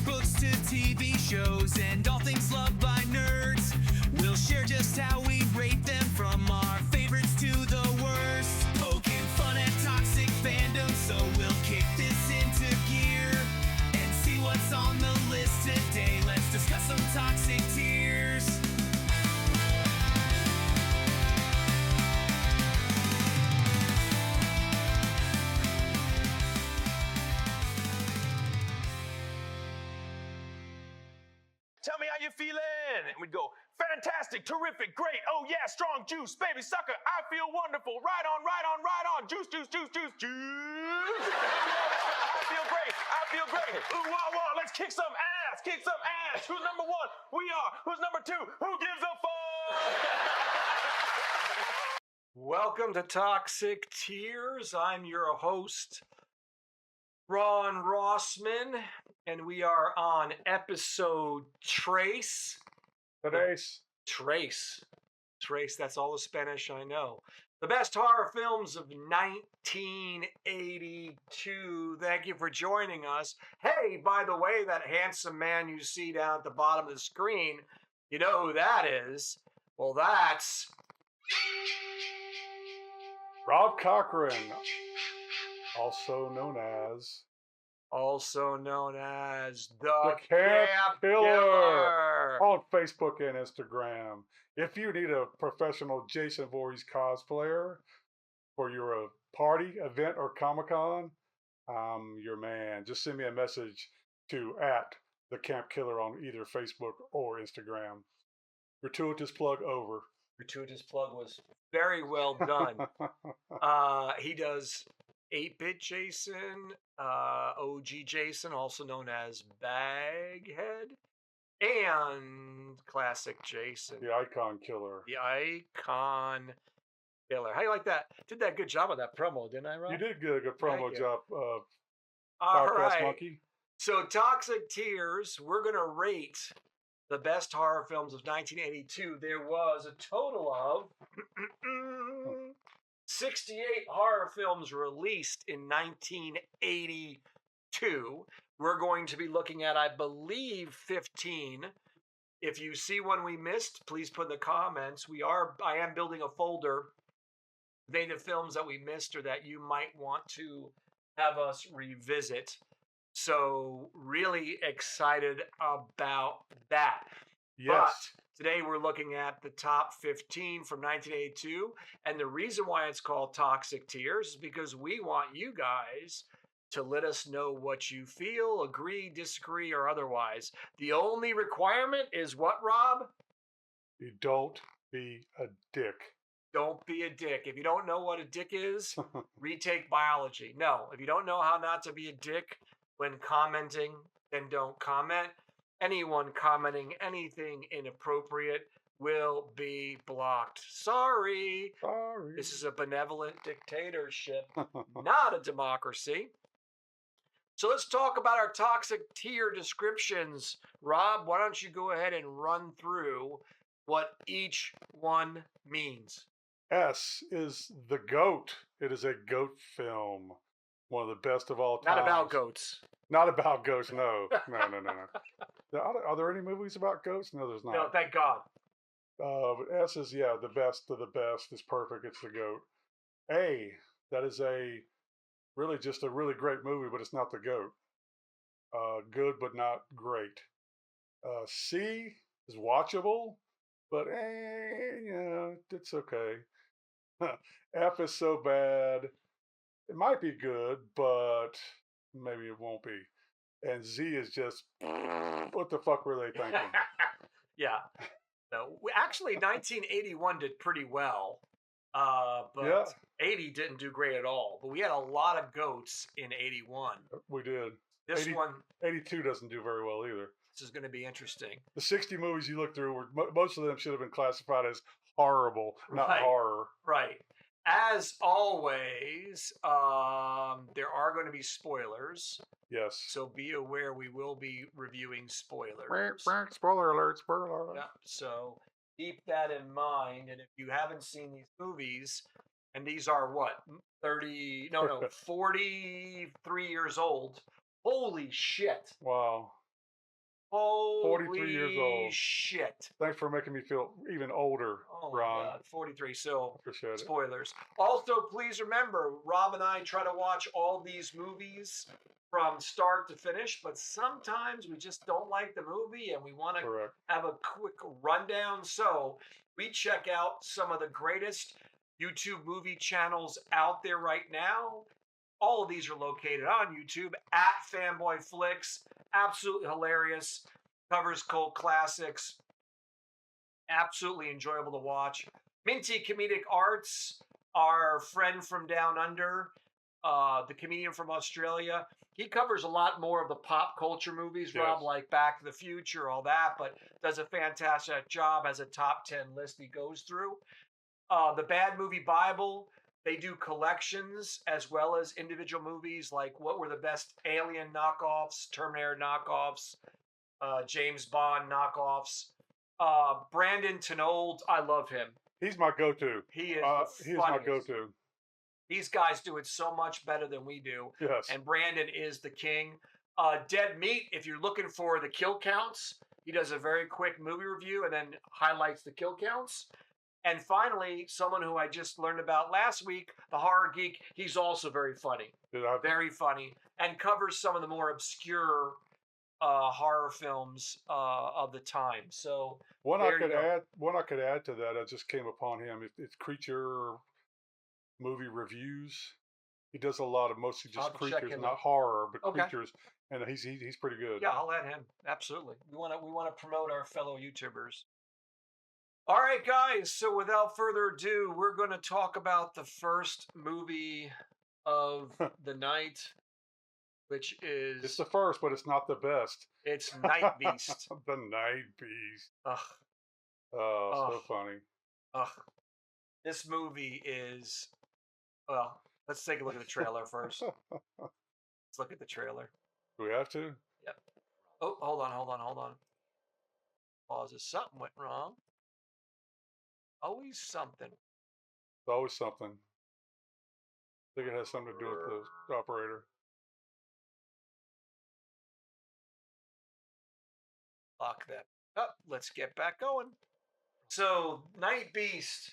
books to TV shows and all things loved by nerds. We'll share just how we rate them from our favorites to the worst. Poking fun at toxic fandom, so we'll kick this into gear and see what's on the list today. Let's discuss some toxic tears. Tell me how you feeling. And we'd go, fantastic, terrific, great. Oh yeah, strong juice, baby sucker. I feel wonderful. Right on, right on, right on. Juice, juice, juice, juice, juice. I feel great. I feel great. Ooh, wah, wah. Let's kick some ass. Kick some ass. Who's number one? We are. Who's number two? Who gives a fuck? Welcome to Toxic Tears. I'm your host, Ron Rossmann, and we are on episode Trace. Trace, that's all the Spanish I know. The best horror films of 1982. Thank you for joining us. Hey, by the way, that handsome man you see down at the bottom of the screen, you know who that is? Well, that's Rob Cochran, also known as the Camp Killer on Facebook and Instagram. If you need a professional Jason Voorhees cosplayer for your party, event, or Comic-Con, I'm your man. Just send me a message to @the Camp Killer on either Facebook or Instagram. Gratuitous plug over. Gratuitous plug was very well done. He does 8-Bit Jason, OG Jason, also known as Baghead, and Classic Jason. The Icon Killer. The Icon Killer. How you like that? Did that good job on that promo, didn't I, Rob? You did get a good promo job, All Podcast right. Monkey. So, Toxic Tears, we're going to rate the best horror films of 1982. There was a total of 68 horror films released in 1982. We're going to be looking at, I believe, 15. If you see one we missed, please put in the comments. I am building a folder of native films that we missed or that you might want to have us revisit. So really excited about that. Yes. But today we're looking at the top 15 from 1982. And the reason why it's called Toxic Tears is because we want you guys to let us know what you feel, agree, disagree, or otherwise. The only requirement is what, Rob? You don't be a dick. Don't be a dick. If you don't know what a dick is, retake biology. No, if you don't know how not to be a dick when commenting, then don't comment. Anyone commenting anything inappropriate will be blocked. Sorry. This is a benevolent dictatorship, not a democracy. So let's talk about our toxic tier descriptions. Rob, why don't you go ahead and run through what each one means? S is the GOAT. It is a GOAT film. One of the best of all time. Not about goats. Not about goats, no. No. Are there any movies about goats? No, there's not. No, thank God. But S is, the best of the best. It's perfect. It's the GOAT. A, that is really just a really great movie, but it's not the GOAT. Good, but not great. C is watchable, but it's okay. F is so bad. It might be good, but maybe it won't be. And Z is just, what the fuck were they thinking? Yeah. No, actually, 1981 did pretty well, but 80 didn't do great at all. But we had a lot of goats in 81. We did. This 82 doesn't do very well either. This is going to be interesting. The 60 movies you look through, most of them should have been classified as horrible, not horror. Right. As always, there are going to be spoilers. Yes. So be aware we will be reviewing spoilers. Spoiler alert, spoiler alert. Yeah, so keep that in mind. And if you haven't seen these movies, and these are what, 43 years old. Holy shit. Wow. Holy 43 years old. shit. Thanks for making me feel even older, Oh my Ron. God, 43. So, Appreciate it. spoilers. Also, please remember, Rob and I try to watch all these movies from start to finish, but sometimes we just don't like the movie and we want to Correct. have a quick rundown. So, we check out some of the greatest YouTube movie channels out there right now. All of these are located on YouTube at Fanboy Flicks. Absolutely hilarious. Covers cult classics. Absolutely enjoyable to watch. Minty Comedic Arts, our friend from down under, the comedian from Australia. He covers a lot more of the pop culture movies, Rob, Yes. like Back to the Future, all that, but does a fantastic job as a top 10 list he goes through. The Bad Movie Bible, they do collections as well as individual movies, like what were the best Alien knockoffs, Terminator knockoffs, James Bond knockoffs. Brandon Tenold, I love him. He's my go-to. He is He is my go-to. These guys do it so much better than we do. Yes. And Brandon is the king. Dead Meat, if you're looking for the kill counts, he does a very quick movie review and then highlights the kill counts. And finally, someone who I just learned about last week, the Horror Geek, he's also very funny. Very funny. And covers some of the more obscure horror films of the time. So one I could add to that, I just came upon him. It's creature movie reviews. He does a lot of mostly just creatures, not horror, but creatures, and he's pretty good. Yeah, I'll add him. Absolutely. We want to promote our fellow YouTubers. All right, guys. So without further ado, we're going to talk about the first movie of the night, which is... It's the first, but it's not the best. It's Night Beast. The Night Beast. Ugh. Oh, so funny. Ugh. This movie is... Well, let's take a look at the trailer first. Let's look at the trailer. Do we have to? Yep. Oh, hold on. Pauses. Something went wrong. Always something. It's always something. I think it has something to do with the operator. Lock that up. Let's get back going. So, Night Beast.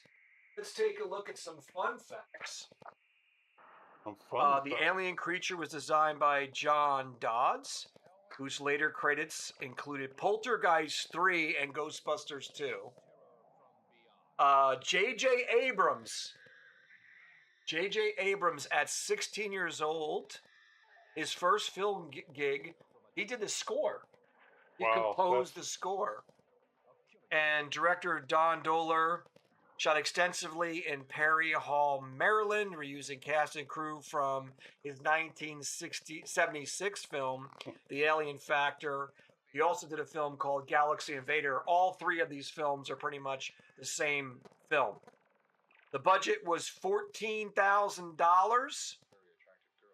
Let's take a look at some fun facts. The alien creature was designed by John Dodds, whose later credits included Poltergeist 3 and Ghostbusters 2. J.J. Abrams. J.J. Abrams, at 16 years old, his first film gig, he did the score. He composed the score. And director Don Dohler shot extensively in Perry Hall, Maryland, reusing cast and crew from his 1976 film, The Alien Factor. He also did a film called Galaxy Invader. All three of these films are pretty much the same film. The budget was $14,000.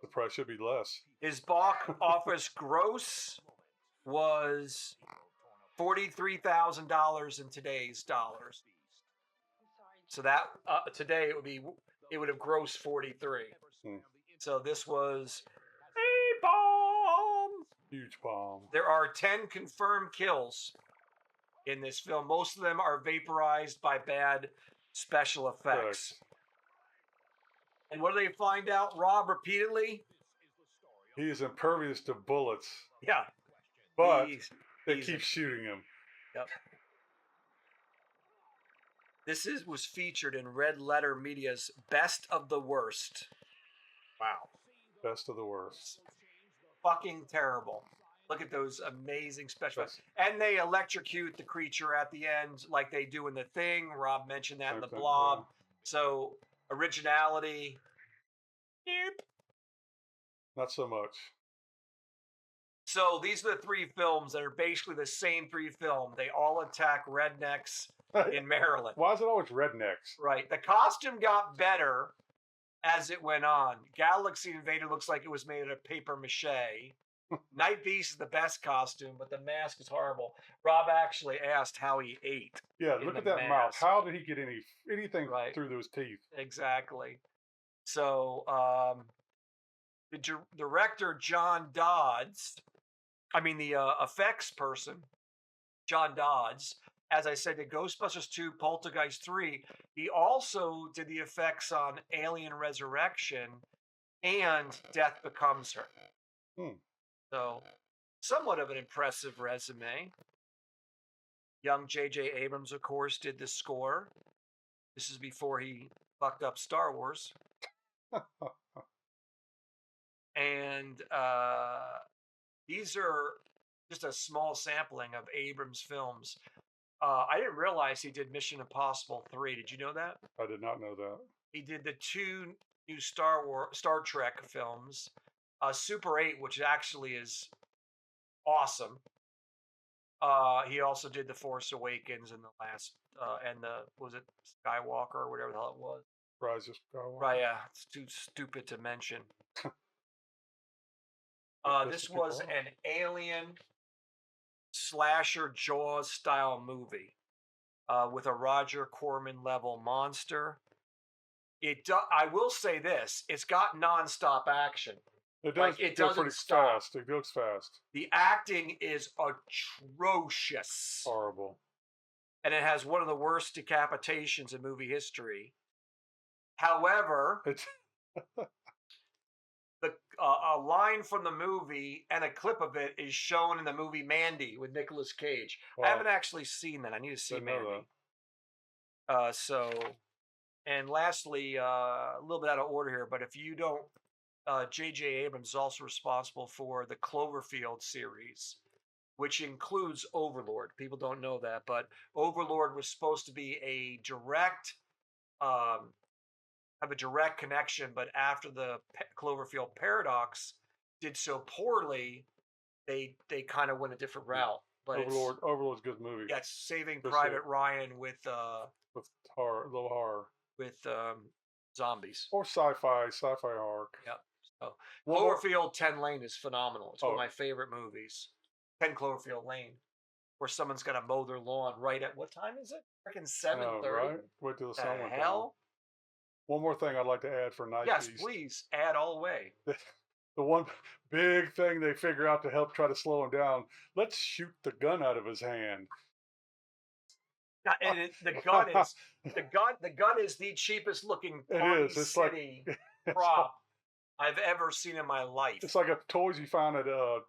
The price should be less. His box office gross was $43,000 in today's dollars. So that today it would have grossed 43. So this was a bomb. Huge bomb. There are 10 confirmed kills in this film. Most of them are vaporized by bad special effects. And what do they find out, Rob, repeatedly? He is impervious to bullets. Yeah. But they keep shooting him. Yep. This was featured in Red Letter Media's Best of the Worst. Wow. Best of the worst. Fucking terrible. Look at those amazing special effects. And they electrocute the creature at the end like they do in The Thing. Rob mentioned that in The Blob. Yeah. So, originality. Yep. Not so much. So, these are the three films that are basically the same three films. They all attack rednecks in Maryland. Why is it always rednecks? Right. The costume got better as it went on. Galaxy Invader looks like it was made out of paper mache. Night Beast is the best costume, but the mask is horrible. Rob actually asked how he ate. Yeah, look at that mouth. How did he get anything through those teeth? Exactly. So, the director, John Dodds, the effects person, John Dodds, as I said, did Ghostbusters 2, Poltergeist 3. He also did the effects on Alien Resurrection and Death Becomes Her. So, somewhat of an impressive resume. Young J.J. Abrams, of course, did the score. This is before he fucked up Star Wars. And these are just a small sampling of Abrams' films. I didn't realize he did Mission Impossible 3. Did you know that? I did not know that. He did the 2 new Star Trek films. Super 8, which actually is awesome. He also did The Force Awakens and the last, and was it Skywalker or whatever the hell it was? Rise of Skywalker. Right, yeah. It's too stupid to mention. This was an alien slasher Jaws style movie with a Roger Corman level monster. I will say this: it's got nonstop action. It does. It go doesn't pretty stop. fast. It goes fast. The acting is atrocious. Horrible. And it has one of the worst decapitations in movie history. However, It's a line from the movie and a clip of it is shown in the movie Mandy with Nicolas Cage. I haven't actually seen that. I need to see Didn't know Mandy. And lastly, a little bit out of order here, but if you don't, J.J. Abrams is also responsible for the Cloverfield series, which includes Overlord. People don't know that, but Overlord was supposed to be a direct, have a direct connection, but after the Cloverfield paradox did so poorly, they kind of went a different route. But Overlord's a good movie. Yeah, it's Saving Private Ryan with horror, a little horror. With zombies. Or sci-fi horror. Yep. So Cloverfield 10 Lane is phenomenal. It's one of my favorite movies. 10 Cloverfield Lane, where someone's got to mow their lawn right at what time is it? Freaking 7:30. Right? Wait till the sun went down. Hell? One more thing I'd like to add for Night Yes, Beast. please add all the way. The one big thing they figure out to help try to slow him down: let's shoot the gun out of his hand. And the gun is the cheapest looking Party City prop I've ever seen in my life. It's like a toys you find at a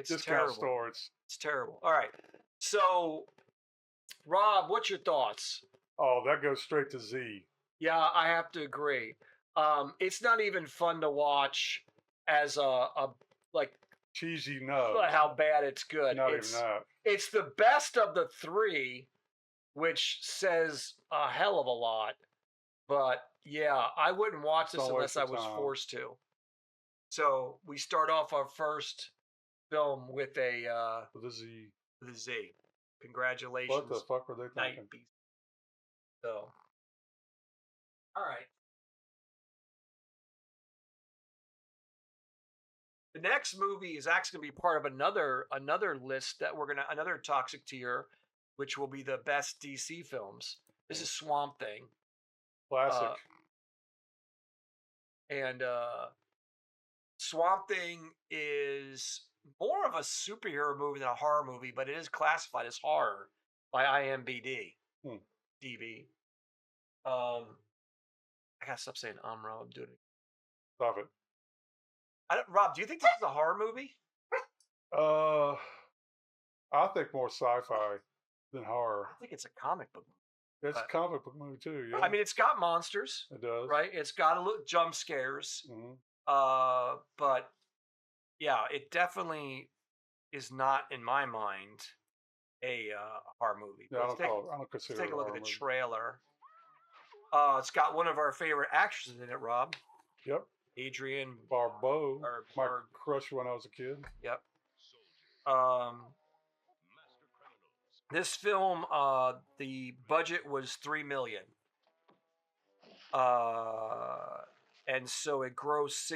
discount store. It's terrible. All right, so Rob, what's your thoughts? Oh, that goes straight to Z. Yeah, I have to agree. It's not even fun to watch as a like cheesy nub. How bad it's good. Not even that. It's the best of the 3, which says a hell of a lot. But yeah, I wouldn't watch this unless I was forced to. So we start off our first film with with a Z. With a Z. Congratulations. What the fuck were they thinking? Night Beast. So, all right. The next movie is actually going to be part of another list that another toxic tier, which will be the best DC films. This is Swamp Thing. Classic. And Swamp Thing is more of a superhero movie than a horror movie, but it is classified as horror by IMDb. DB. I gotta stop saying Rob. I'm doing it. Stop it. Rob, do you think this is a horror movie? I think more sci-fi than horror. I think it's a comic book movie. It's a comic book movie too, yeah. I mean, it's got monsters. It does. Right? It's got a little jump scares. Mm-hmm. But yeah, it definitely is not, in my mind, a horror movie. Yeah, I don't consider it take a look at the movie. trailer. It's got one of our favorite actresses in it, Rob. Yep. Adrienne Barbeau. My crush when I was a kid. Yep. This film, the budget was $3 million. And so it grossed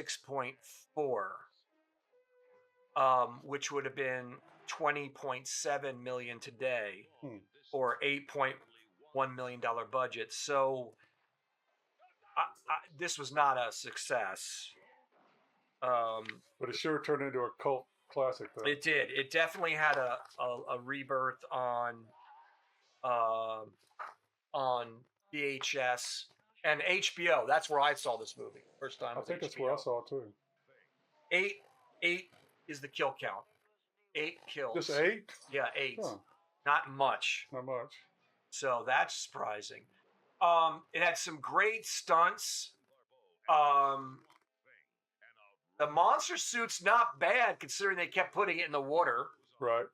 6.4, which would have been $20.7 million today, or $8.1 million budget. So this was not a success. But it sure turned into a cult classic though. It did. It definitely had a rebirth on VHS and HBO. That's where I saw this movie first time. I Was think that's HBO. where I saw it too. Eight is the kill count. 8 kills. Just 8? Yeah, 8. Huh. Not much. Not much. So that's surprising. It had some great stunts. The monster suit's not bad considering they kept putting it in the water. Right.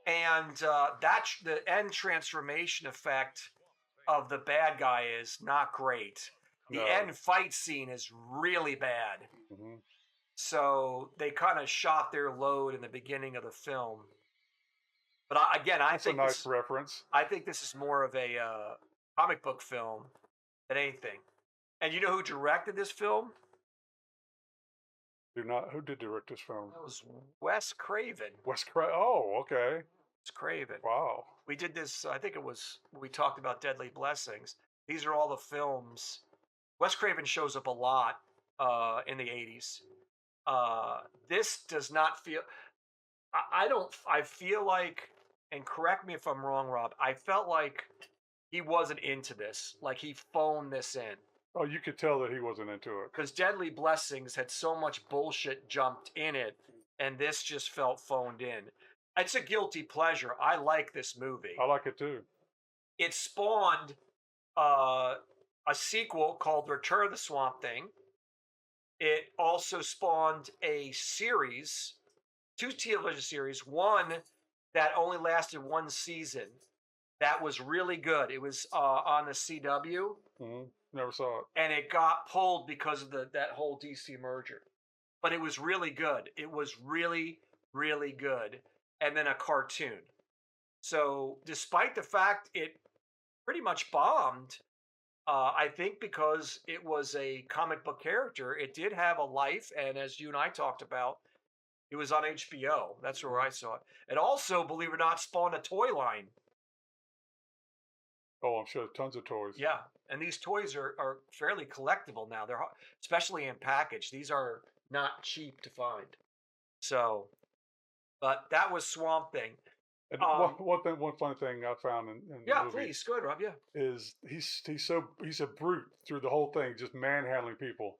And that's the end transformation effect of the bad guy is not great. The No. end fight scene is really bad. Mm-hmm. So they kind of shot their load in the beginning of the film. But I That's think a nice reference. I think this is more of a comic book film than anything. And you know who directed this film? Who did direct this film? That was Wes Craven. Oh, okay. Wes Craven. Wow. We did this, I think it was, we talked about Deadly Blessings. These are all the films. Wes Craven shows up a lot in the 80s. This does not feel, I feel like, and correct me if I'm wrong, Rob, I felt like he wasn't into this. Like he phoned this in. Oh, you could tell that he wasn't into it. Because Deadly Blessings had so much bullshit jumped in it, and this just felt phoned in. It's a guilty pleasure. I like this movie. I like it too. It spawned a sequel called Return of the Swamp Thing. It also spawned a series, 2 television series, one that only lasted 1 season. That was really good. It was on the CW. Mm-hmm. Never saw it. And it got pulled because of that whole DC merger. But it was really good. It was really, really good. And then a cartoon. So despite the fact it pretty much bombed, I think because it was a comic book character, it did have a life. And as you and I talked about, it was on HBO. That's where I saw it. It also, believe it or not, spawned a toy line. Oh, I'm sure tons of toys. Yeah, and these toys are fairly collectible now. They're especially in package. These are not cheap to find. So, but that was Swamp Thing. And one funny thing I found in the Yeah, movie please, go ahead, Rob. Yeah, is he's a brute through the whole thing, just manhandling people.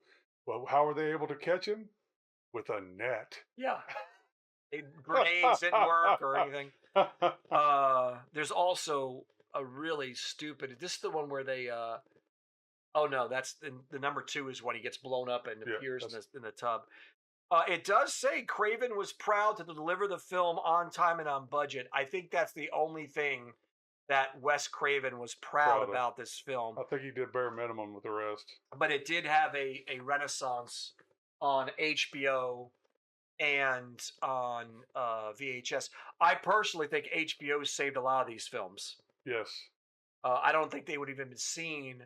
Well, how are they able to catch him? With a net. yeah. Grenades didn't work or anything. There's also a really stupid. This is the one where they. Oh no, that's the number 2 is when he gets blown up and appears in the tub. It does say Craven was proud to deliver the film on time and on budget. I think that's the only thing that Wes Craven was proud about this film. I think he did bare minimum with the rest. But it did have a renaissance on HBO and on VHS. I personally think HBO saved a lot of these films. Yes. I don't think they would have even been seen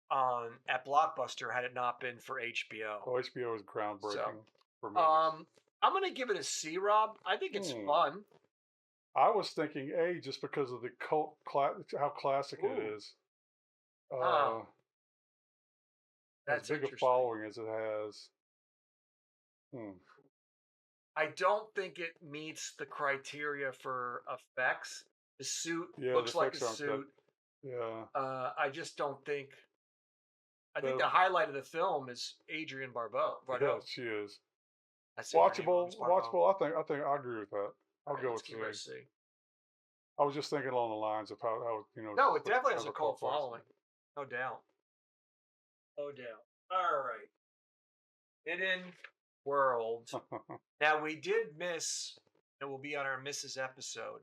at Blockbuster had it not been for HBO. Oh, HBO is groundbreaking for movies. I'm going to give it a C, Rob. I think it's fun. I was thinking A just because of the cult, how classic it is. That's as big a interesting. following as it has. I don't think it meets the criteria for effects. The suit looks like a suit. Yeah. I just don't think. I think the highlight of the film is Adrienne Barbeau. Yeah, she is. That's her name, Watchable. I think I agree with that. I'll go with C. I was just thinking along the lines of how No, it definitely has a cult following. No doubt. No doubt. All right. Hidden World. Now we did miss, and we'll be on our Misses episode.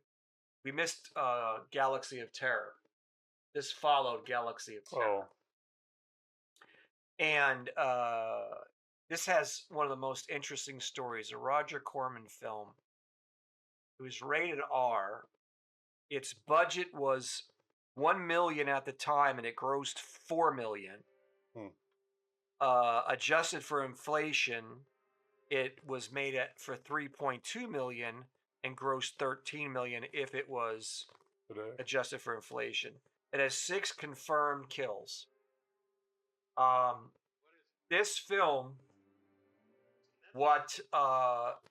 We missed Galaxy of Terror. This followed Galaxy of Terror. And this has one of the most interesting stories, a Roger Corman film. It was rated R. Its budget was $1 million at the time, and it grossed $4 million. Adjusted for inflation, it was made for $3.2 million and grossed $13 million if it was adjusted for inflation. It has 6 confirmed kills. This film what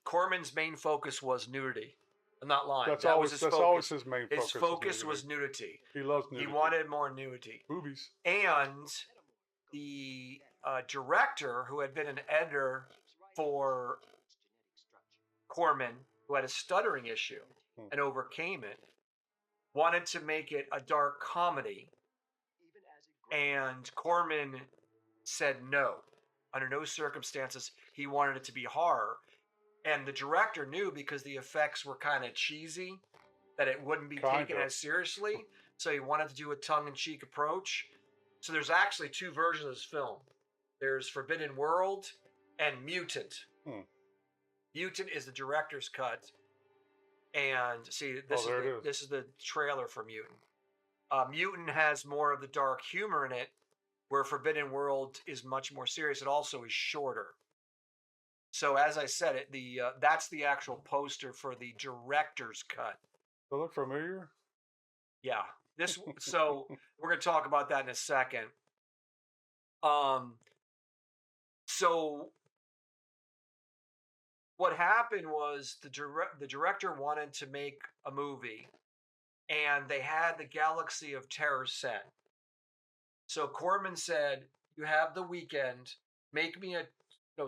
Corman's main focus was nudity. I'm not lying. That's that always was his that's focus. always his main focus. His focus was nudity. He loves nudity. He wanted more nudity. boobies. And the director, who had been an editor for Corman, who had a stuttering issue and overcame it, wanted to make it a dark comedy. And Corman said no. Under no circumstances, he wanted it to be horror. And the director knew, because the effects were kind of cheesy, that it wouldn't be taken as seriously. So he wanted to do a tongue-in-cheek approach. So there's actually two versions of this film. There's Forbidden World and Mutant. Mutant is the director's cut. And see, this is the trailer for Mutant. Mutant has more of the dark humor in it, where Forbidden World is much more serious. It also is shorter. So as I said, that's the actual poster for the director's cut. Does it look familiar? Yeah. So we're going to talk about that in a second. So what happened was the director wanted to make a movie, and they had the Galaxy of Terror set. So Corman said, "You have the weekend. Make me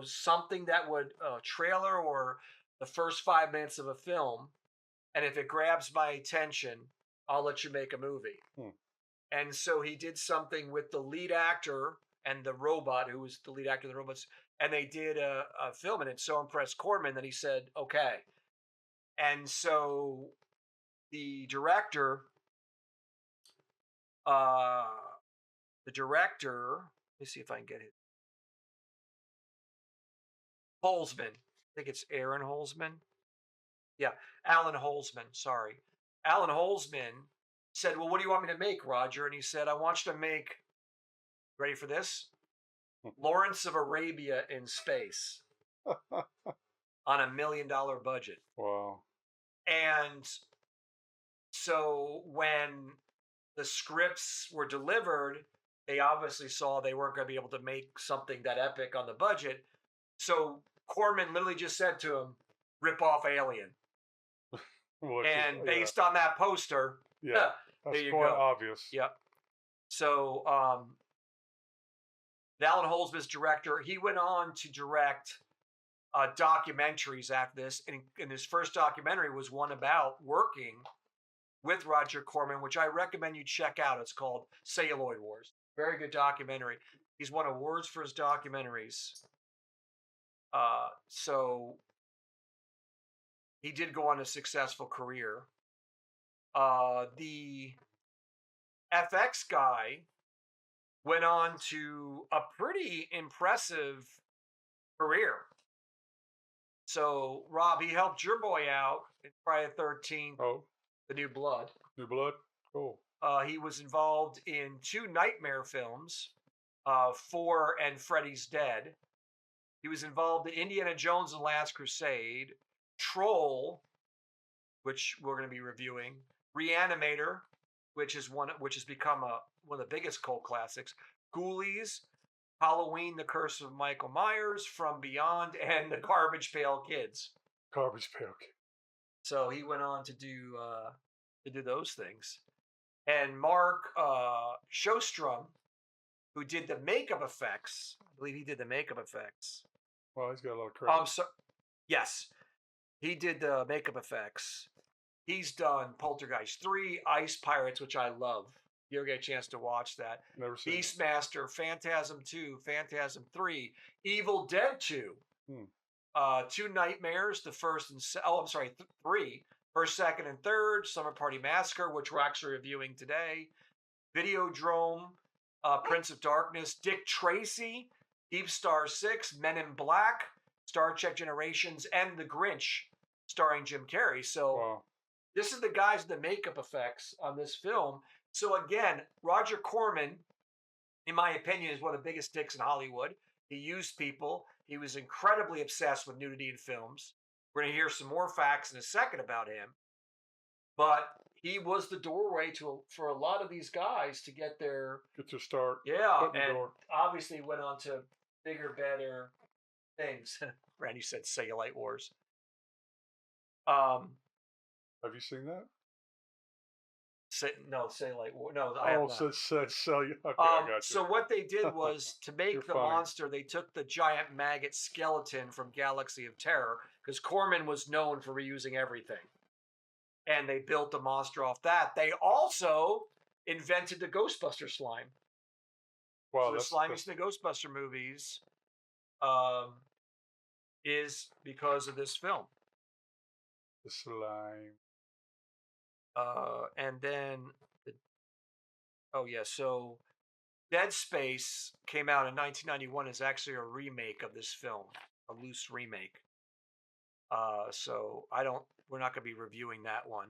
something that would trailer or the first 5 minutes of a film, and if it grabs my attention, I'll let you make a movie." And so he did something with the lead actor and the robot, who was the lead actor of the robots, and they did a film, and it so impressed Corman that he said, okay. And so the director, let me see if I can get it. Holzman. I think it's Aaron Holzman. Yeah, Alan Holzman, sorry. Alan Holzman said, well, what do you want me to make, Roger? And he said, I want you to make, ready for this? Lawrence of Arabia in space on $1 million budget. Wow. And so when the scripts were delivered, they obviously saw they weren't going to be able to make something that epic on the budget. So Corman literally just said to him, rip off Alien. Based on that poster, that's there you quite go. obvious. Yep. So Alan Holzman's director, he went on to direct documentaries after this. And his first documentary was one about working with Roger Corman, which I recommend you check out. It's called Celluloid Wars. Very good documentary. He's won awards for his documentaries. So he did go on a successful career. The FX guy went on to a pretty impressive career. So, Rob, he helped your boy out in Friday the 13th, The New Blood. New Blood? Cool. He was involved in 2 Nightmare films, 4 and Freddy's Dead. He was involved in Indiana Jones and the Last Crusade, Troll, which we're going to be reviewing, Reanimator, which has become one of the biggest cult classics, Ghoulies, Halloween, The Curse of Michael Myers, From Beyond, and The Garbage Pail Kids. Garbage Pail Kids. So he went on to do those things. And Mark Showstrom, who did the makeup effects, I believe he did the makeup effects. Well, he's got a lot of credit. Yes, he did the makeup effects. He's done Poltergeist 3, Ice Pirates, which I love. You ever get a chance to watch that? Never seen Beastmaster, Phantasm 2, Phantasm 3, Evil Dead 2, 2 Nightmares, the first and 3, first, second, and third, Summer Party Massacre, which we're actually reviewing today, Videodrome, Prince of Darkness, Dick Tracy, Deep Star 6, Men in Black, Star Trek Generations, and The Grinch, starring Jim Carrey. So this is the guys with the makeup effects on this film. So again, Roger Corman, in my opinion, is one of the biggest dicks in Hollywood. He used people. He was incredibly obsessed with nudity in films. We're going to hear some more facts in a second about him. But he was the doorway for a lot of these guys to get their start. Yeah, and obviously went on to bigger, better things. Randy said Cellulite Wars. Have you seen that? No, Cellulite War. No, I have Oh, not. so you. Okay, I got you. So what they did was to You're make the funny. monster, they took the giant maggot skeleton from Galaxy of Terror, because Corman was known for reusing everything. And they built the monster off that. They also invented the Ghostbuster slime. Wow, So the slime used in the Ghostbuster movies is because of this film. the slime. And then, so Dead Space came out in 1991 is actually a remake of this film, a loose remake. So we're not going to be reviewing that one.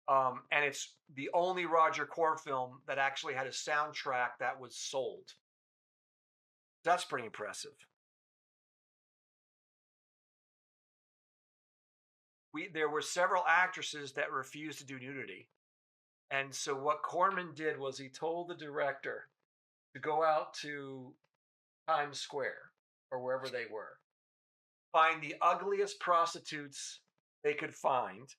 And it's the only Roger Corr film that actually had a soundtrack that was sold. That's pretty impressive. There were several actresses that refused to do nudity. And so what Corman did was he told the director to go out to Times Square or wherever they were, find the ugliest prostitutes they could find,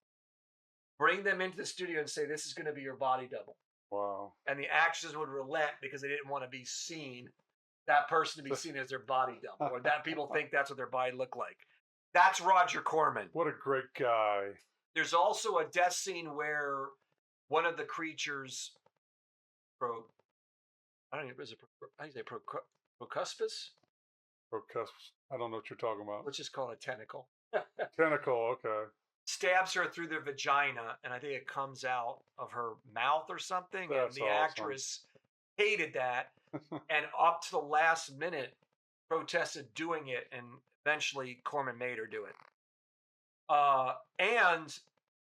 bring them into the studio and say, this is going to be your body double. Wow. And the actresses would relent because they didn't want to be seen, that person to be seen as their body double, or that people think that's what their body looked like. That's Roger Corman. What a great guy. There's also a death scene where one of the creatures, how do you say, Procuspus? I don't know what you're talking about. Let's just call it a tentacle. Tentacle, okay. Stabs her through the vagina, and I think it comes out of her mouth or something. That's and the awesome. actress hated that, and up to the last minute protested doing it, and eventually Corman made her do it. And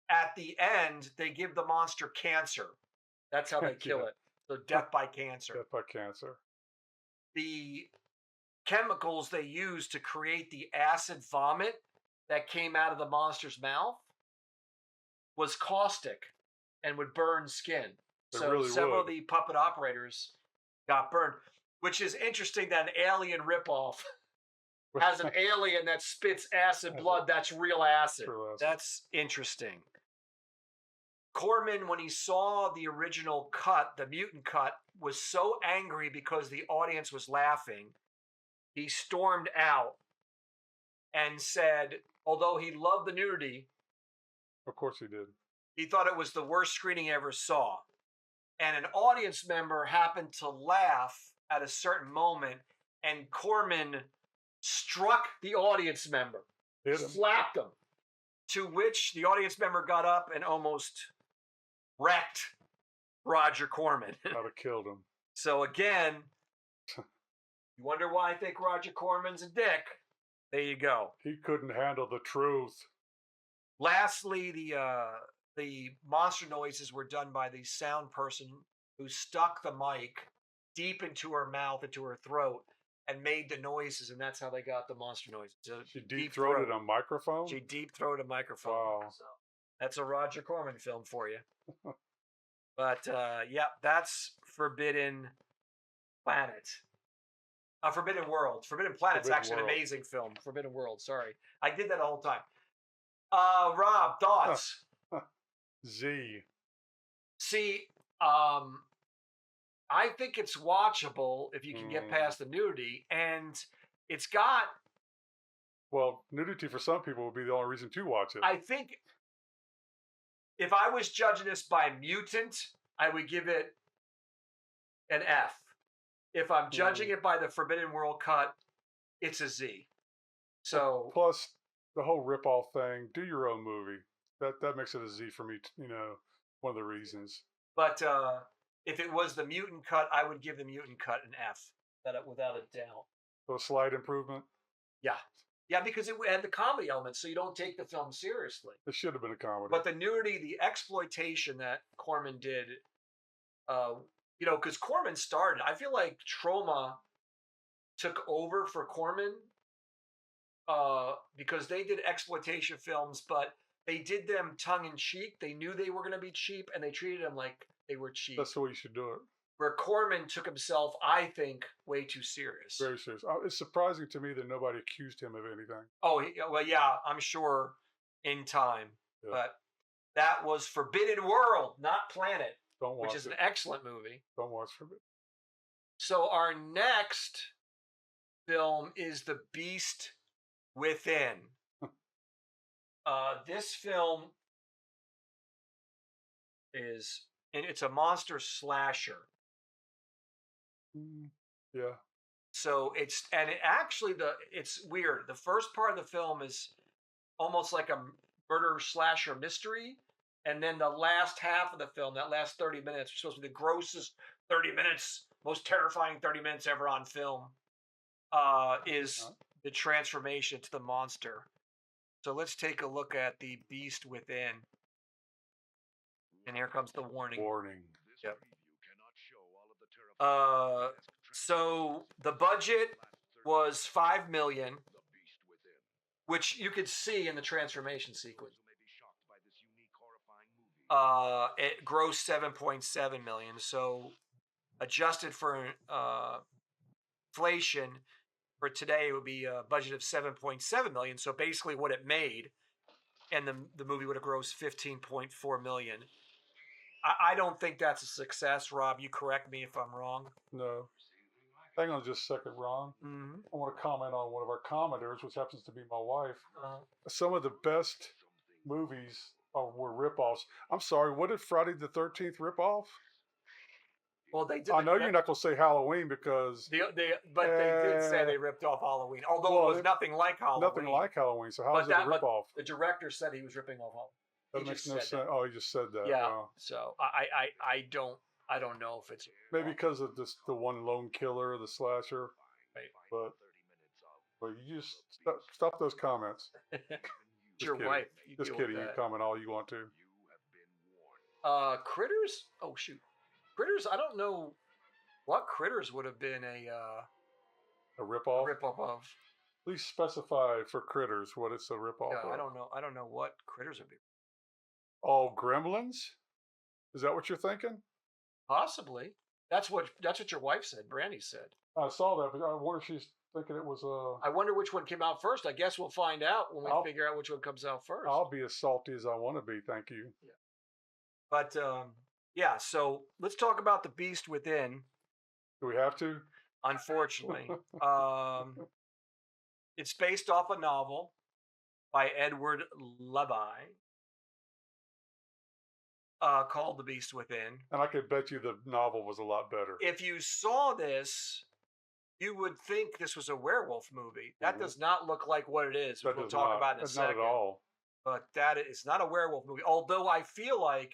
at the end, they give the monster cancer. That's how they kill it. So death by cancer. Death by cancer. The chemicals they used to create the acid vomit that came out of the monster's mouth was caustic and would burn skin. So really several would. of the puppet operators got burned, which is interesting that an Alien ripoff has an alien that spits acid blood. That's real acid. That's interesting. Corman, when he saw the original cut, the mutant cut, was so angry because the audience was laughing, he stormed out and said, although he loved the nudity, of course he did, he thought it was the worst screening he ever saw. And an audience member happened to laugh at a certain moment, and Corman struck the audience member, slapped him, to which the audience member got up and almost wrecked Roger Corman. I'd have killed him. So again, you wonder why I think Roger Corman's a dick. There you go. He couldn't handle the truth. Lastly, the monster noises were done by the sound person who stuck the mic deep into her mouth, into her throat, and made the noises, and that's how they got the monster noises. So She deep-throated a microphone? She deep-throated a microphone. Wow. So that's a Roger Corman film for you. But, yeah, that's Forbidden Planet. Forbidden World. Forbidden Planet's actually an amazing film. Forbidden World, sorry. I did that the whole time. Rob, thoughts? Z. See, I think it's watchable if you can get past the nudity, and it's got... Well, nudity for some people would be the only reason to watch it. I think if I was judging this by mutant, I would give it an F. If I'm judging it by the Forbidden World cut, it's a Z. So plus the whole rip-off thing, do your own movie. That makes it a Z for me, one of the reasons. But if it was the mutant cut, I would give the mutant cut an F, without a doubt. So a slight improvement? Yeah. Yeah, because it had the comedy element, so you don't take the film seriously. It should have been a comedy. But the nudity, the exploitation that Corman did, because Corman started, I feel like Troma took over for Corman because they did exploitation films, but they did them tongue-in-cheek. They knew they were going to be cheap, and they treated them like they were cheap. That's the way you should do it. where Corman took himself, I think, way too serious. Very serious. It's surprising to me that nobody accused him of anything. Oh, well, yeah, I'm sure in time. Yeah. But that was Forbidden World, not Planet, Don't watch which is it. an excellent movie. Don't watch Forbidden. So our next film is The Beast Within. This film is, and it's a monster slasher. Yeah. So it's weird. The first part of the film is almost like a murder slasher mystery, and then the last half of the film, that last 30 minutes, which is supposed to be the grossest 30 minutes, most terrifying 30 minutes ever on film, is the transformation to the monster. So let's take a look at The Beast Within. And here comes the warning. Warning. Yep. So the budget was $5 million, which you could see in the transformation sequence. It grossed $7.7 million. So adjusted for inflation, for today it would be a budget of $7.7 million. So basically what it made, and the movie would have grossed $15.4 million. I don't think that's a success, Rob. You correct me if I'm wrong. No. Hang on just a second, Ron. Mm-hmm. I want to comment on one of our commenters, which happens to be my wife. Some of the best movies were ripoffs. I'm sorry, what did Friday the 13th rip off? Well, they did. I know you're not going to say Halloween because they did say they ripped off Halloween, although it was nothing like Halloween. Nothing like Halloween. So how is it a ripoff? The director said he was ripping off Halloween. That makes no sense. Oh, he just said that. Yeah. Wow. So I don't know if it's maybe because of the one lone killer, the slasher. Right. But you just stop those comments. Your wife. Just kidding. You comment all you want to. Critters? Oh shoot. Critters, I don't know what Critters would have been a ripoff? Ripoff of. Please specify for Critters what it's a ripoff of. I don't know what Critters would be. Oh, Gremlins? Is that what you're thinking? Possibly. That's what your wife said. Brandy said. I saw that, but I wonder if she's thinking it was I wonder which one came out first. I guess we'll find out when we figure out which one comes out first. I'll be as salty as I want to be. Thank you. Yeah. But yeah, so let's talk about The Beast Within. Do we have to? Unfortunately. It's based off a novel by Edward Lebye called The Beast Within. And I could bet you the novel was a lot better. If you saw this, you would think this was a werewolf movie. That does not look like what it is, which we'll talk about in a second. Not at all. But that is not a werewolf movie, although I feel like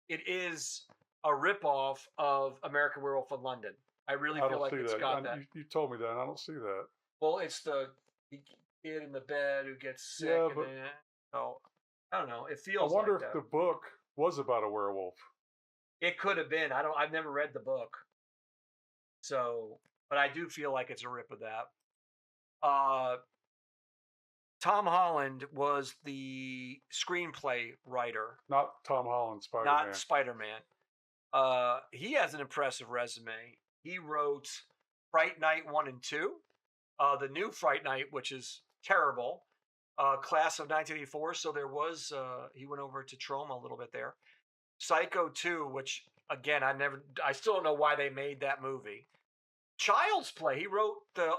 it is a ripoff of American Werewolf in London. I really feel like it's got that. You told me that, and I don't see that. Well, it's the kid in the bed who gets sick. Yeah, but I don't know. It feels. I wonder if the book was about a werewolf. It could have been. I've never read the book, so but I do feel like it's a rip of that. Tom Holland was the screenplay writer. Not Tom Holland, Spider-Man. Not Spider-Man. He has an impressive resume. He wrote Fright Night 1 and 2, the new Fright Night, which is terrible, class of 1984. So there was, he went over to Troma a little bit there. Psycho 2, which again, I still don't know why they made that movie. Child's Play. He wrote the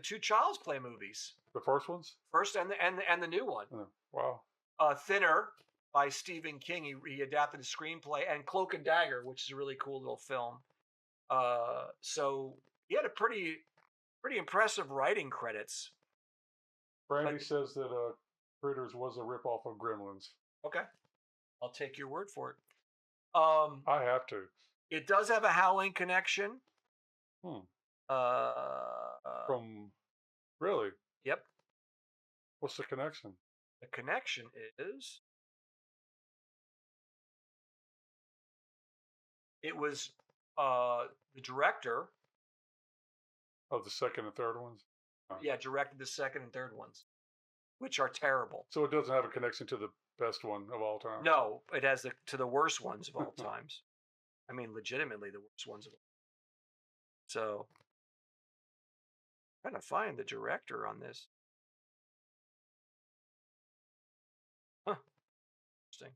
two Child's Play movies. The first ones? First and the new one. Oh, wow. Thinner by Stephen King. He adapted a screenplay, and Cloak and Dagger, which is a really cool little film. So he had a pretty impressive writing credits. Brandy says that Critters was a ripoff of Gremlins. Okay. I'll take your word for it. I have to. It does have a Howling connection. From really? Yep. What's the connection? The connection is it was the director of the second and third ones. Yeah, directed the second and third ones, which are terrible. So it doesn't have a connection to the best one of all time. No, it has to the worst ones of all times. I mean, legitimately the worst ones of them. So, I'm trying to find the director on this. Huh, interesting.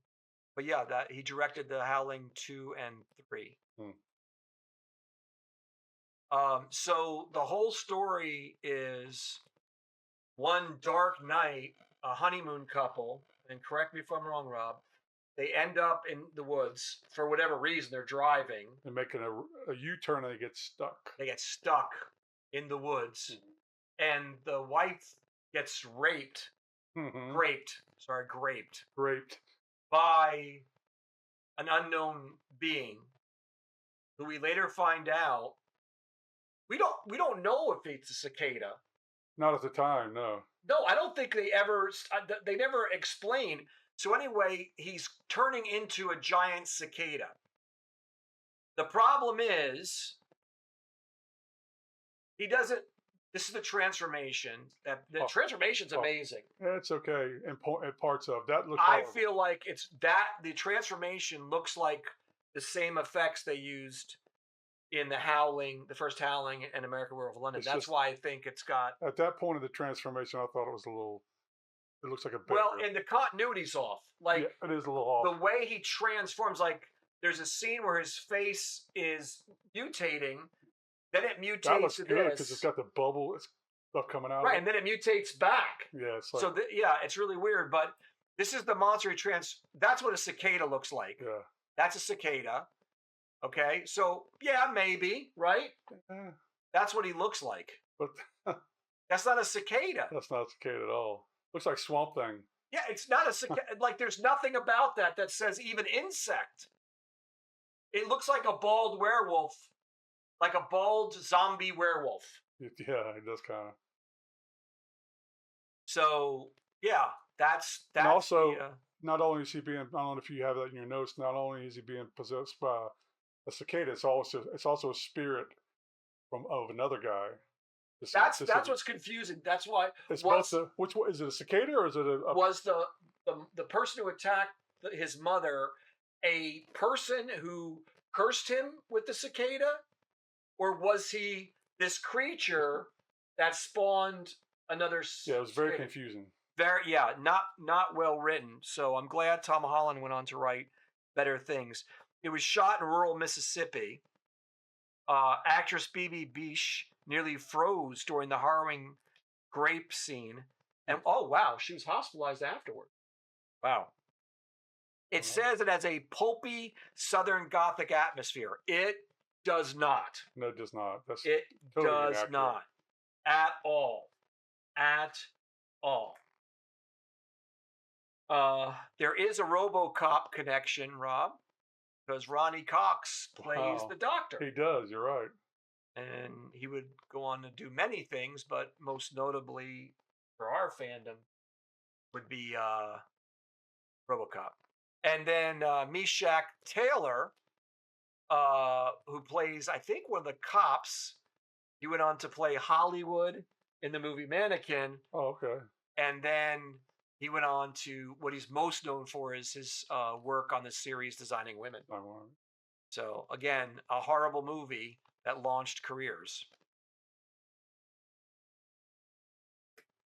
But yeah, that he directed The Howling 2 and 3. Hmm. So the whole story is one dark night, a honeymoon couple, and correct me if I'm wrong, Rob, they end up in the woods for whatever reason. They're driving. They're making a U-turn and they get stuck. They get stuck in the woods, and the wife gets raped, graped by an unknown being, who we later find out we don't know if it's a cicada. Not at the time, no. No, I don't think they never explain. So anyway, he's turning into a giant cicada. The problem is he doesn't. This is the transformation. The transformation's amazing. Yeah, it's okay in parts of that. Looks I horrible. feel like the transformation looks like the same effects they used in the first Howling, and American Werewolf in London. That's why I think it's got. At that point of the transformation, I thought it was a little. It looks like a bit. Well, and the continuity's off. Like, yeah, it is a little off. The way he transforms, like there's a scene where his face is mutating, then it mutates that looks to good this. because it's got the bubble, it's stuff coming out. Right, of and then it mutates back. Yeah, it's like, So it's really weird. But this is the monster That's what a cicada looks like. yeah. That's a cicada. Okay, so yeah, maybe, right? Eh, That's what he looks like. but That's not a cicada. that's not a cicada at all. Looks like Swamp Thing. Yeah, it's not a cicada. Like, there's nothing about that says even insect. It looks like a bald werewolf, like a bald zombie werewolf. Yeah, it does kind of. So yeah, that's And also, not only is he being, I don't know if you have that in your notes, not only is he being possessed by a cicada, it's also a spirit of another guy. That's what's confusing. That's why it's both which one is it, a cicada or is it a was the person who attacked his mother a person who cursed him with the cicada, or was he this creature that spawned another? Yeah, it was very confusing. Not well written. So I'm glad Tom Holland went on to write better things. It was shot in rural Mississippi. Actress Bibi Bish nearly froze during the harrowing grape scene, and oh wow, she was hospitalized afterward. Wow. It says it has a pulpy Southern Gothic atmosphere. It does not. No, it does not. It totally does inaccurate. not at all. At all. There is a RoboCop connection, Rob, because Ronnie Cox plays the Doctor. He does. You're right. And he would go on to do many things, but most notably for our fandom would be RoboCop. And then Meshach Taylor, who plays, I think, one of the cops. He went on to play Hollywood in the movie Mannequin. Oh, okay. And then he went on to, what he's most known for is his work on the series Designing Women. So, again, a horrible movie that launched careers.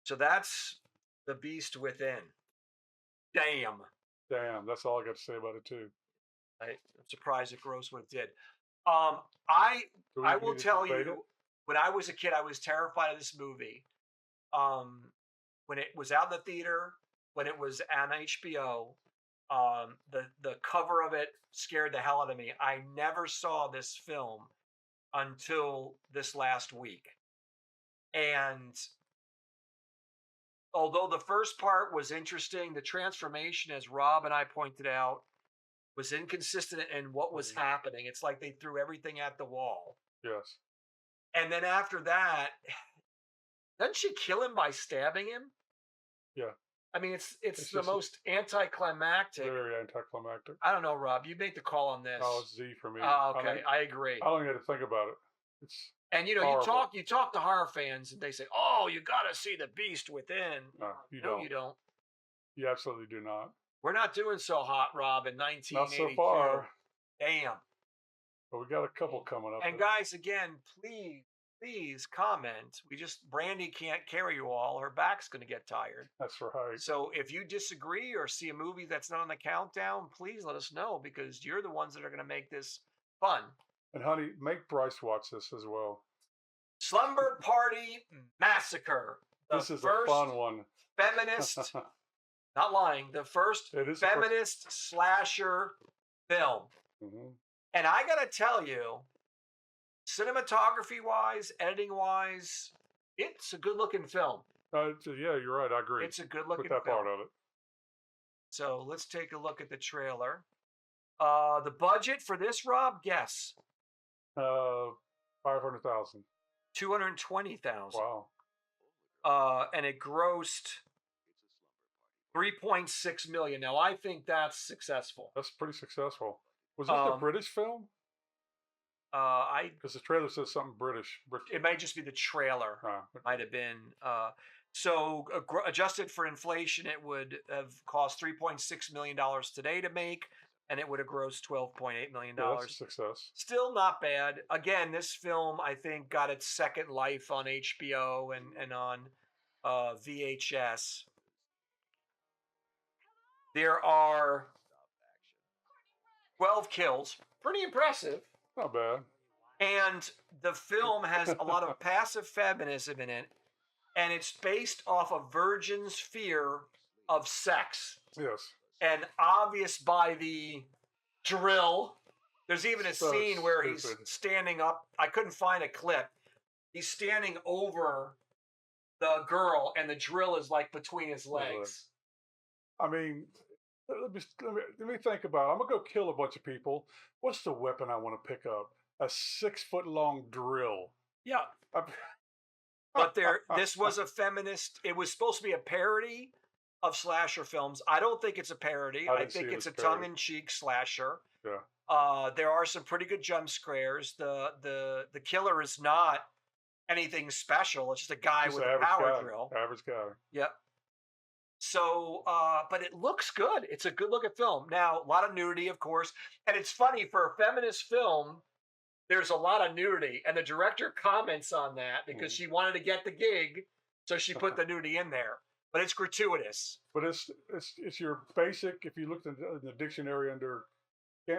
So that's The Beast Within. Damn. That's all I got to say about it too. I'm surprised that Grosswood did. I will tell you, when I was a kid, I was terrified of this movie. When it was out in the theater, when it was on HBO, the cover of it scared the hell out of me. I never saw this film until this last week. And although the first part was interesting, the transformation, as Rob and I pointed out, was inconsistent in what was happening. It's like they threw everything at the wall. Yes. And then after that, doesn't she kill him by stabbing him? Yeah. I mean, it's the most anticlimactic. Very anticlimactic. I don't know, Rob. You make the call on this. Oh, it's Z for me. Oh, okay, I agree. I don't even have to think about it. It's and you talk to horror fans, and they say, "Oh, you got to see The Beast Within." No, you don't. You absolutely do not. We're not doing so hot, Rob. In 1982. Not so far. Damn. But we got a couple coming up. And guys, again, please comment. Brandy can't carry you all. Her back's going to get tired. That's right. So if you disagree or see a movie that's not on the countdown, please let us know, because you're the ones that are going to make this fun. And honey, make Bryce watch this as well. Slumber Party Massacre. This is a fun one. Feminist, not lying, the first feminist slasher film. Mm-hmm. And I got to tell you, cinematography-wise, editing-wise, it's a good-looking film. Yeah, you're right. I agree. It's a good-looking film. With that part of it. So let's take a look at the trailer. The budget for this, Rob, guess. 500,000. 220,000. Wow. And it grossed 3.6 million. Now I think that's successful. That's pretty successful. Was this a British film? Because the trailer says something British. It might just be the trailer. Might have been. So adjusted for inflation, it would have cost $3.6 million today to make, and it would have grossed $12.8 million. Yeah, that's a success. Still not bad. Again, this film, I think, got its second life on HBO and on VHS. There are 12 kills. Pretty impressive. Not bad. And the film has a lot of passive feminism in it, and it's based off a virgin's fear of sex. Yes. And obvious by the drill. There's even a scene where he's standing up. I couldn't find a clip. He's standing over the girl, and the drill is like between his legs. I mean, let me think about it. I'm going to go kill a bunch of people. What's the weapon I want to pick up? A 6-foot-long drill. Yeah. But this was a feminist. It was supposed to be a parody of slasher films. I don't think it's a parody. I think it's a tongue-in-cheek slasher. Yeah. There are some pretty good jump scares. The killer is not anything special. It's just a guy with a power drill. Average guy. Yep. So, but it looks good. It's a good-looking film. Now, a lot of nudity, of course. And it's funny, for a feminist film, there's a lot of nudity. And the director comments on that because she wanted to get the gig, so she put the nudity in there. But it's gratuitous. But it's your basic, if you looked in the dictionary under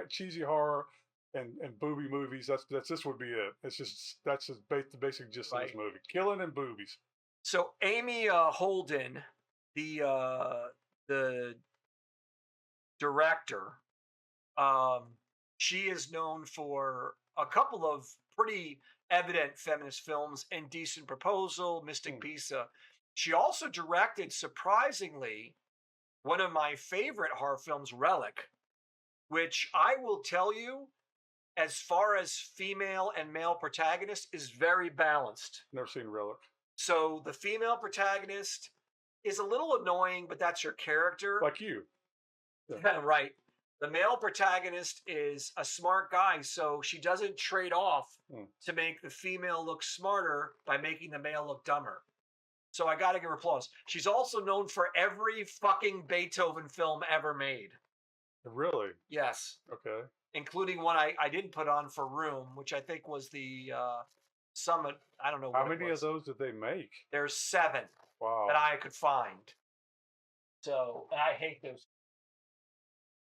cheesy horror and booby movies, this would be it. It's just, that's just the basic gist of this movie. Killing and boobies. So Amy Holden, the director, she is known for a couple of pretty evident feminist films: Indecent Proposal, Mystic Pizza. She also directed, surprisingly, one of my favorite horror films, Relic, which I will tell you, as far as female and male protagonist, is very balanced. Never seen Relic. So the female protagonist is a little annoying, but that's your character. Like you. Yeah. Right. The male protagonist is a smart guy, so she doesn't trade off to make the female look smarter by making the male look dumber. So I got to give her applause. She's also known for every fucking Beethoven film ever made. Really? Yes. Okay. Including one I didn't put on for Room, which I think was the Summit. I don't know what How many of those did they make? There's 7 that I could find. So, and I hate those.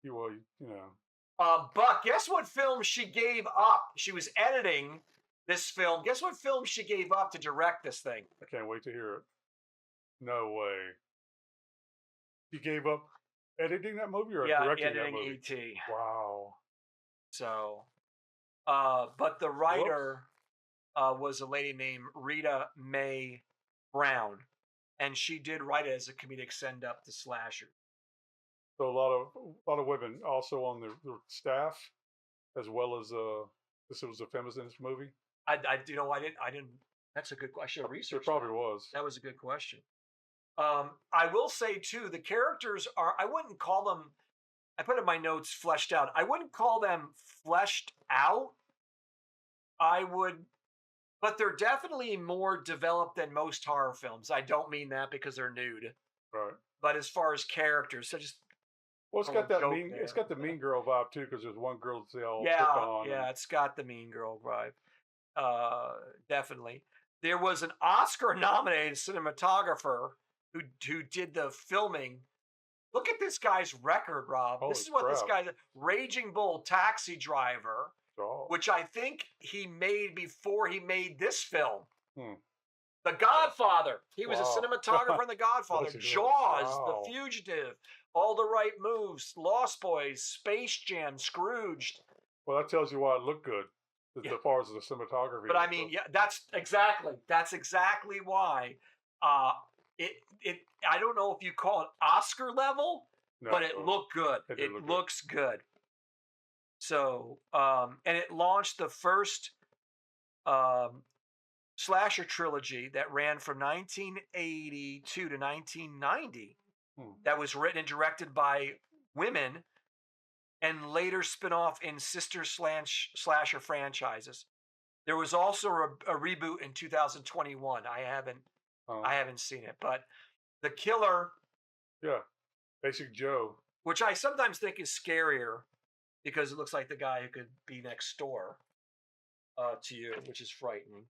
You know. But guess what film she gave up? She was editing this film. Guess what film she gave up to direct this thing? I can't wait to hear it. No way. She gave up editing that movie or directing that movie? E.T. Wow. So, but the writer was a lady named Rita Mae Brown, and she did write it as a comedic send-up to slasher. So a lot of women also on the staff, as well as this was a feminist movie. I didn't. That's a good question. I should have researched. It probably was. That was a good question. I will say too, the characters are. I wouldn't call them. I put in my notes fleshed out. I wouldn't call them fleshed out. I would, but they're definitely more developed than most horror films. I don't mean that because they're nude. Right. But as far as characters, so just Well, it's a got little that joke mean. It's there. got the mean girl vibe too, because there's one girl that they all pick Yeah, on. yeah, And, it's got the Mean Girl vibe. Definitely. There was an Oscar-nominated cinematographer who did the filming. Look at this guy's record, Rob. Holy This is what this crap. guy's Raging Bull Taxi Driver, oh, which I think he made before he made this film. hmm. The Godfather. He was a Wow. cinematographer in The Godfather. Was he really? Jaws, Wow. The Fugitive, All the Right Moves, Lost Boys, Space Jam, Scrooged. Well, that tells you why it looked good, as Yeah. far as the cinematography. But I is, mean, yeah, that's exactly why. Uh, I don't know if you call it Oscar level, no, but it looked good. It did It look good. looks good. So, and it launched the first slasher trilogy that ran from 1982 to 1990. That was written and directed by women, and later spin off in sister slasher franchises. There was also a reboot in 2021. I haven't seen it, but the killer, Yeah, Basic Joe. which I sometimes think is scarier because it looks like the guy who could be next door to you, which is frightening.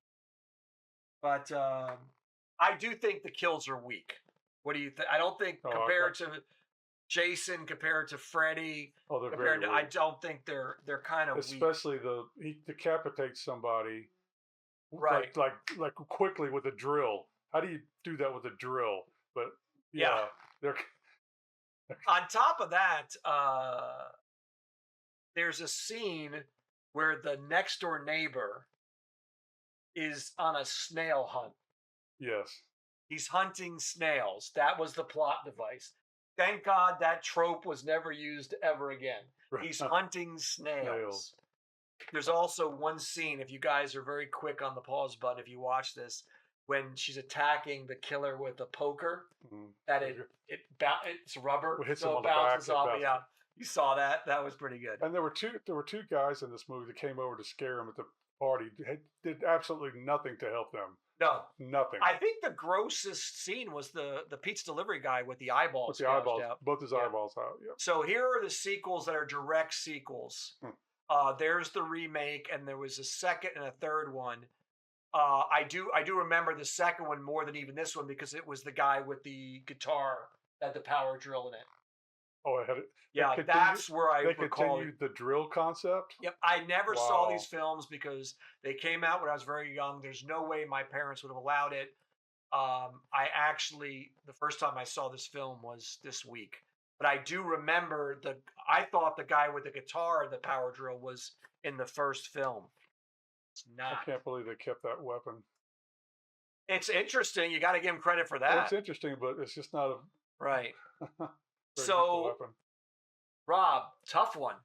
But I do think the kills are weak. What do you think? I don't think compared to Jason, compared to Freddy, Oh, they're compared very to, I weak. don't think they're kind of weak. Especially he decapitates somebody, Right. like quickly with a drill. How do you do that with a drill? But Yeah. they're On top of that, there's a scene where the next door neighbor is on a snail hunt. yes. He's hunting snails. That was the plot device. Thank God that trope was never used ever again. He's hunting snails. There's also one scene, if you guys are very quick on the pause button, if you watch this, when she's attacking the killer with a poker, that it's rubber, It hits so him it on the back, bounces it off. bounces. Yeah, you saw that. That was pretty good. And there were two guys in this movie that came over to scare him at the party. Did absolutely nothing to help them. No, Nothing. I think the grossest scene was the pizza delivery guy with the eyeballs. With the eyeballs, out. both his eyeballs out. Yep. So here are the sequels that are direct sequels. There's the remake, and there was a second and a third one. I do remember the second one more than even this one because it was the guy with the guitar that had the power drill in it. Oh, I had it. Yeah, that's where I They recall continued the drill concept. Yep, I never saw these films because they came out when I was very young. There's no way my parents would have allowed it. I actually, the first time I saw this film was this week. But I do remember I thought the guy with the guitar, the power drill, was in the first film. It's not. I can't believe they kept that weapon. It's interesting. You got to give him credit for that. It's interesting, but it's just not a right. so, weapon. Rob, tough one.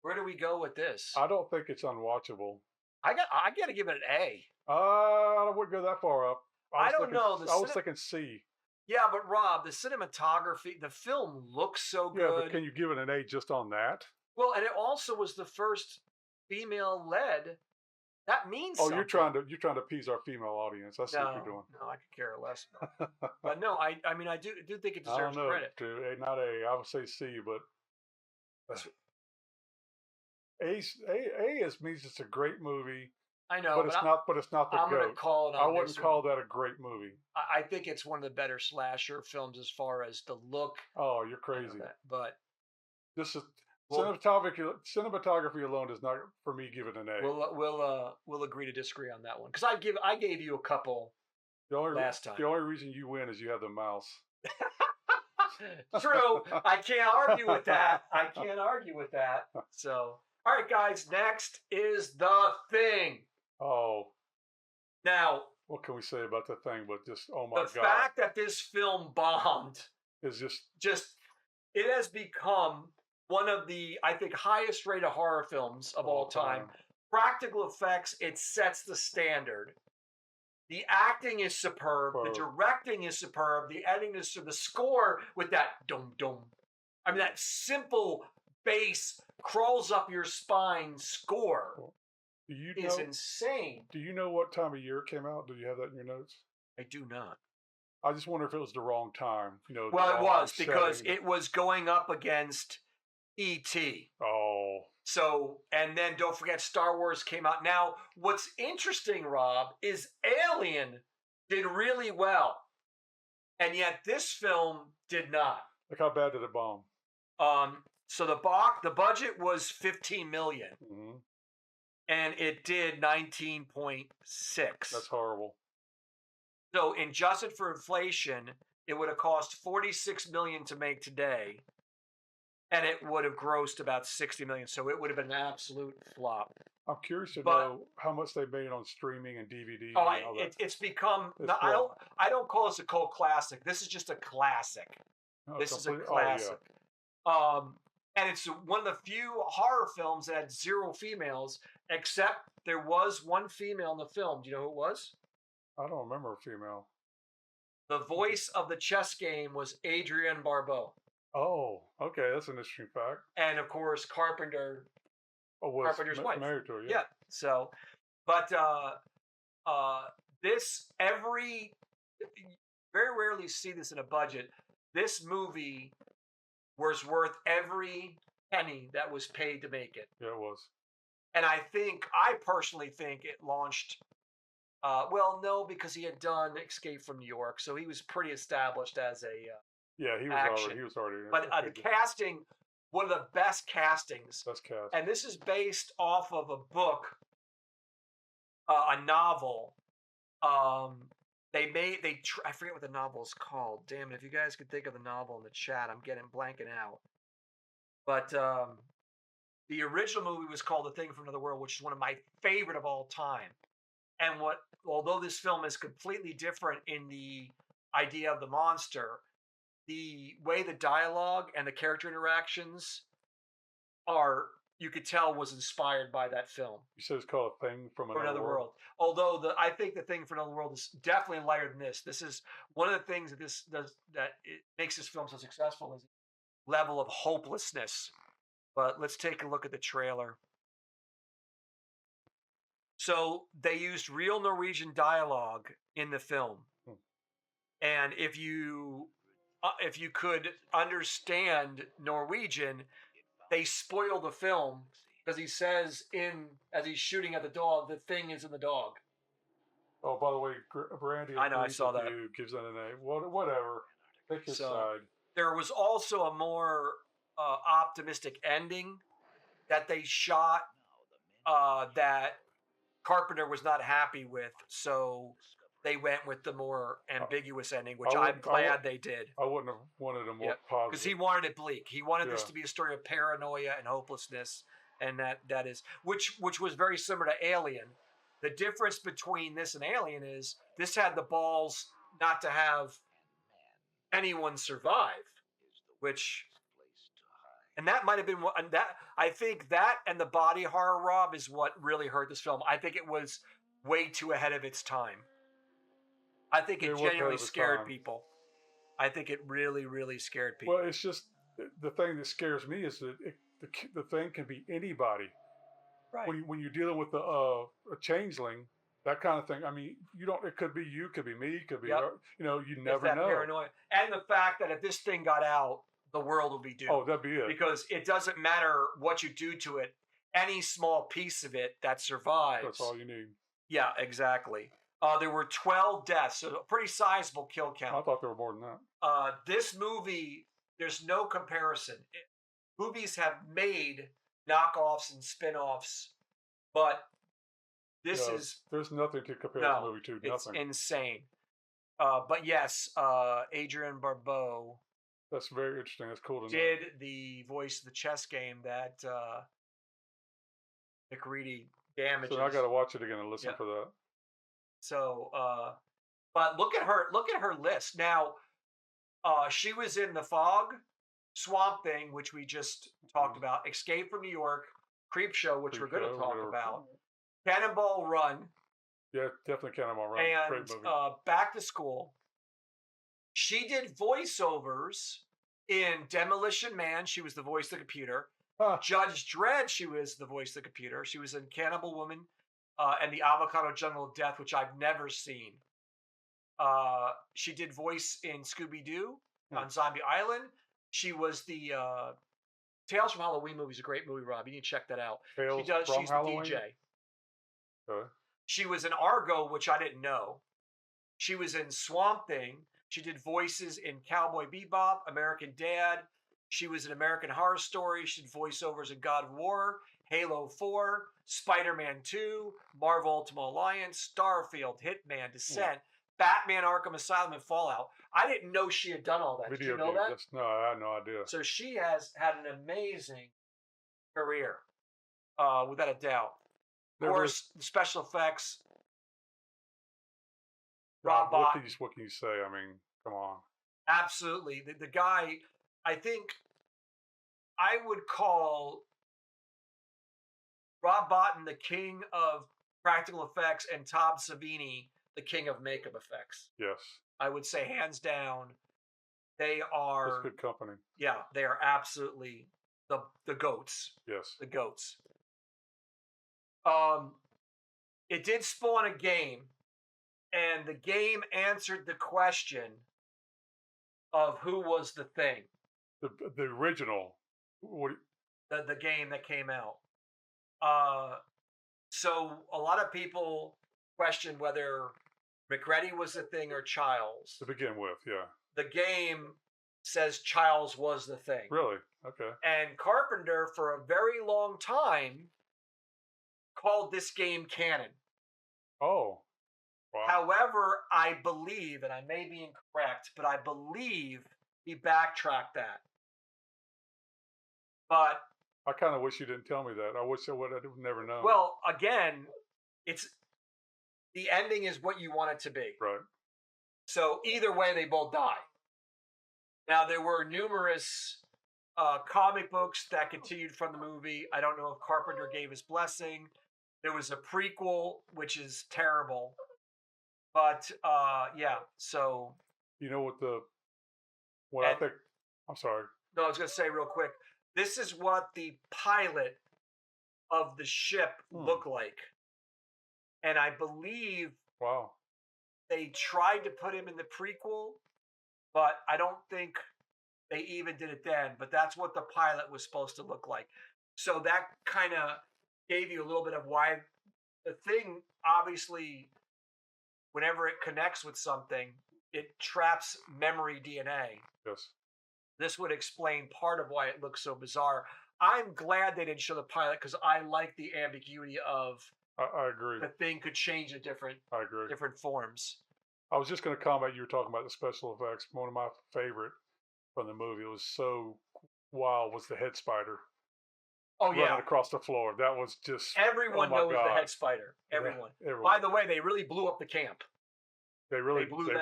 Where do we go with this? I don't think it's unwatchable. I got to give it an A. I wouldn't go that far up. I don't know. I was thinking C. Yeah, but Rob, the cinematography, the film looks so good. Yeah, but can you give it an A just on that? Well, and it also was the first female-led. That means something. You're trying to appease our female audience. I see what you're doing. No, I could care less. But no, I mean, I do think it deserves credit. Not A. I would say C, but A means it's a great movie. I know, but it's not the I'm GOAT. gonna call it. I wouldn't call that a great movie. I think it's one of the better slasher films as far as the look. Oh, you're crazy. But this is cinematography alone does not, for me, give it an A. We'll agree to disagree on that one because I gave you a couple last time. The only reason you win is you have the mouse. True. I can't argue with that. So, all right, guys. Next is The Thing. Oh. Now, what can we say about The Thing? But just oh my god, the fact that this film bombed is just it has become one of the, I think, highest rated horror films of all time. Practical effects, it sets the standard. The acting is superb. The directing is superb. The editing is superb. The score with that dum-dum. I mean, that simple bass crawls up your spine score is insane. Do you know what time of year it came out? Do you have that in your notes? I do not. I just wonder if it was the wrong time. You know. Well, the it wrong was because setting. it was going up against E.T. Oh, So, and then don't forget Star Wars came out. Now, what's interesting, Rob, is Alien did really well. And yet this film did not. look how bad did it bomb? So the budget was 15 million Mm-hmm. and it did 19.6. That's horrible. So adjusted for inflation, it would have cost 46 million to make today, and it would have grossed about 60 million. So it would have been an absolute flop. I'm curious to But- know how much they made on streaming and DVD. Oh, and all that. it's become. It's No, flop. I don't call this a cult classic. This is just a classic. Oh, This is a complete- oh, yeah. classic. And it's one of the few horror films that had 0 females, except there was one female in the film. Do you know who it was? I don't remember a female. The voice of the chess game was Adrienne Barbeau. Oh, okay, that's an interesting fact. And of course, Carpenter. Oh, was Carpenter's wife. married to her? Yeah. So, but this very rarely see this in a budget. This movie was worth every penny that was paid to make it. Yeah, it was. And I personally think it launched. Well, no, because he had done Escape from New York, so he was pretty established as a. Yeah, he was Action. already. He was already. But the casting, one of the best castings, That's cast. and this is based off of a book, a novel. I forget what the novel is called. Damn it! If you guys could think of the novel in the chat, I'm blanking out. But the original movie was called The Thing from Another World, which is one of my favorite of all time. And although this film is completely different in the idea of the monster, the way the dialogue and the character interactions are, you could tell, was inspired by that film. You said it's called A Thing from Another World. Although I think The Thing from Another World is definitely lighter than this. This is one of the things that this does that it makes this film so successful is level of hopelessness. But let's take a look at the trailer. So they used real Norwegian dialogue in the film, and if you could understand Norwegian, they spoil the film because he says as he's shooting at the dog, the thing is in the dog. Oh, by the way, Brandy. I know, I agrees saw with that. you, gives that an A. Whatever. Pick his So- side. There was also a more optimistic ending that they shot that Carpenter was not happy with, so they went with the more ambiguous ending, which I'm glad they did. I wouldn't have wanted a more Yeah, positive. because he wanted it bleak. He wanted this Yeah. to be a story of paranoia and hopelessness, and that is which was very similar to Alien. The difference between this and Alien is this had the balls not to have anyone survive, and that might have been what. And that I think that and the body horror, Rob, is what really hurt this film. I think it was way too ahead of its time. I think it was ahead genuinely of its scared time. people. I think it really, really scared people. Well, it's just the thing that scares me is that the thing can be anybody. Right. When you're dealing with a changeling, that kind of thing. I mean, you don't. It could be you, could be me, could be Yep. you It's never that know. paranoia. And the fact that if this thing got out, the world would be doomed. Oh, that'd be it. Because it doesn't matter what you do to it. Any small piece of it that survives. That's all you need. Yeah, exactly. There were 12 deaths, so a pretty sizable kill I count. thought there were more than that. This movie, there's no comparison. Movies have made knockoffs and spin-offs, but this No, is there's nothing to compare no, this movie to. it's Nothing. insane. But yes, Adrienne Barbeau That's very interesting. That's cool to know. did the voice of the chess game that McReady damages. So now I got to watch it again and listen Yeah. for that. So, but look at her list. Now, she was in The Fog, Swamp Thing, which we just talked about, Escape from New York, Creep Show, which we're going to talk about, Cannonball Run, Yeah, definitely Cannonball Run. and Great movie. Back to School. She did voiceovers in Demolition Man. She was the voice of the computer. Huh. Judge Dredd, she was the voice of the computer. She was in Cannibal Woman and the Avocado Jungle of Death, which I've never seen. She did voice in Scooby-Doo Hmm. on Zombie Island. She was the Tales from Halloween movie is a great movie, Rob. You need to check that out. Tales She's from the Halloween. DJ. Okay. She was in Argo, which I didn't know. She was in Swamp Thing. She did voices in Cowboy Bebop, American Dad. She was in American Horror Story. She did voiceovers in God of War, Halo 4, Spider-Man 2, Marvel Ultimate Alliance, Starfield, Hitman, Descent, Batman Arkham Asylum, and Fallout. I didn't know she had done all that. Did you know game. that? Yes. No, I had no idea. So she has had an amazing career, without a doubt. Of course, the special effects. Rob Bottin. What can you say? I mean, come on. Absolutely. The guy, I think I would call Rob Bottin the king of practical effects and Tom Savini the king of makeup effects. Yes. I would say hands down, they are. That's good company. Yeah, they are absolutely the goats. Yes. The goats. It did spawn a game, and the game answered the question of who was the thing. The original. What? The game that came out. So a lot of people question whether McReady was the thing or Childs. To begin with, yeah. The game says Childs was the thing. Really? Okay. And Carpenter, for a very long time, called this game canon. Oh. Wow. However, I believe, and I may be incorrect, but I believe he backtracked that. But I kind of wish you didn't tell me that. I wish I would have never known. well, again, it's the ending is what you want it to be. Right. So either way, they both die. Now, there were numerous comic books that continued from the movie. I don't know if Carpenter gave his blessing. There was a prequel, which is terrible. But, yeah, so... You know what I think... I'm sorry. No, I was going to say real quick. This is what the pilot of the ship looked like. And I believe Wow. they tried to put him in the prequel, but I don't think they even did it then. But that's what the pilot was supposed to look like. So that kind of gave you a little bit of why the thing, obviously, whenever it connects with something, it traps memory DNA. Yes. This would explain part of why it looks so bizarre. I'm glad they didn't show the pilot because I like the ambiguity of I agree. the thing could change in different forms. I was just going to comment. You were talking about the special effects. One of my favorite from the movie, it was so wild, was the head spider. Oh, running yeah. across the floor. That was just... Everyone knows God. the head spider. Everyone. Yeah, everyone. By the way, they really blew up the camp. They really blew it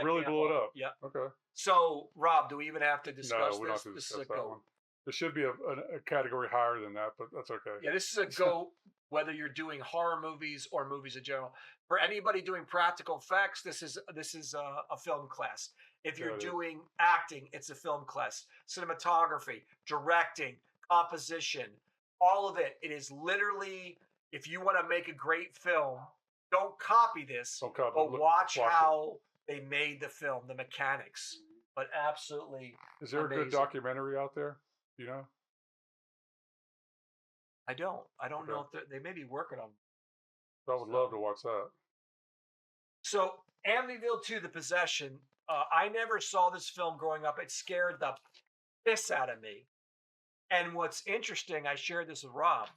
up. Yeah. Okay. So, Rob, do we even have to discuss No, we're this? not going to This is discuss a that goat. one. There should be a category higher than that, but that's okay. Yeah, this is a goat, whether you're doing horror movies or movies in general. For anybody doing practical effects, this is a film class. If you're doing acting, it's a film class. Cinematography, directing, composition, all of it. It is literally, if you want to make a great film, don't copy this, but watch how they made the film, the mechanics. But absolutely Is there amazing. a good documentary out there? Do you know? I don't know if they may be working on. I would love to watch that. So Amityville 2, The Possession. I never saw this film growing up. It scared the piss out of me. And what's interesting, I shared this with Rob.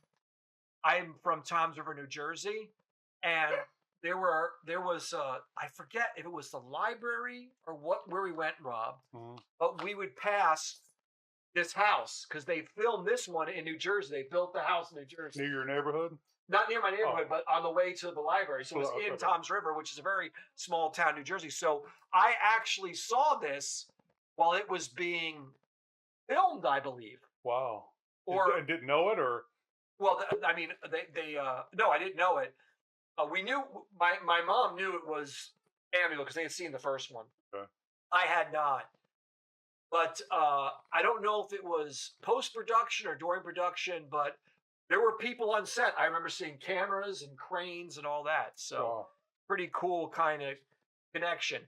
I'm from Toms River, New Jersey, and there was I forget if it was the library or where we went, Rob, but we would pass this house because they filmed this one in New Jersey. They built the house in New Jersey. Near your neighborhood? Not near my neighborhood, but on the way to the library. So it was in Toms River, which is a very small town, New Jersey. So I actually saw this while it was being filmed, I believe. Wow. Or and didn't know it, or? Well, I mean, they no, I didn't know it. We knew, my mom knew it was Amityville because they had seen the first one. Okay. I had not. But I don't know if it was post-production or during production, but there were people on set. I remember seeing cameras and cranes and all that. So pretty cool kind of connection.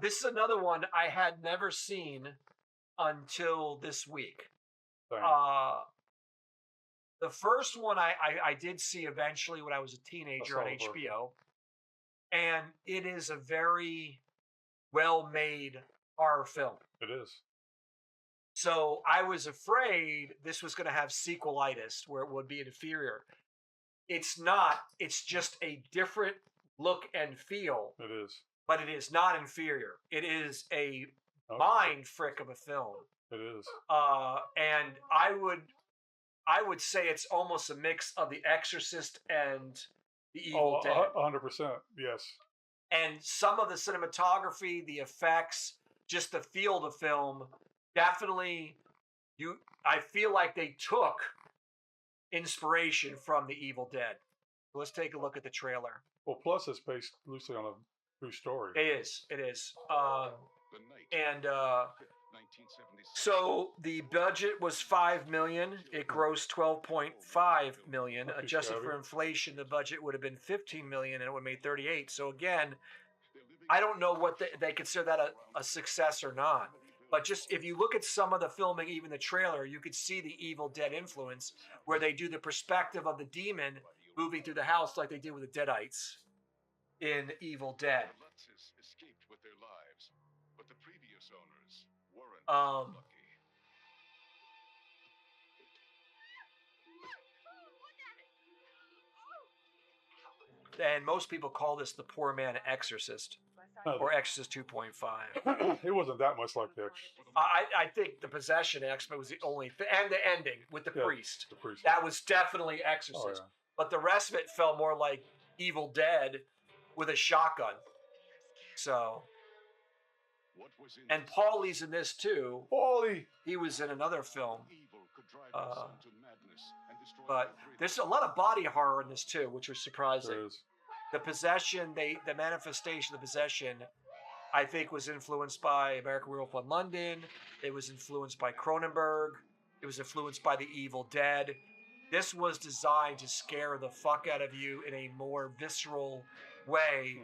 This is another one I had never seen until this week. Same. The first one I did see eventually when I was a teenager on saw the first one. HBO, and it is a very well-made horror film. It is. So I was afraid this was going to have sequelitis, where it would be inferior. It's not. It's just a different look and feel, It is. but it is not inferior. It is a Okay. mind frick of a film. It is. And I would say it's almost a mix of The Exorcist and The Evil Dead. 100%. Yes. And some of the cinematography, the effects, just the feel of the film, definitely I feel like they took inspiration from The Evil Dead. Let's take a look at the trailer. Well, plus it's based loosely on a true story. It is. So the budget was $5 million. It grossed $12.5 million. Not too Adjusted shabby. for inflation, the budget would have been $15 million, and it would have made 38. So again, I don't know what they consider that a success or not. But just if you look at some of the filming, even the trailer, you could see the Evil Dead influence, where they do the perspective of the demon moving through the house like they did with the Deadites in Evil Dead. Escaped with their lives, but the previous owners weren't lucky. And most people call this the poor man Exorcist, or Exorcist 2.5. It wasn't that much like the Exorcist. I think the possession aspect was the only thing, and the ending with the Yeah, priest. The priest. That was definitely Exorcist. Oh, yeah. But the rest of it felt more like Evil Dead with a shotgun. So, What was in and this Paulie's in this too. Paulie! He was in another film. evil could drive the son to madness and destroy But everything. there's a lot of body horror in this too, which was surprising. There is. The possession, the manifestation of the possession, I think was influenced by American Werewolf in London. It was influenced by Cronenberg. It was influenced by The Evil Dead. This was designed to scare the fuck out of you in a more visceral way,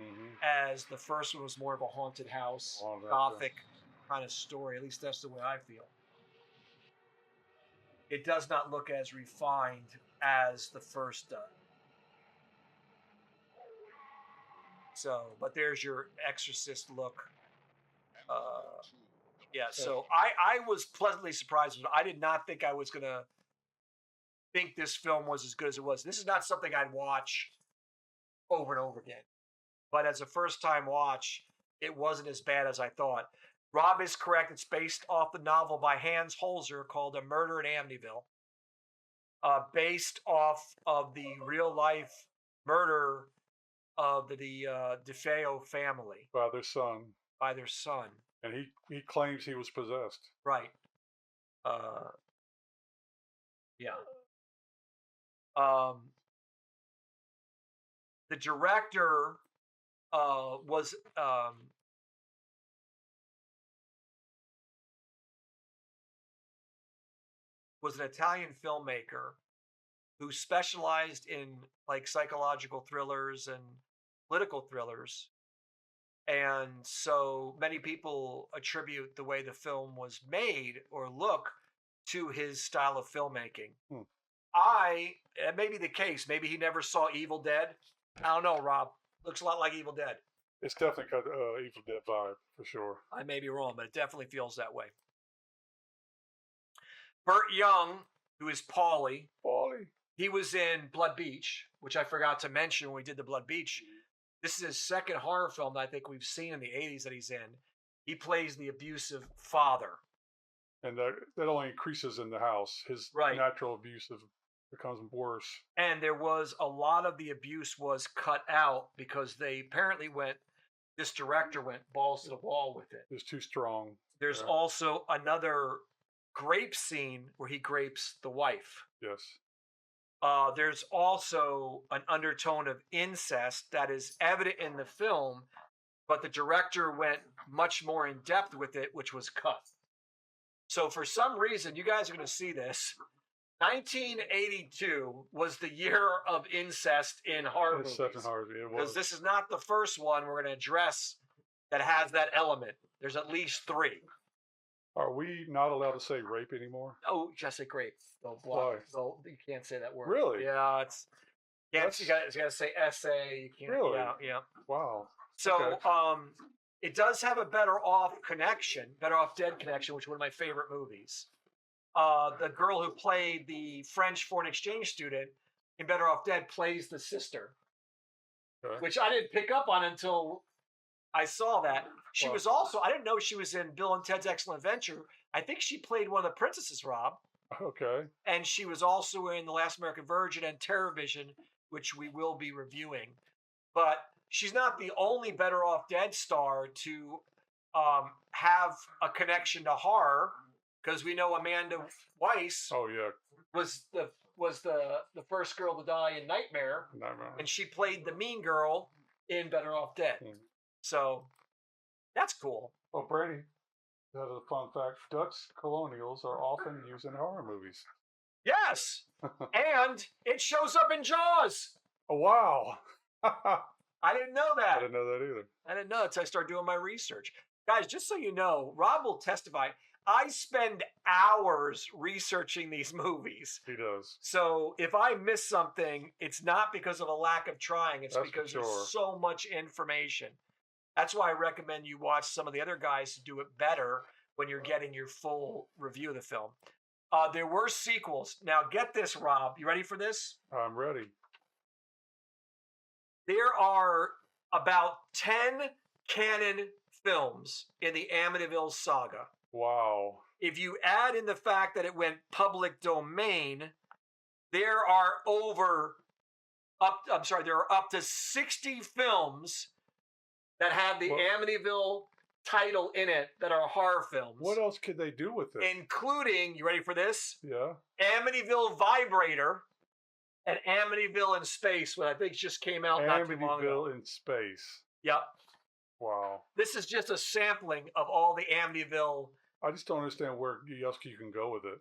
as the first one was more of a haunted house, Haunted house, gothic kind of story. At least that's the way I feel. It does not look as refined as the first does. So, but there's your Exorcist look. Yeah, so I was pleasantly surprised. I did not think I was going to think this film was as good as it was. This is not something I'd watch over and over again. But as a first-time watch, it wasn't as bad as I thought. Rob is correct. It's based off the novel by Hans Holzer called A Murder in Amityville. Based off of the real-life murder of the DeFeo family By their son. by their son. And he claims he was possessed. Right. Yeah. The director was an Italian filmmaker who specialized in like psychological thrillers and political thrillers. And so many people attribute the way the film was made or look to his style of filmmaking. It may be the case. Maybe he never saw Evil Dead. I don't know, Rob. Looks a lot like Evil Dead. It's definitely got Evil Dead vibe, for sure. I may be wrong, but it definitely feels that way. Burt Young, who is Paulie, Paulie. he was in Blood Beach, which I forgot to mention when we did the Blood Beach. This is his second horror film that I think we've seen in the 80s that he's in. He plays the abusive father. And that only increases in the house. His Right. natural abuse becomes worse. And there was a lot of the abuse was cut out because they apparently this director went balls to the wall with it. It's too strong. There's Yeah. also another grape scene where he grapes the wife. Yes. There's also an undertone of incest that is evident in the film, but the director went much more in depth with it, which was cut. So for some reason, you guys are going to see this. 1982 was the year of incest in horror It's such a movies. hard. It Because was. this is not the first one we're going to address that has that element. There's at least 3. Are we not allowed to say rape anymore? Oh, just say grape. They'll block. Why? You can't say that word. Really? Yeah, it's. You got to say essay. You can't. Really? Yeah. Wow. So, Okay. it does have a Better Off Dead connection, which is one of my favorite movies. The girl who played the French foreign exchange student in Better Off Dead plays the sister, Okay. which I didn't pick up on until I saw that. She Wow. was also, I didn't know she was in Bill and Ted's Excellent Adventure. I think she played one of the princesses, Rob. Okay. And she was also in The Last American Virgin and TerrorVision, which we will be reviewing. But she's not the only Better Off Dead star to have a connection to horror, because we know Amanda Weiss Oh yeah. was the first girl to die in Nightmare, Nightmare. and she played the mean girl in Better Off Dead. So that's cool. Oh, Brady, that is a fun fact. Dutch colonials are often used in horror movies. Yes, and it shows up in Jaws. Oh, wow. I didn't know that. I didn't know that either. I didn't know until I started doing my research. Guys, just so you know, Rob will testify. I spend hours researching these movies. He does. So if I miss something, it's not because of a lack of trying. It's That's for because sure. there's so much information. That's why I recommend you watch some of the other guys who do it better when you're getting your full review of the film. There were sequels. Now, get this, Rob. You ready for this? I'm ready. There are about 10 canon films in the Amityville saga. Wow. If you add in the fact that it went public domain, there are up to 60 films that have the Amityville title in it that are horror films. What else could they do with it? Including, you ready for this? Yeah. Amityville Vibrator and Amityville in Space, which I think just came out not too long ago. Amityville in Space. Yep. Wow. This is just a sampling of all the Amityville. I just don't understand where else you can go with it.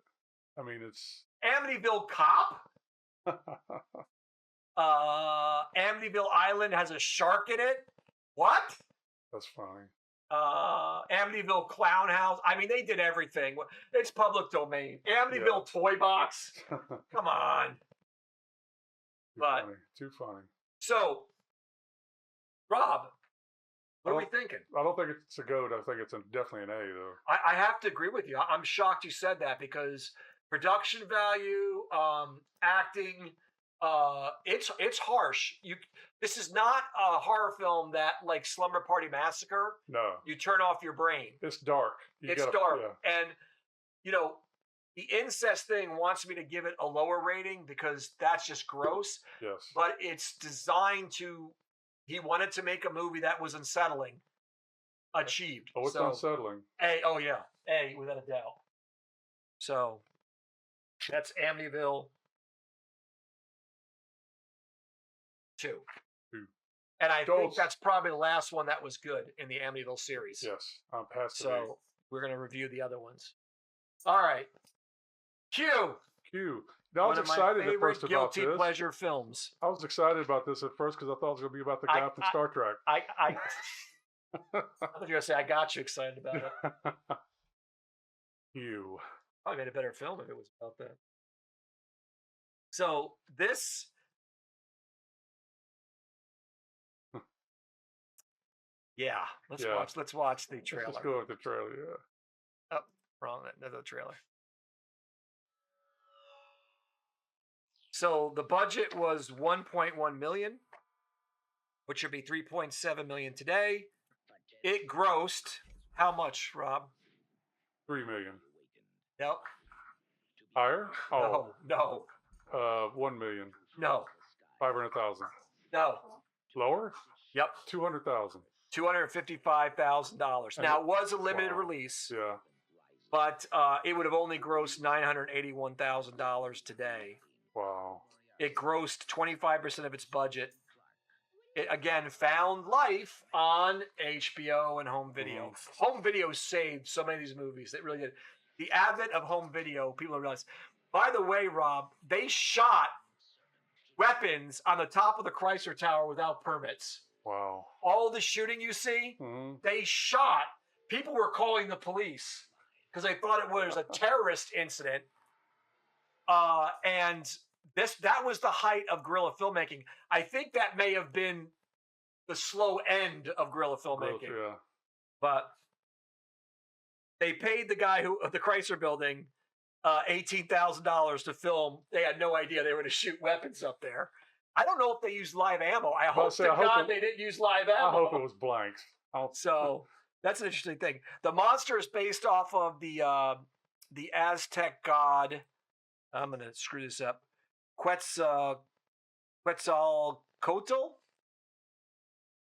I mean, it's Amityville Cop. Amityville Island has a shark in it. What? That's funny. Amityville Clown House. I mean, they did everything. It's public domain. Amityville Toy Box. Come on. Too funny. So, Rob, what are we thinking? I don't think it's a goat. I think it's definitely an A, though. I have to agree with you. I'm shocked you said that, because production value, acting, it's harsh. This is not a horror film that, like Slumber Party Massacre. No. You turn off your brain. It's dark. It's dark. Yeah. And, the incest thing wants me to give it a lower rating because that's just gross. Yes. But it's designed to, he wanted to make a movie that was unsettling. Achieved. Oh, it's unsettling. A, without a doubt. So, that's Amityville 2. And I think that's probably the last one that was good in the Amityville series. Yes, I'm past the So, we're going to review the other ones. All right. Q. Now, I was excited at first about guilty this. pleasure films. I was excited about this at first because I thought it was going to be about the guy from Star Trek. I thought you were going to say, I got you excited about it. Q. Probably made a better film if it was about that. So, this... Yeah, let's watch the trailer. Let's go with the trailer, yeah. Oh, wrong, another trailer. So the budget was 1.1 million, which would be 3.7 million today. It grossed how much, Rob? 3 million. No. Higher? Oh. No. 1 million. No. 500,000. No. Lower? Yep. 200,000. $255,000. Now, it was a limited release. Yeah. But it would have only grossed $981,000 today. Wow. It grossed 25% of its budget. It, again, found life on HBO and home video. Home video saved so many of these movies. It really did. The advent of home video, people don't realize. By the way, Rob, they shot weapons on the top of the Chrysler Tower without permits. Wow. All the shooting you see, they shot. People were calling the police because they thought it was a terrorist incident. And that was the height of guerrilla filmmaking. I think that may have been the slow end of guerrilla filmmaking. Yeah. But they paid the guy of the Chrysler Building $18,000 to film. They had no idea they were going to shoot weapons up there. I don't know if they used live ammo. I hope to God they didn't use live ammo. I hope it was blanks. So that's an interesting thing. The monster is based off of the Aztec god. I'm going to screw this up. Quetzalcoatl.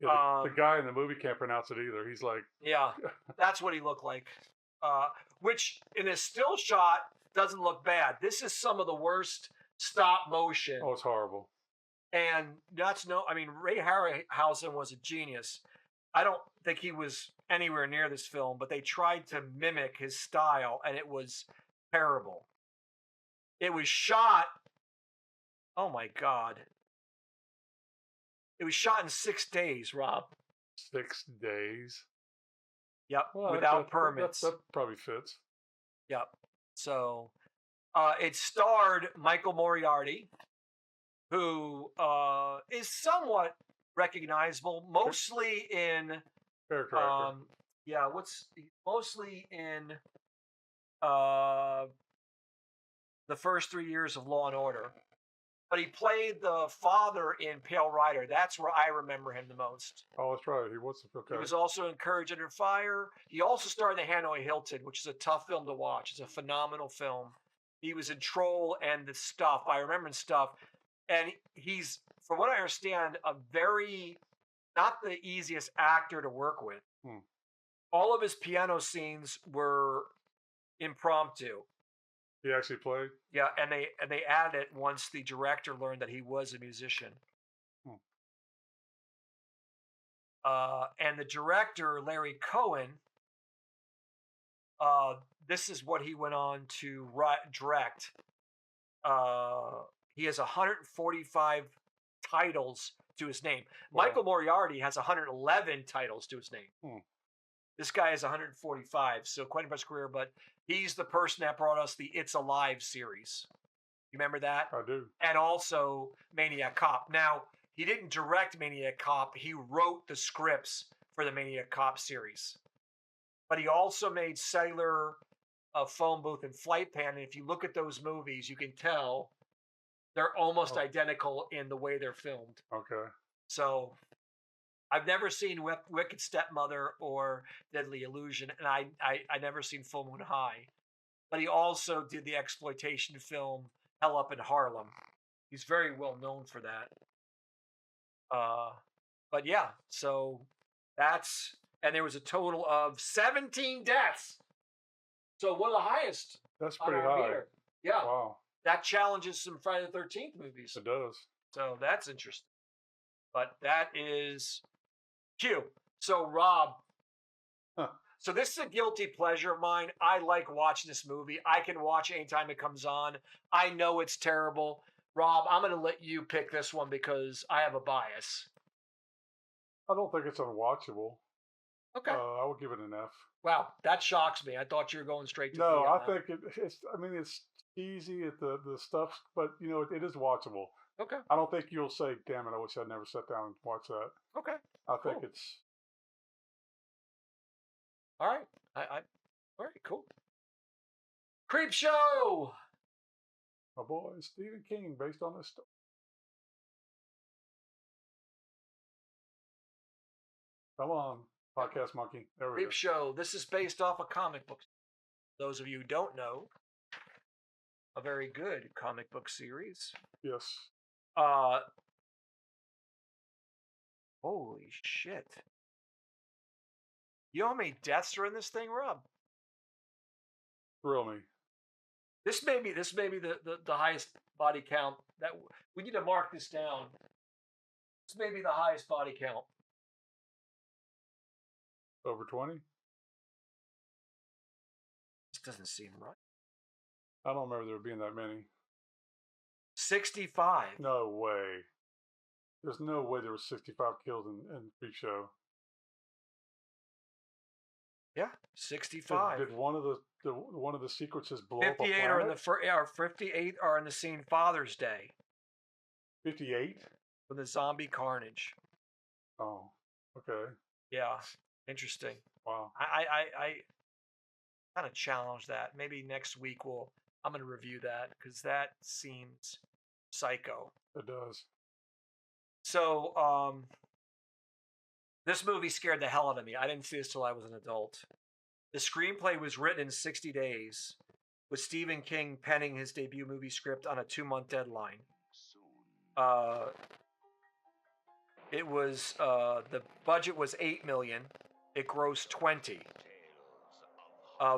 Yeah, the guy in the movie can't pronounce it either. He's like, yeah, that's what he looked like. Which in a still shot doesn't look bad. This is some of the worst stop motion. oh, it's horrible. And Ray Harryhausen was a genius. I don't think he was anywhere near this film, but they tried to mimic his style, and it was terrible. It was shot. Oh my God. It was shot in 6 days, Rob. 6 days? Yep, Well, without permits. That probably fits. Yep. So it starred Michael Moriarty, who is somewhat recognizable, mostly in Character actor. mostly in the first 3 years of Law and Order. But he played the father in Pale Rider. That's where I remember him the most. Oh, that's right. He was okay. He was also in Courage Under Fire. He also starred in The Hanoi Hilton, which is a tough film to watch. It's a phenomenal film. He was in Troll and The Stuff. I remember in Stuff. And he's, from what I understand, not the easiest actor to work with. All of his piano scenes were impromptu. He actually played? Yeah, and they added it once the director learned that he was a musician. And the director, Larry Cohen, this is what he went on to direct. He has 145 titles to his name. Wow. Michael Moriarty has 111 titles to his name. This guy has 145, so quite a impressive career, but he's the person that brought us the It's Alive series. You remember that? I do. And also Maniac Cop. Now, he didn't direct Maniac Cop. He wrote the scripts for the Maniac Cop series. But he also made Cellular, Phone Booth, and Flight Pan. And if you look at those movies, you can tell they're almost identical in the way they're filmed. Okay. So I've never seen Wicked Stepmother or Deadly Illusion, and I never seen Full Moon High. But he also did the exploitation film Hell Up in Harlem. He's very well known for that. But yeah, so and there was a total of 17 deaths. So one of the highest. That's on pretty our high. meter. Yeah. Wow. That challenges some Friday the 13th movies. It does. So that's interesting. But that is Q. So Rob, so this is a guilty pleasure of mine. I like watching this movie. I can watch anytime it comes on. I know it's terrible. Rob, I'm going to let you pick this one because I have a bias. I don't think it's unwatchable. Okay. I would give it an F. Wow, that shocks me. I thought you were going straight to No, B I on that. think it's. I mean, it's easy at the stuff, but it is watchable. Okay. I don't think you'll say, "Damn it, I wish I'd never sat down and watched that." Okay. I think Cool. it's. All right. All right, cool. Creep Show! My boy, Stephen King, based on this story. Come on, podcast monkey. There we go. Creep Show. This is based off a comic book. Those of you who don't know, a very good comic book series. Yes. Holy shit. You know how many deaths are in this thing, Rob? Thrill me. This may be the highest body count. That we need to mark this down. This may be the highest body count. Over 20? This doesn't seem right. I don't remember there being that many. 65. No way. There's no way there was 65 kills in Creep Show. Yeah, 65. Did one of the sequences blow up a 58 planet? are in the 58 are in the scene Father's Day 58? with the zombie carnage. Oh, okay. Yeah, interesting. Wow. I kind of challenge that. Maybe next week I'm going to review that because that seems psycho. It does. So, this movie scared the hell out of me. I didn't see this till I was an adult. The screenplay was written in 60 days, with Stephen King penning his debut movie script on a 2-month deadline. It was the budget was $8 million. It grossed 20,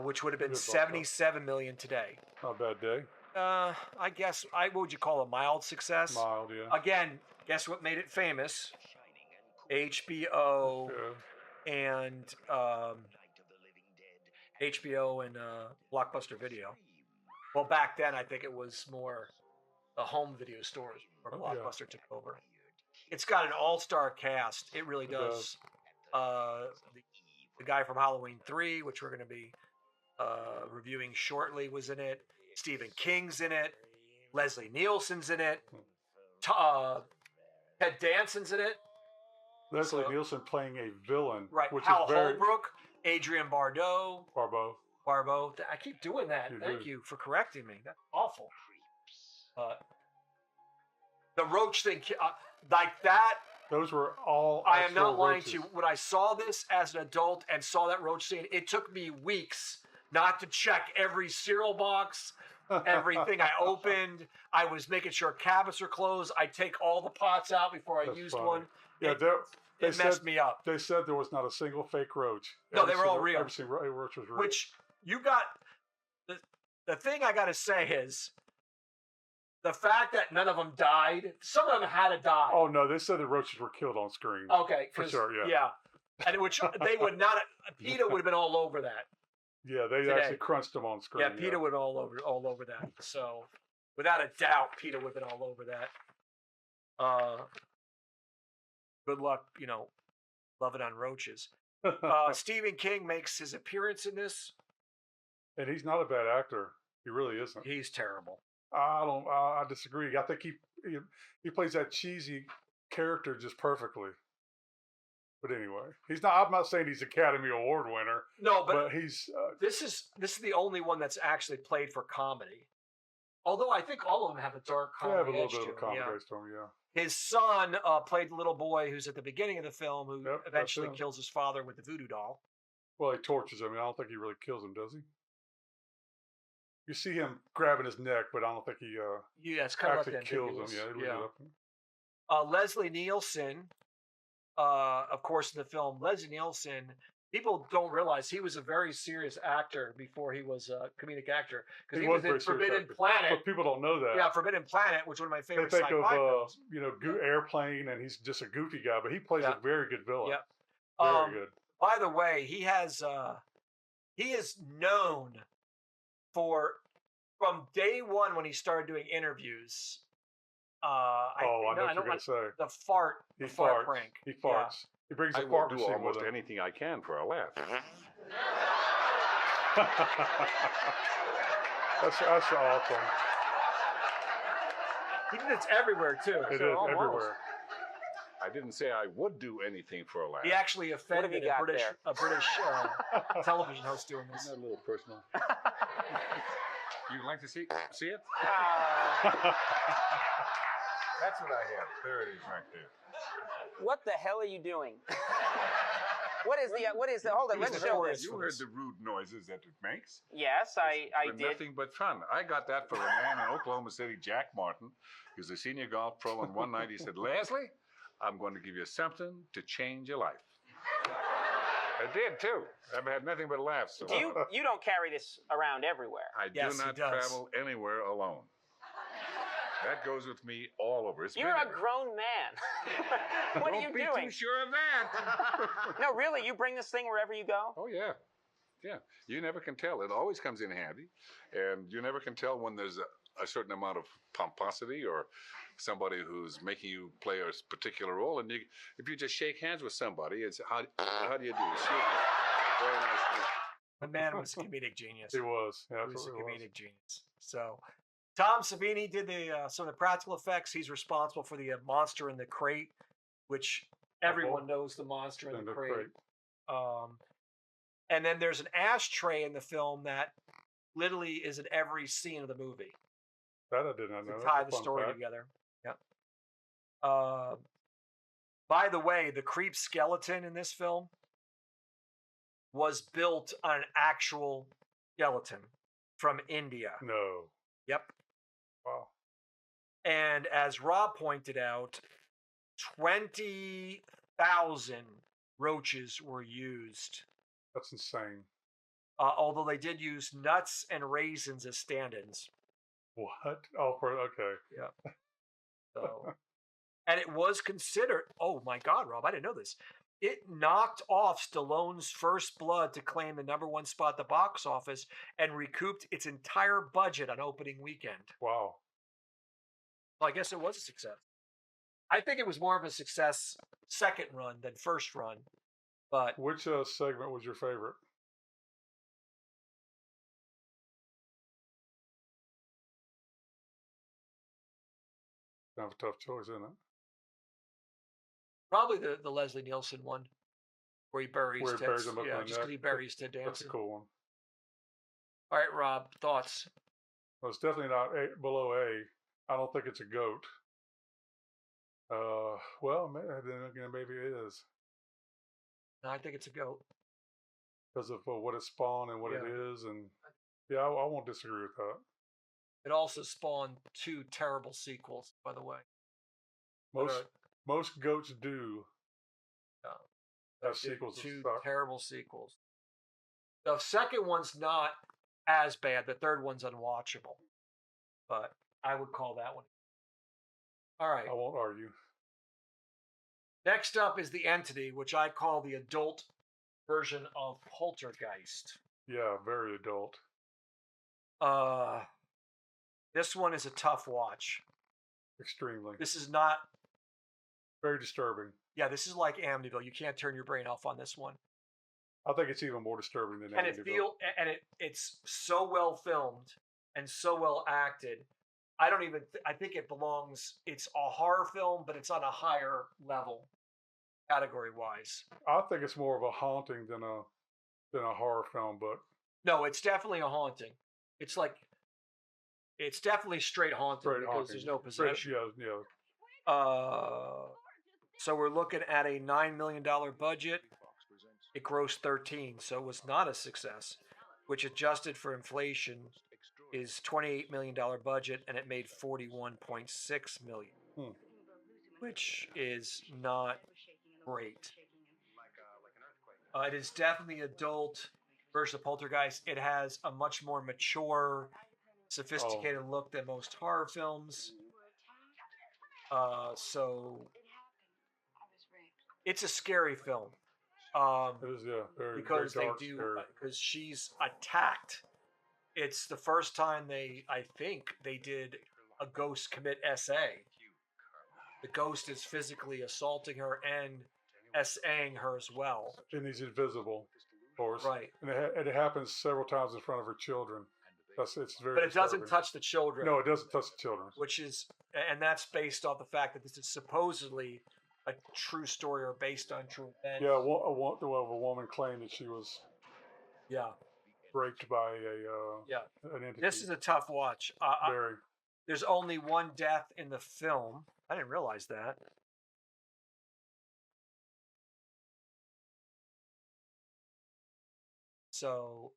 which would have been $77 million today. Not a bad day. I guess what would you call a mild success? Mild, yeah. Again, guess what made it famous? HBO and Blockbuster Video. Well, back then I think it was more the home video stores where Blockbuster took over. It's got an all-star cast. It really does. The guy from Halloween 3, which we're going to be reviewing shortly, was in it. Stephen King's in it. Leslie Nielsen's in it. Ted Danson's in it. Leslie Nielsen playing a villain. Right. Which Hal is very... Holbrook, Adrienne Barbeau. Barbeau. I keep doing that. Thank you for correcting me. That's awful. The roach thing, like that. Those were all. I am not lying roaches. to you. When I saw this as an adult and saw that roach scene, it took me weeks not to check every cereal box, everything I opened. I was making sure cabinets are closed. I take all the pots out before I used one. Yeah, it messed me up. They said there was not a single fake roach. No, they were all real. Every single roach was real. Which you got. The thing I got to say is the fact that none of them died. Some of them had to die. Oh no, they said the roaches were killed on screen. Okay, for sure. Yeah. Yeah, and which they would not. PETA would have been all over that. Yeah, they actually crunched them on screen. Yeah, PETA would have all over that. So, without a doubt, PETA would have been all over that. Good luck, loving on roaches. Stephen King makes his appearance in this. And he's not a bad actor. He really isn't. He's terrible. I disagree. I think he plays that cheesy character just perfectly. But anyway, he's not. I'm not saying he's Academy Award winner. No, but he's. This is the only one that's actually played for comedy. Although I think all of them have a dark comedy. They have a little edge bit of a comedy edge to him, yeah. His son played the little boy who's at the beginning of the film who eventually kills his father with the voodoo doll. Well, he tortures him. I don't think he really kills him, does he? You see him grabbing his neck, but I don't think he it's kind actually of kills him. Yeah, Leslie Nielsen, of course, in the film, Leslie Nielsen, people don't realize he was a very serious actor before he was a comedic actor. Because he was in Forbidden Planet. But people don't know that. Yeah, Forbidden Planet, which is one of my favorite sci-fi films. Airplane, and he's just a goofy guy, but he plays a very good villain. Yeah. Very good. By the way, he is known from day one when he started doing interviews. I know what you're going to say. The fart prank. He farts. Yeah. He brings a fart machine with him. I will do almost anything I can for a laugh. That's awesome. He did it everywhere too. It is everywhere. I didn't say I would do anything for a laugh. He actually offended a British television host doing this. Isn't that a little personal? You'd like to see it? That's what I have. There it is, right there. What the hell are you doing? What is the? Hold on, let's show this. You heard the rude noises that it makes. Yes, I did. Nothing but fun. I got that from a man in Oklahoma City, Jack Martin. He was a senior golf pro, and one night he said, "Leslie, I'm going to give you something to change your life." I did too. I've had nothing but laughs. So. You don't carry this around everywhere? I do not travel anywhere alone. That goes with me all over. You're a grown man. What are you doing? Don't be too sure of that. No, really, you bring this thing wherever you go? Oh, yeah. Yeah. You never can tell. It always comes in handy. And you never can tell when there's a certain amount of pomposity or somebody who's making you play a particular role. And if you just shake hands with somebody, it's how do you do? Very nice to meet you. The man was a comedic genius. He was. Yeah, He was a absolutely was. comedic genius. So, Tom Savini did some of the practical effects. He's responsible for the monster in the crate, which everyone knows the monster in the crate. And then there's an ashtray in the film that literally is in every scene of the movie That I did not know. to That's tie a the fun story fact. together. Yep. By the way, the creep skeleton in this film was built on an actual skeleton from India. No. Yep. Wow. And as Rob pointed out, 20,000 roaches were used. That's insane. Although they did use nuts and raisins as stand-ins. What? Oh, okay. Yeah. So, and it was considered. Oh my God, Rob! I didn't know this. It knocked off Stallone's First Blood to claim the #1 spot at the box office and recouped its entire budget on opening weekend. Wow. Well, I guess it was a success. I think it was more of a success second run than first run. But Which segment was your favorite? Kind of a tough choice, isn't it? probably the Leslie Nielsen one, where he buries Where he Ted. buries him up Yeah, in the just because he neck. buries Ted That's Danson. a cool one. All right, Rob, thoughts? Well, it's definitely not below A. I don't think it's a goat. Well, then again, maybe it is No, I think it's a goat. because of what it spawned and what it is, and yeah, I won't disagree with that. It also spawned 2 terrible sequels, by the way. Most goats do have sequels. 2 that suck. terrible sequels. The second one's not as bad. The third one's unwatchable, but I would call that one. All right. I won't argue. Next up is The Entity, which I call the adult version of Poltergeist. Yeah, very adult. This one is a tough watch. Extremely. This is not. Very disturbing. Yeah, this is like Amityville. You can't turn your brain off on this one. I think it's even more disturbing than And Amityville. it's so well filmed and so well acted. I think it belongs. It's a horror film, but it's on a higher level, category wise. I think it's more of a haunting than a horror film, but No, it's definitely a haunting. It's definitely straight haunting because there's no possession. Yeah. So we're looking at a $9 million budget. It grossed 13, so it was not a success, which adjusted for inflation is $28 million budget, and it made $41.6 million, which is not great. It is definitely adult version of Poltergeist. It has a much more mature, sophisticated look than most horror films. So it's a scary film. It is, yeah, very, because very dark, they do scary. because she's attacked. It's the first time I think they did a ghost commit SA. The ghost is physically assaulting her and SAing her as well. And he's invisible, of course. Right. And it happens several times in front of her children. It's very. But it doesn't disturbing. touch the children. No, it doesn't touch the children. And that's based off the fact that this is supposedly a true story or based on true events. Yeah, a woman claimed that she was raped by an entity. This is a tough watch. Very. There's only one death in the film. I didn't realize that. So,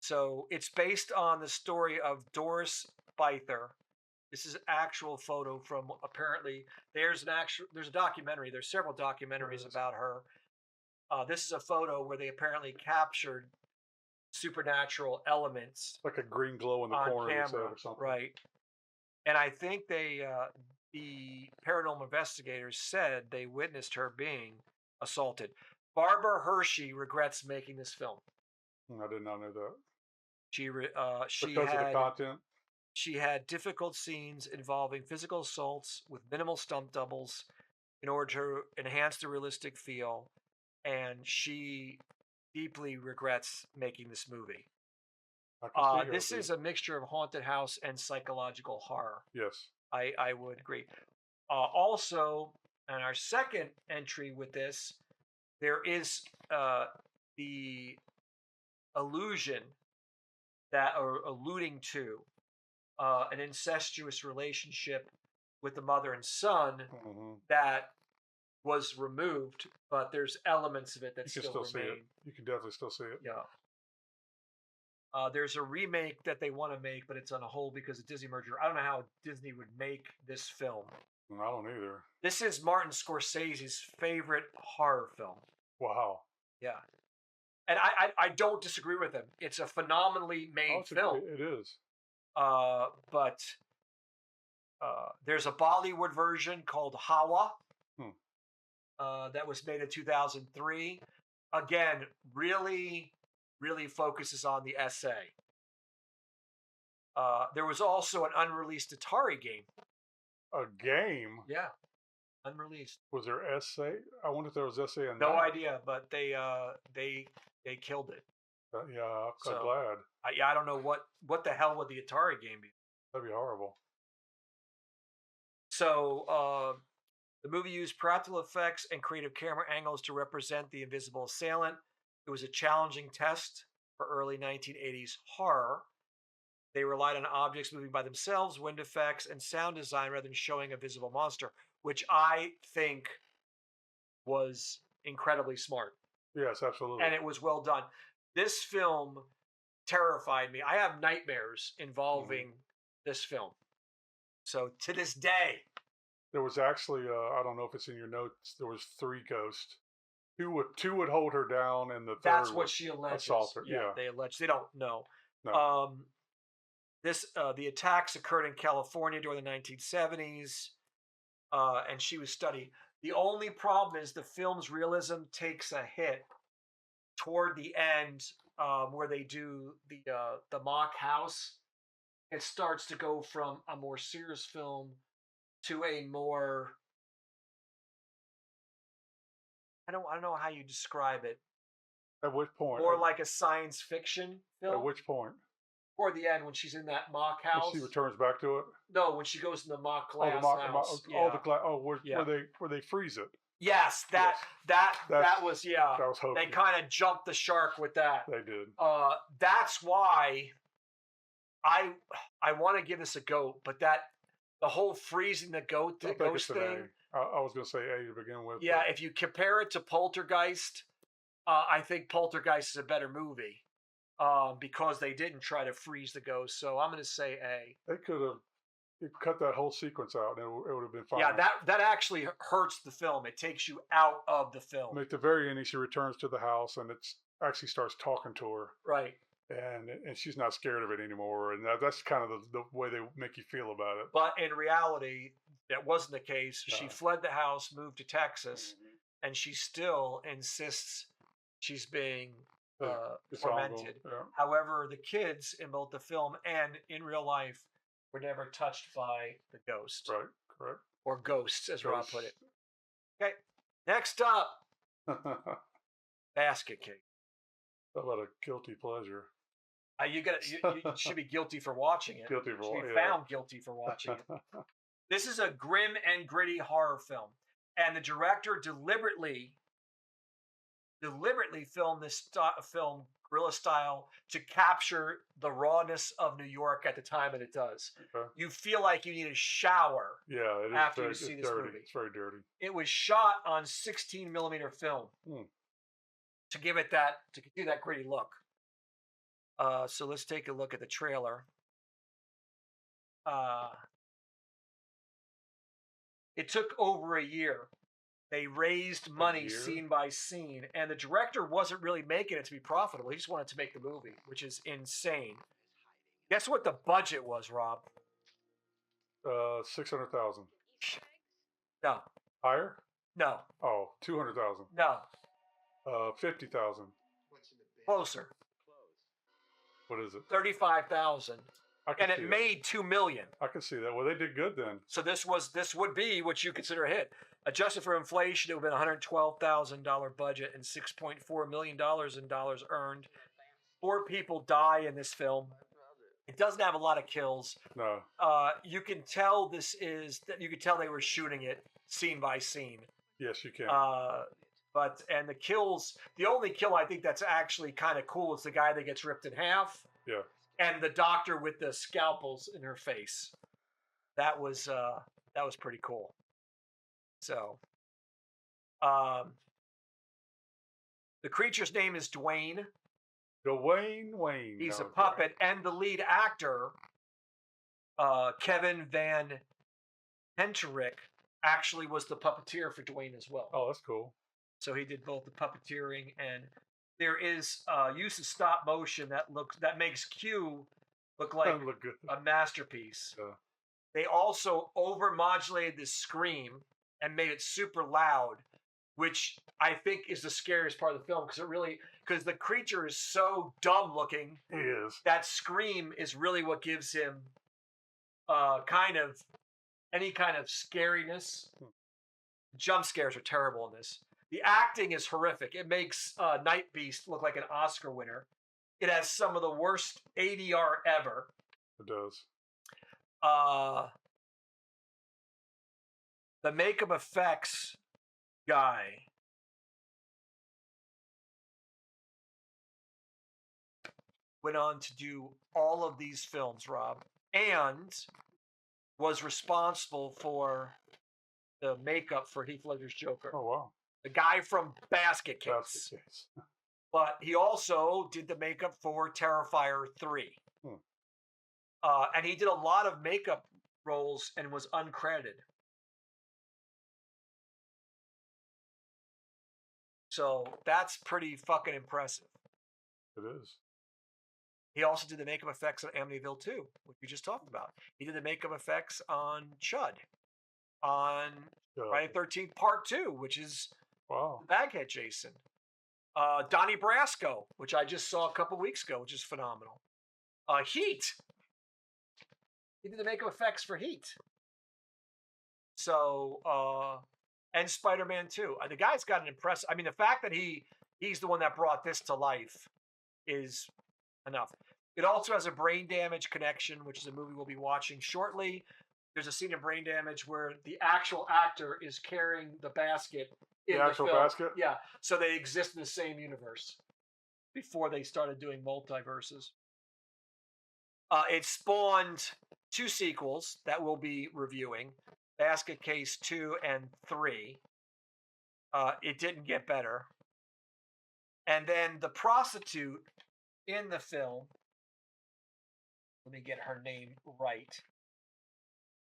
So it's based on the story of Doris Byther. This is an actual photo from apparently there's a documentary. There's several documentaries about her. This is a photo where they apparently captured supernatural elements, like a green glow in the on corner camera, or something. right? And I think the paranormal investigators said they witnessed her being assaulted. Barbara Hershey regrets making this film. I did not know that. She because of the content. she had difficult scenes involving physical assaults with minimal stunt doubles in order to enhance the realistic feel, and she deeply regrets making this movie. I can see her This being- is a mixture of haunted house and psychological horror. yes. I would agree. Also, in our second entry with this, there is the illusion that, or alluding to, an incestuous relationship with the mother and son Hmm. that was removed, but there's elements of it that You can still still see remain. it. You can definitely still see it. Yeah. There's a remake that they want to make, but it's on a hold because of Disney merger. I don't know how Disney would make this film. I don't either. This is Martin Scorsese's favorite horror film. Wow. Yeah. And I don't disagree with him. It's a phenomenally made film. It is. But there's a Bollywood version called Hawa that was made in 2003. Again, really focuses on the essay. There was also an unreleased Atari game. A game? Yeah, unreleased. Was there essay? I wonder if there was essay in No that. idea, but they killed it. Yeah, I'm So- glad. I don't know what the hell would the Atari game be. That'd be horrible. So the movie used practical effects and creative camera angles to represent the invisible assailant. It was a challenging test for early 1980s horror. They relied on objects moving by themselves, wind effects, and sound design rather than showing a visible monster, which I think was incredibly smart. Yes, absolutely. And it was well done. This film terrified me. I have nightmares involving this film. So to this day, There was actually, I don't know if it's in your notes, there was 3 ghosts. Two would hold her down, and the third that's what would she alleges. assault her. Yeah, they allege. They don't know. No. The attacks occurred in California during the 1970s, and she was studied. The only problem is the film's realism takes a hit toward the end, where they do the mock house. It starts to go from a more serious film to a more, I don't know how you describe it, At which point? more like a science fiction film. At which point? Toward the end, when she's in that mock When house. she returns back to it? No, when she goes in the mock Oh, glass the mock, house. where they freeze it. Yes, that was That was They hokey. kind of jumped the shark with that. They did. That's why I want to give this a goat, but the whole freezing the I think ghost it's an thing. A. I was going to say A to begin with. Yeah, if you compare it to Poltergeist, I think Poltergeist is a better movie because they didn't try to freeze the ghost. So I'm going to say A. They could have cut that whole sequence out, and it would have been fine. Yeah, that actually hurts the film. It takes you out of the film. At the very end, she returns to the house, and it's actually starts talking to her, Right. and she's not scared of it anymore. And that's kind of the way they make you feel about it. But in reality, that wasn't the case. She No. fled the house, moved to Texas, and she still insists she's being It's tormented. ongoing, yeah. However, the kids in both the film and in real life were never touched by the ghost. Right, correct. Or ghosts, as Rob Ghosts. put it. Okay, next up, How basket case. about a guilty pleasure? You should be guilty for watching it. Guilty for You should be yeah. found guilty for watching it. This is a grim and gritty horror film, and the director deliberately filmed this film guerrilla style to capture the rawness of New York at the time that it does. Okay. You feel like you need a shower. Yeah, it is. After you very, see it's this dirty. movie. It's very dirty. It was shot on 16 millimeter film to give it that gritty look. So let's take a look at the trailer. It took over a year. They raised money year? scene by scene, and the director wasn't really making it to be profitable. He just wanted to make the movie, which is insane. Guess what the budget was, Rob? 600,000. No, Higher? no, Oh, 200,000. no. 50,000. Closer. What is it? 35,000, I can and see it that. made 2 million. I can see that. Well, they did good then. So this would be what you consider a hit. Adjusted for inflation, it would have been $112,000 budget and $6.4 million in dollars earned. 4 people die in this film. It doesn't have a lot of kills. No. You can tell you could tell they were shooting it scene by scene. Yes, you can. And the kills, the only kill I think that's actually kind of cool is the guy that gets ripped in half. Yeah. And the doctor with the scalpels in her face. That was pretty cool. So, the creature's name is Dwayne. Wayne. He's a Okay. puppet, and the lead actor, Kevin Van Henterick, actually was the puppeteer for Dwayne as well. Oh, that's cool. So he did both the puppeteering, and there is use of stop motion that makes Q look like Doesn't look good. a masterpiece. Yeah. They also overmodulated the scream and made it super loud, which I think is the scariest part of the film because the creature is so dumb looking. He is. That scream is really what gives him any kind of scariness. Jump scares are terrible in this. The acting is horrific. It makes Night Beast look like an Oscar winner. It has some of the worst ADR ever. It does. The makeup effects guy went on to do all of these films, Rob, and was responsible for the makeup for Heath Ledger's Joker. Oh, wow. The guy from Basket Case. Basket Case. But he also did the makeup for Terrifier 3. And he did a lot of makeup roles and was uncredited. So that's pretty fucking impressive. It is. He also did the makeup effects on Amityville 2, which we just talked about. He did the makeup effects on Chud, on Friday the 13th Part 2, which is Wow. Baghead Jason. Donnie Brasco, which I just saw a couple weeks ago, which is phenomenal. Heat. He did the makeup effects for Heat. So, and Spider-Man 2. The guy's got an impressive... I mean, the fact that he's the one that brought this to life is enough. It also has a Brain Damage connection, which is a movie we'll be watching shortly. There's a scene in Brain Damage where the actual actor is carrying the basket in the actual film. basket? Yeah, so they exist in the same universe before they started doing multiverses. It spawned 2 sequels that we'll be reviewing, Basket Case 2 and 3. It didn't get better. And then the prostitute in the film, let me get her name right.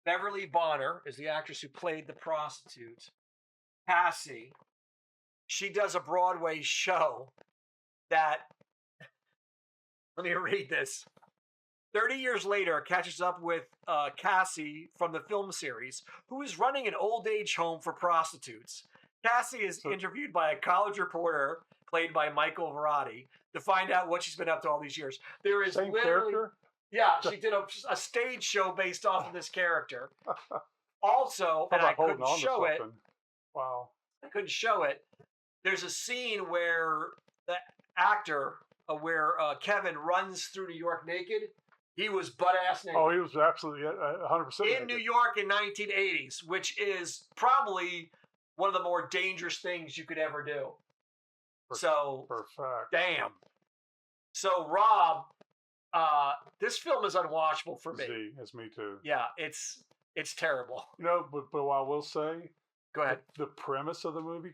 Beverly Bonner is the actress who played the prostitute. Cassie, she does a Broadway show that, let me read this. 30 years later, catches up with Cassie from the film series, who is running an old age home for prostitutes. Cassie is interviewed by a college reporter, played by Michael Verratti, to find out what she's been up to all these years. There is Same literally... character? Yeah, she did a stage show based off of this character. Also, How and I about holding couldn't on to show it. something? Wow. I couldn't show it. There's a scene where the actor, where Kevin runs through New York naked. He was butt-ass naked. Oh, he was absolutely 100% in naked. New York in 1980s, which is probably one of the more dangerous things you could ever do. For a fact. Damn. So, Rob, this film is unwatchable for me. It's me too. Yeah, it's terrible. You know, but I will say, Go ahead. the premise of the movie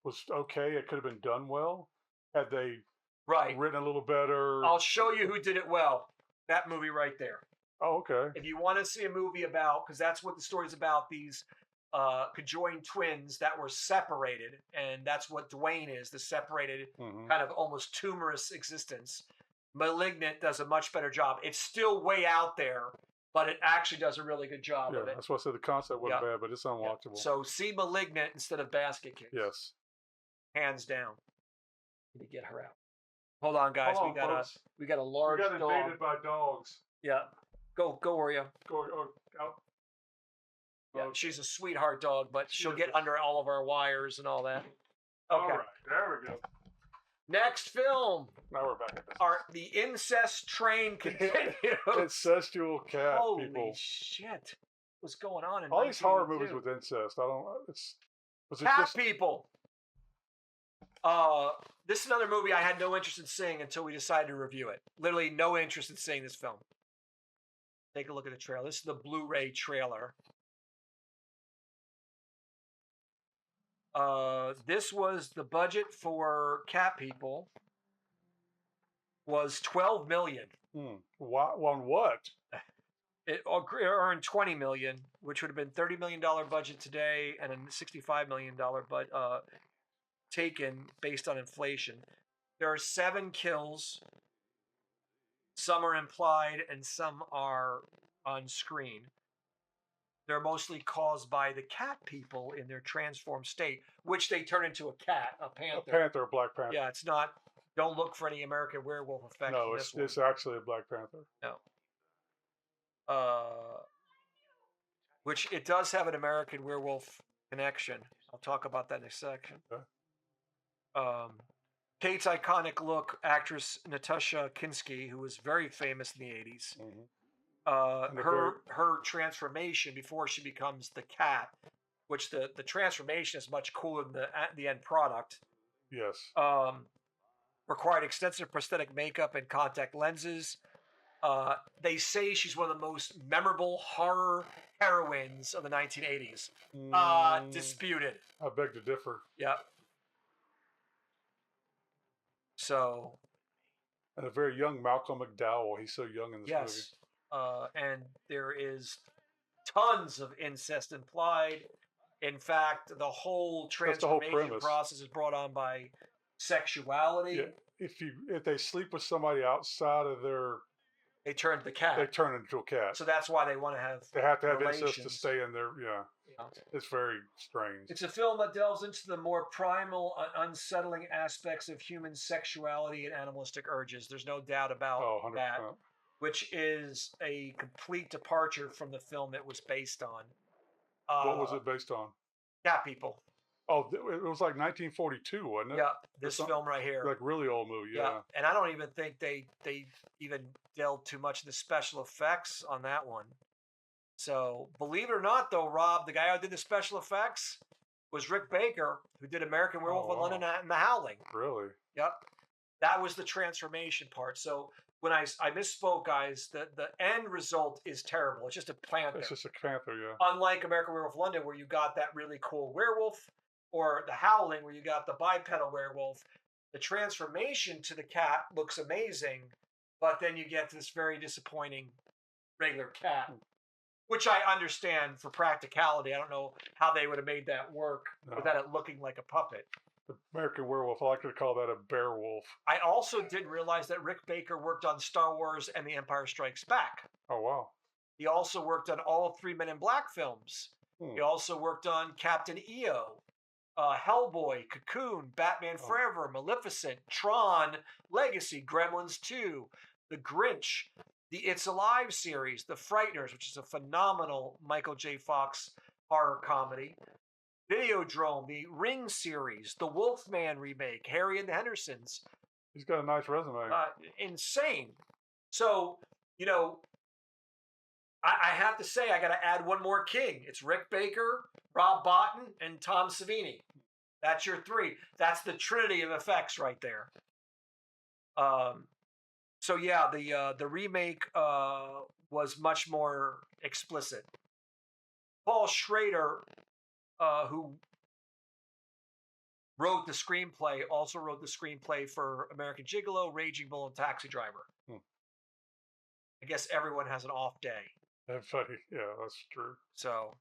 was okay. It could have been done well had they written a little better. I'll show you who did it well. That movie right there. Oh, okay. If you want to see a movie about, because that's what the story's about, these conjoined twins that were separated, and that's what Dwayne is, the separated kind of almost tumorous existence. Malignant does a much better job. It's still way out there, but it actually does a really good job of it. That's why I said the concept wasn't bad, but it's unwatchable. So see Malignant instead of Basket Case. Yes. Hands down. Let me get her out. Hold on, guys. Hold on, folks. We got a We large got dog. invaded by dogs. Yeah. Go, Oreo. Go out. Yeah, Okay. she's a sweetheart dog, but she'll is. get under all of our wires and all that. Okay. All right, there we go. Next film. Now we're back at this. The incest train continues. Incestual cat Holy people. shit. What's going on in All these horror 1982? movies with incest. I don't. Was it Cat just? people. This is another movie I had no interest in seeing until we decided to review it. Literally no interest in seeing this film. Take a look at the trailer. This is the Blu-ray trailer. This was the budget for Cat People was $12 million. On what? It earned $20 million, which would have been $30 million budget today and a $65 million taken based on inflation. There are 7 kills. Some are implied and some are on screen. They're mostly caused by the cat people in their transformed state, which they turn into a cat, a panther. A Black Panther. Yeah, it's not. Don't look for any American Werewolf effect. No, in this one. it's actually a Black Panther. No. Which it does have an American Werewolf connection. I'll talk about that in a second. Okay. Kate's iconic look, actress Natasha Kinski, who was very famous in the 80s. Mm-hmm. Her transformation before she becomes the cat, which the transformation is much cooler than the end product. Yes. Required extensive prosthetic makeup and contact lenses. They say she's one of the most memorable horror heroines of the 1980s. Disputed. I beg to differ. Yep. So. And a very young Malcolm McDowell. He's so young in this movie. Yes. And there is tons of incest implied. In fact, the whole transformation process is brought on by sexuality. Yeah. If they sleep with somebody outside of they turn to the cat. They turn into a cat. So that's why they want to have. They have to have incest to stay in there. Yeah. It's very strange. It's a film that delves into the more primal, unsettling aspects of human sexuality and animalistic urges. There's no doubt about that. Which is a complete departure from the film it was based on. What was it based on? Cat People. Oh, it was like 1942, wasn't it? Yeah, this film right here. Like really old movie, yeah. And I don't even think they even delved too much into special effects on that one. So, believe it or not, though, Rob, the guy who did the special effects was Rick Baker, who did American Werewolf in London and The Howling. Really? Yep. That was the transformation part. So, when I misspoke, guys, the end result is terrible. It's just a panther. It's just a panther, yeah. Unlike American Werewolf London, where you got that really cool werewolf, or The Howling, where you got the bipedal werewolf, the transformation to the cat looks amazing, but then you get this very disappointing regular cat, which I understand for practicality. I don't know how they would have made that work without it looking like a puppet. The American Werewolf, I like to call that a bear wolf. I also didn't realize that Rick Baker worked on Star Wars and The Empire Strikes Back. Oh, wow. He also worked on all 3 Men in Black films. He also worked on Captain EO, Hellboy, Cocoon, Batman Forever, Maleficent, Tron, Legacy, Gremlins 2, The Grinch, the It's Alive series, The Frighteners, which is a phenomenal Michael J. Fox horror comedy, Videodrome, the Ring series, the Wolfman remake, Harry and the Hendersons. He's got a nice resume. Insane. So, I have to say, I got to add one more king. It's Rick Baker, Rob Bottin, and Tom Savini. That's your 3. That's the trinity of effects right there. So yeah, the remake was much more explicit. Paul Schrader, who wrote the screenplay, also wrote the screenplay for American Gigolo, Raging Bull, and Taxi Driver. I guess everyone has an off day. That's funny. Yeah, that's true. So,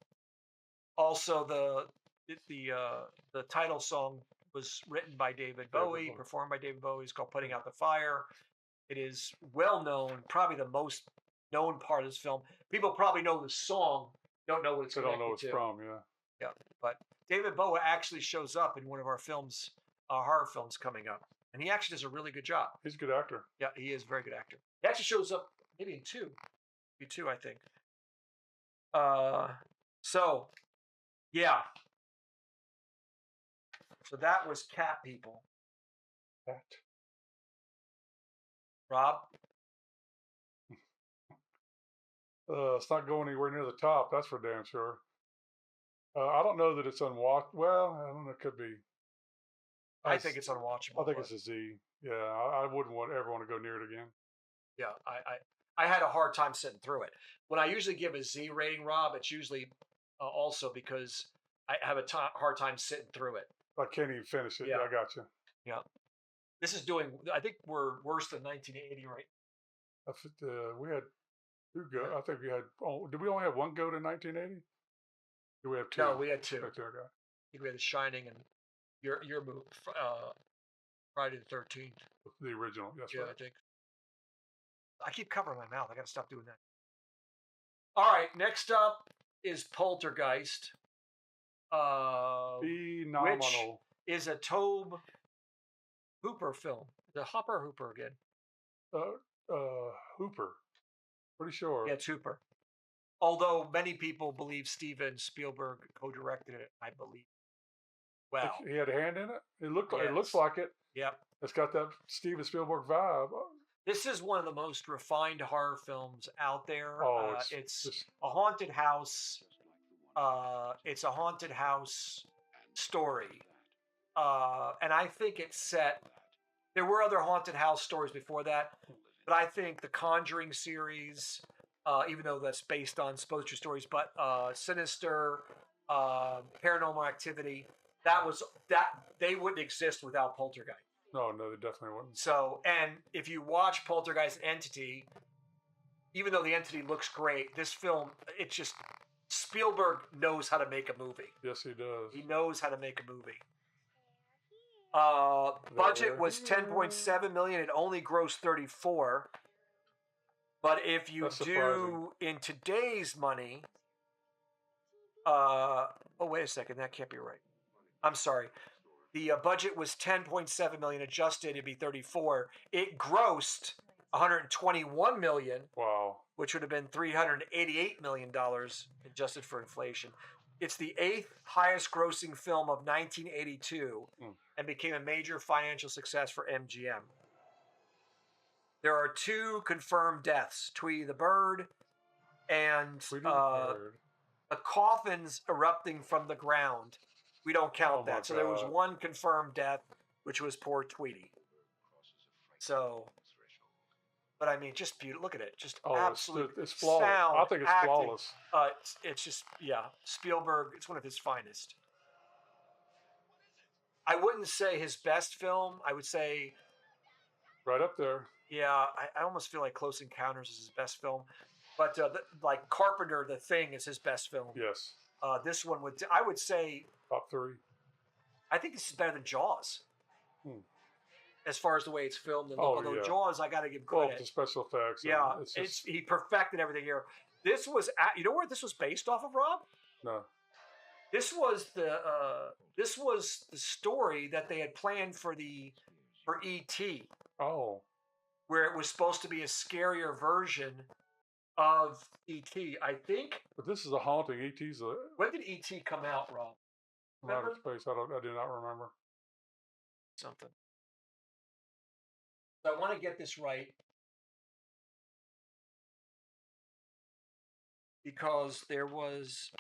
also the title song was written by David Bowie, performed by David Bowie. It's called "Putting Out the Fire." It is well known, probably the most known part of this film. People probably know the song, don't know what it's connected to. They don't know what it's from, yeah. Yeah, but David Bowie actually shows up in one of our films, horror films coming up. and he actually does a really good job. He's a good actor. Yeah, he is a very good actor. He actually shows up maybe in two, maybe two, I think. So yeah. So that was Cat People. That. Rob? It's not going anywhere near the top. That's for damn sure. I don't know that it's unwatched. Well, I don't know. It could be. I think it's unwatchable. I think but it's a Z. Yeah, I wouldn't ever want to go near it again. yeah, I had a hard time sitting through it. When I usually give a Z rating, Rob, it's usually also because I have a hard time sitting through it. I can't even finish it. Yeah. Yeah, I got you. Yeah. This is doing, I think we're worse than 1980 right We had two go. I think we had. Oh, did we only have one goat in 1980? Did we have two? No, we had two. Okay. I think we had The Shining and your movie, Friday the 13th. The original. That's Yeah, right. I think. I keep covering my mouth. I got to stop doing that. All right, next up is Poltergeist. Phenomenal. Which is a Tobe Hooper film. The Hooper again. Hooper. Pretty sure. Yeah, it's Hooper. Although many people believe Steven Spielberg co-directed it, I believe. Well, He had a hand in it. It looks Yes. like it. Yep. It's got that Steven Spielberg vibe. This is one of the most refined horror films out there. Oh, It's just- a haunted house. It's a haunted house story. And I think it's set. There were other haunted house stories before that, but I think the Conjuring series, even though that's based on supposed true stories, but Sinister, Paranormal Activity, they wouldn't exist without Poltergeist. No, they definitely wouldn't. So, and if you watch Poltergeist Entity, even though the Entity looks great, this film, it's just, Spielberg knows how to make a movie. Yes, he does. He knows how to make a movie. Budget was 10.7 million. It only grossed 34. But if you That's do surprising. in today's money, oh wait a second, that can't be right. I'm sorry. The budget was 10.7 million. Adjusted, it'd be 34. It grossed 121 million, Wow. which would have been $388 million adjusted for inflation. It's the 8th highest grossing film of 1982 and became a major financial success for MGM. There are 2 confirmed deaths, Tweety the bird and Tweety the bird. the coffins erupting from the ground. We don't count Oh my that. So there was God. 1 confirmed death, which was poor Tweety. So, but I mean, just beautiful. Look at it. Just absolute. It's flawless. sound, I think it's acting. flawless. It's just, yeah, Spielberg, it's one of his finest. I wouldn't say his best film. I would say, Right up there. yeah, I almost feel like Close Encounters is his best film. But like Carpenter, The Thing is his best film. Yes. This one I would say, Top 3. I think this is better than Jaws. Hmm. As far as the way it's filmed. And Oh, although yeah. Jaws, I got to give Well, credit. the special effects. Yeah, It's just, he perfected everything here. This was, you know where this was based off of, Rob? no. This was the story that they had planned for E.T., Oh. where it was supposed to be a scarier version of E.T. I think. But this is a haunting. E.T.'s When did E.T. come out, Rob? from outer Remember? space. I do not remember. Something. So I want to get this right. Because there was.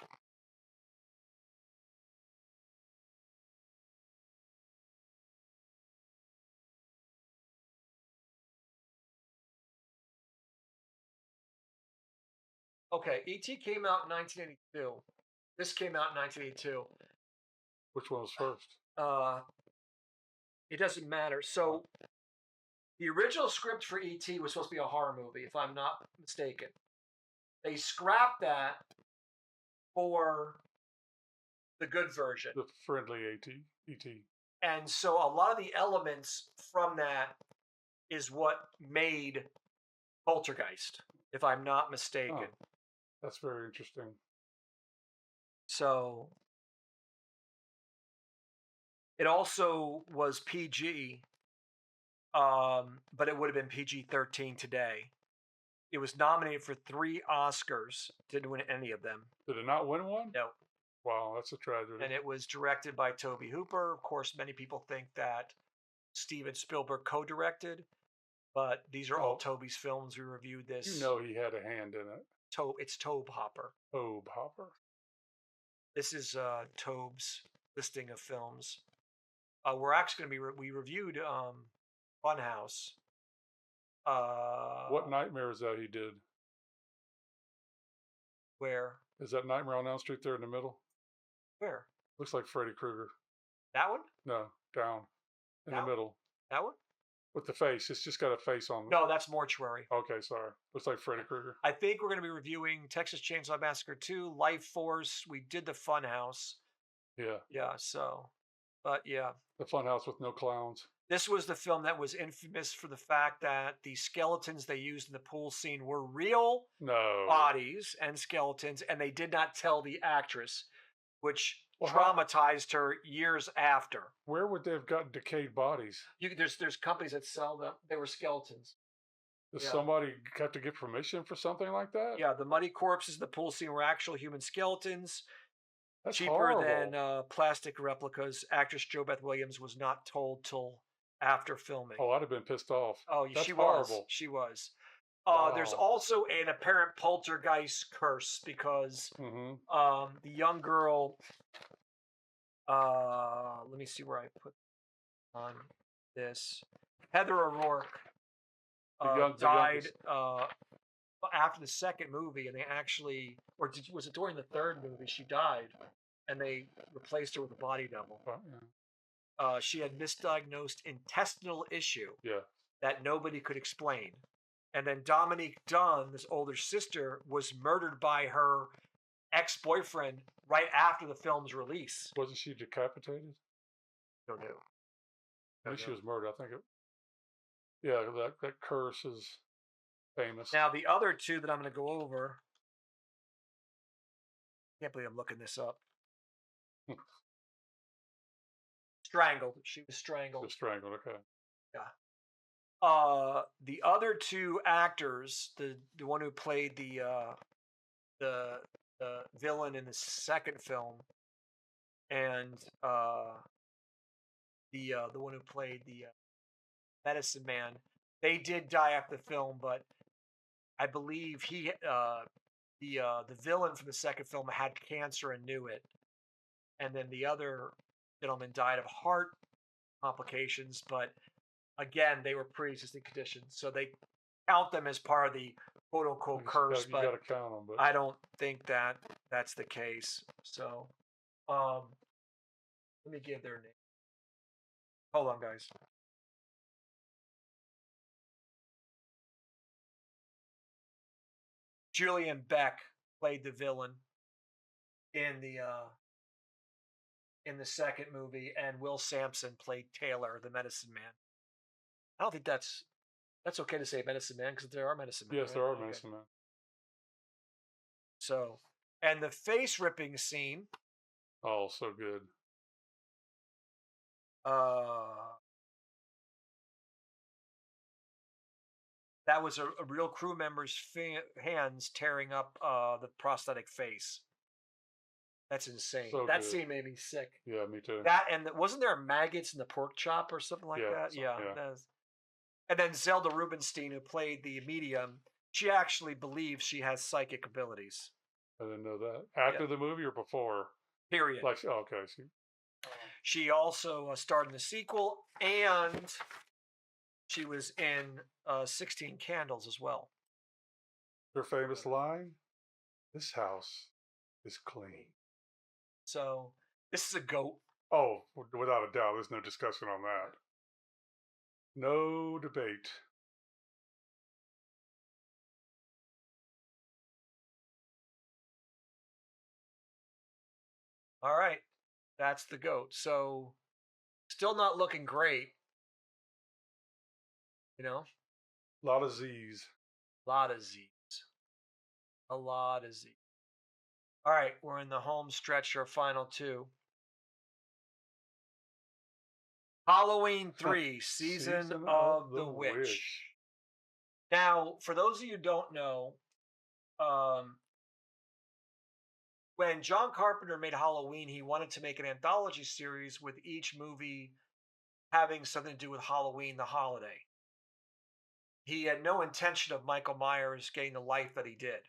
Okay, E.T. came out in 1982. This came out in 1982. Which one was first? It doesn't matter. So the original script for E.T. was supposed to be a horror movie, if I'm not mistaken. They scrapped that for the good version. The friendly E.T. And so a lot of the elements from that is what made Poltergeist, if I'm not mistaken. Oh. That's very interesting. So it also was PG but it would have been PG-13 today. It was nominated for 3 Oscars. Didn't win any of them. Did it not win one? No. Wow, that's a tragedy. And it was directed by Tobe Hooper. Of course, many people think that Steven Spielberg co-directed, but these are all Tobe's films. We reviewed this. You know he had a hand in it. It's Tobe Hopper. Tobe Hopper. This is Tobe's listing of films. We're actually going to be we reviewed Funhouse. What nightmare is that he did? Where? Is that Nightmare on Elm Street there in the middle? Where? Looks like Freddy Krueger. That one? No, down in Down? the middle That one? with the face. It's just got a face on it. No, that's Mortuary. Okay, sorry. Looks like Freddy Krueger. I think we're going to be reviewing Texas Chainsaw Massacre 2, Life Force. We did the Funhouse. Yeah. Yeah, so, but yeah. The Funhouse with no clowns. This was the film that was infamous for the fact that the skeletons they used in the pool scene were real bodies and skeletons, and they did not tell the actress, which traumatized her years after. Where would they have gotten decayed bodies? There's companies that sell them. They were skeletons. Does somebody have to get permission for something like that? Yeah, the muddy corpses in the pool scene were actual human skeletons. That's cheaper horrible. than plastic replicas. Actress Jo Beth Williams was not told till after filming. Oh, I'd have been pissed off. Oh, That's she horrible. was. She was. Wow. There's also an apparent poltergeist curse because the young girl. Let me see where I put on this. Heather O'Rourke died after the second movie, and they actually, was it during the third movie? She died, and they replaced her with a body double. She had misdiagnosed intestinal issue that nobody could explain. And then Dominique Dunn, this older sister, was murdered by her ex-boyfriend right after the film's release. Wasn't she decapitated? Don't know. I think she was murdered. I think it. Yeah, that curse is famous. Now, the other two that I'm going to go over. I can't believe I'm looking this up. Strangled. She was strangled. She was strangled, okay. Yeah. The other two actors, the one who played the villain in the second film, and the one who played the medicine man, they did die after the film, but I believe the villain from the second film had cancer and knew it, and then the other gentleman died of heart complications, but again, they were pre-existing conditions, so they count them as part of the quote-unquote curse, but gotta count them, but I don't think that that's the case. So, let me give their name. Hold on, guys. Julian Beck played the villain in the second movie, and Will Sampson played Taylor, the medicine man. I don't think that's okay to say medicine man, because there are medicine men. Yes, right? there are Okay. medicine men. So, and the face ripping scene. Oh, so good. That was a real crew member's hands tearing up the prosthetic face. That's insane. So that good. scene made me sick. Yeah, me too. That, and wasn't there maggots in the pork chop or something like that? Yeah. And then Zelda Rubinstein, who played the medium, she actually believes she has psychic abilities. I didn't know that. After the movie or before? Period. Like, okay. She also starred in the sequel, and she was in 16 Candles as well. Her famous line, "This house is clean." So, this is a goat. Oh, without a doubt. There's no discussion on that. No debate. All right. That's the goat. So, still not looking great. You know? A lot of Z's. A lot of Z's. A lot of Z's. All right. We're in the home stretch, our final two. Halloween 3, Season of the Witch. Now, for those of you who don't know, when John Carpenter made Halloween, he wanted to make an anthology series with each movie having something to do with Halloween, the holiday. He had no intention of Michael Myers getting the life that he did.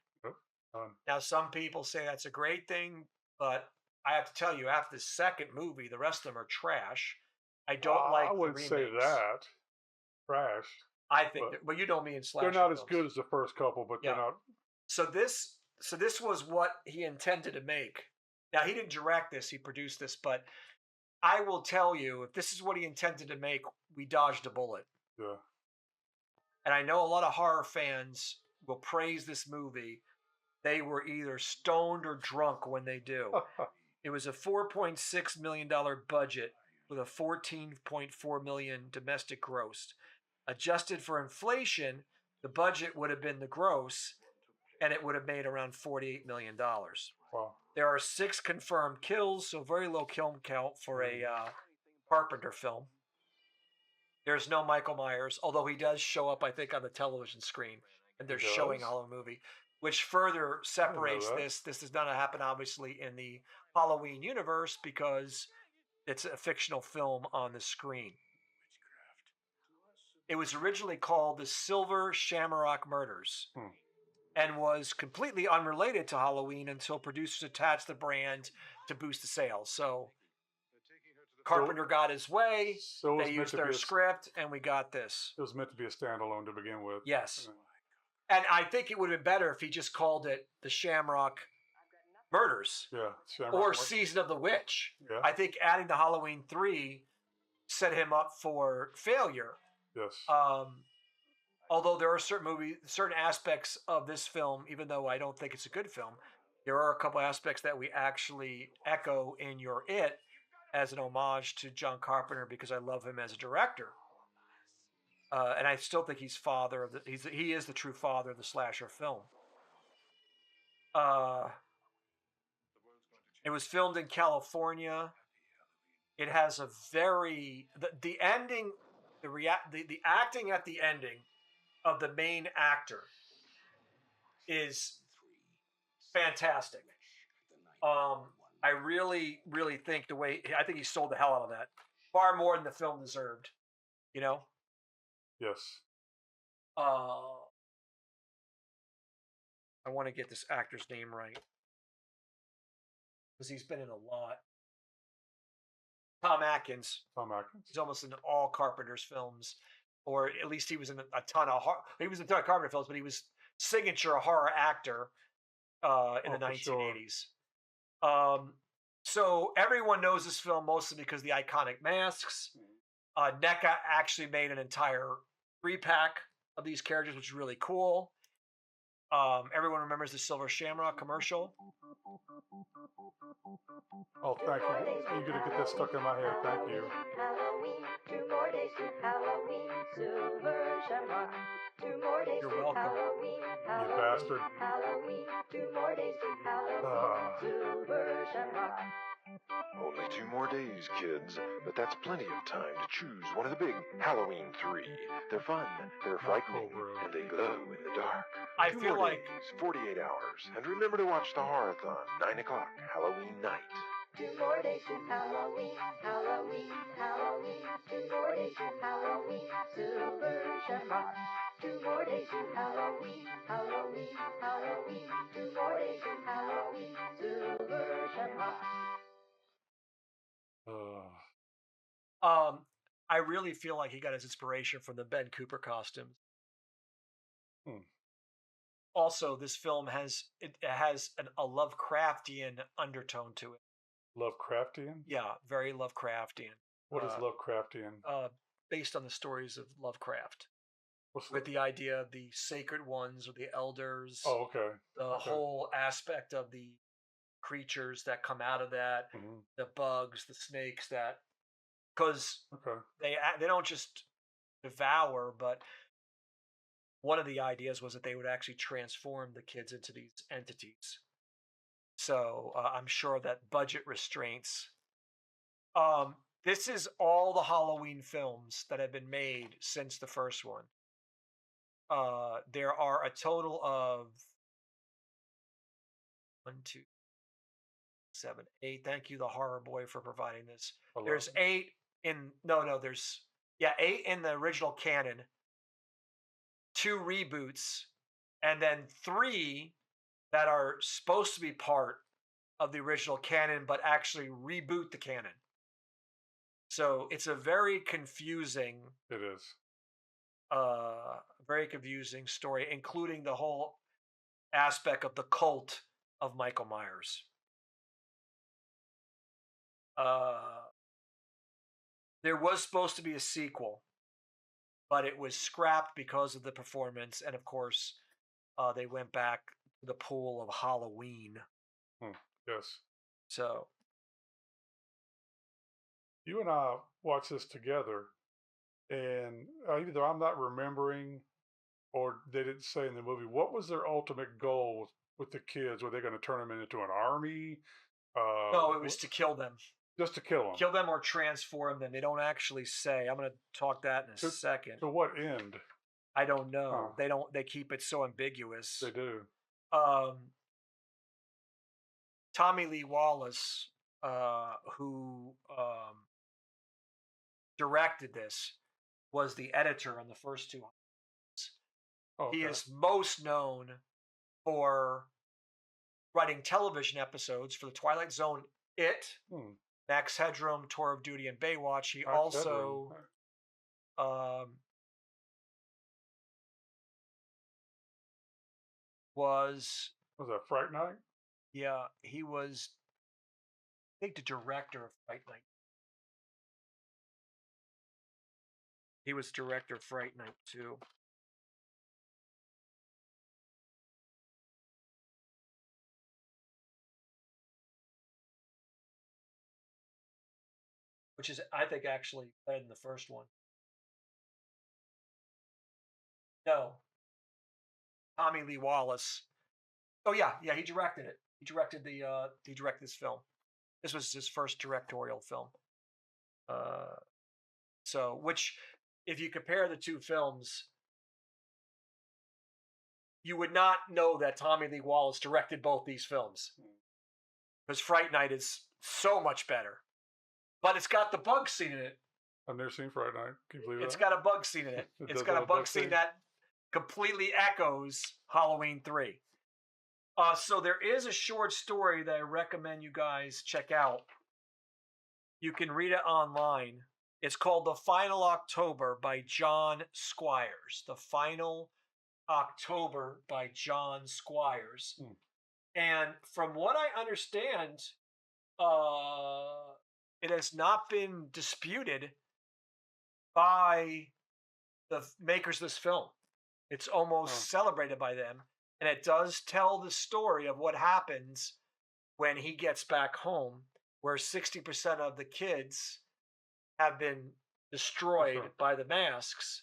Now, some people say that's a great thing, but I have to tell you, after the second movie, the rest of them are trash. I don't like the remakes. I wouldn't say that. Trash. I think, well, you know me in slasher They're not films. as good as the first couple, but they're not. So this was what he intended to make. Now, he didn't direct this; he produced this. But I will tell you, if this is what he intended to make, we dodged a bullet. Yeah. And I know a lot of horror fans will praise this movie. They were either stoned or drunk when they do. It was a $4.6 million budget with a $14.4 million domestic gross. Adjusted for inflation, the budget would have been the gross, and it would have made around $48 million. Wow. There are 6 confirmed kills, so very low kill count for a Carpenter film. There's no Michael Myers, although he does show up, I think, on the television screen, and they're showing a Halloween movie, which further separates this. This does not happen, obviously, in the Halloween universe because it's a fictional film on the screen. It was originally called the Silver Shamrock Murders and was completely unrelated to Halloween until producers attached the brand to boost the sales. So Carpenter got his way, they used their script, and we got this. It was meant to be a standalone to begin with. Yes. And I think it would have been better if he just called it the Shamrock Murders. Yeah. Or Season of the Witch. Yeah. I think adding the Halloween 3 set him up for failure. Yes. Although there are certain aspects of this film, even though I don't think it's a good film, there are a couple aspects that we actually echo in your It as an homage to John Carpenter because I love him as a director. And I still think he's he is the true father of the slasher film. It was filmed in California. It has a very the ending, the acting at the ending of the main actor is fantastic. I really, really think I think he sold the hell out of that far more than the film deserved. You know. Yes. I want to get this actor's name right because he's been in a lot. Tom Atkins. He's almost in all Carpenter's films, or at least he was in a ton of Carpenter films, but he was signature horror actor in the 1980s. Sure. So everyone knows this film mostly because of the iconic masks. NECA actually made an entire 3-pack of these characters, which is really cool. Everyone remembers the Silver Shamrock commercial. Oh, thank you. You're going to get that stuck in my head. Thank you. Halloween, 2 more days to Halloween, Silver Shamrock. 2 more days You're welcome. Halloween, You bastard. Halloween, 2 more days to Halloween, Silver Shamrock. Only 2 more days, kids, but that's plenty of time to choose one of the big Halloween 3. They're fun, they're frightening, and they glow in the dark. I 2 feel more like days, 48 hours, and remember to watch the Horror-thon, 9 o'clock, Halloween night. 2 more days to Halloween, Halloween, Halloween. 2 more days to Halloween, Silver Shamrock. 2 more days to Halloween, Halloween, Halloween. 2 more days to Halloween, Silver Shamrock. I really feel like he got his inspiration from the Ben Cooper costumes. Also, this film has a Lovecraftian undertone to it. Lovecraftian? Yeah, very Lovecraftian. What is Lovecraftian? Based on the stories of Lovecraft. What's with the idea of the sacred ones or the elders. Oh, okay. The whole aspect of the creatures that come out of that, the bugs, the snakes, that because they don't just devour, but one of the ideas was that they would actually transform the kids into these entities. So I'm sure that budget restraints. This is all the Halloween films that have been made since the first one. There are a total of 1, 2, 7, 8. Thank you, the horror boy, for providing this. 11. There's 8 in there's 8 in the original canon, 2 reboots, and then 3 that are supposed to be part of the original canon, but actually reboot the canon. So it's a very confusing. It is. Very confusing story, including the whole aspect of the cult of Michael Myers. There was supposed to be a sequel, but it was scrapped because of the performance, and of course, they went back to the pool of Halloween. Yes. So you and I watched this together, and either I'm not remembering, or they didn't say in the movie, what was their ultimate goal with the kids? Were they going to turn them into an army? no, it was to kill them. Just to kill them. Kill them or transform them. They don't actually say. I'm going to talk that in a second. To what end? I don't know. Huh. They keep it so ambiguous. They do. Tommy Lee Wallace, who directed this, was the editor on the first 2. Okay. He is most known for writing television episodes for The Twilight Zone, It, Max Headroom, Tour of Duty, and Baywatch. He Max also was that Fright Night? Yeah, he was, I think, the director of Fright Night. He was director of Fright Night too. Which is, I think, actually better than the first one. No. Tommy Lee Wallace. Oh yeah, he directed it. He directed this film. This was his first directorial film. So, which, if you compare the 2 films, you would not know that Tommy Lee Wallace directed both these films, because Fright Night is so much better. But it's got the bug scene in it. I've never seen Fright Night. Can you believe It's that? got a bug scene in it. It's got a bug scene that completely echoes Halloween 3. So there is a short story that I recommend you guys check out. You can read it online. It's called The Final October by John Squires. The Final October by John Squires. And from what I understand, it has not been disputed by the makers of this film. It's almost celebrated by them. And it does tell the story of what happens when he gets back home, where 60% of the kids have been destroyed by the masks.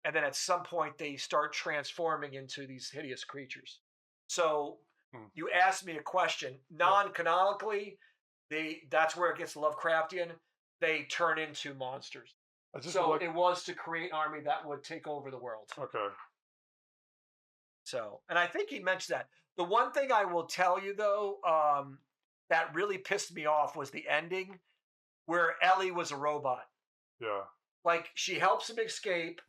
And then at some point, they start transforming into these hideous creatures. So you asked me a question. Non-canonically, that's where it gets Lovecraftian. They turn into monsters. So it was to create an army that would take over the world. Okay. So, and I think he mentioned that. The one thing I will tell you, though, that really pissed me off was the ending where Ellie was a robot. Yeah. Like, she helps him escape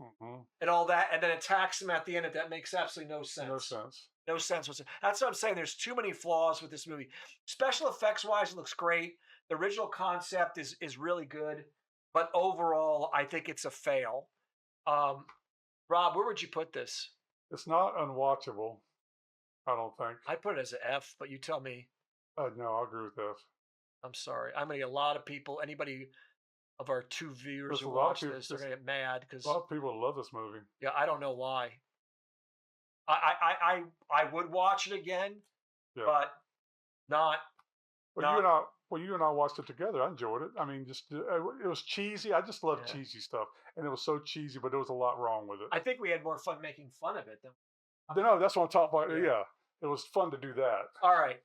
and all that, and then attacks him at the end. That makes absolutely no sense. No sense. No sense whatsoever. That's what I'm saying. There's too many flaws with this movie. Special effects-wise, it looks great. The original concept is really good. But overall, I think it's a fail. Rob, where would you put this? It's not unwatchable, I don't think. I put it as an F, but you tell me. No, I agree with that. I'm sorry. I'm going to get a lot of people, anybody of our 2 viewers There's who a lot of watch people- this, they're going to get mad because A lot of people love this movie. yeah, I don't know why. I would watch it again, Yeah. but not. You and I watched it together. I enjoyed it. I mean, it was cheesy. I just love cheesy stuff, and it was so cheesy, but there was a lot wrong with it. I think we had more fun making fun of it than. No, that's what I'm talking about. Yeah, it was fun to do that. All right.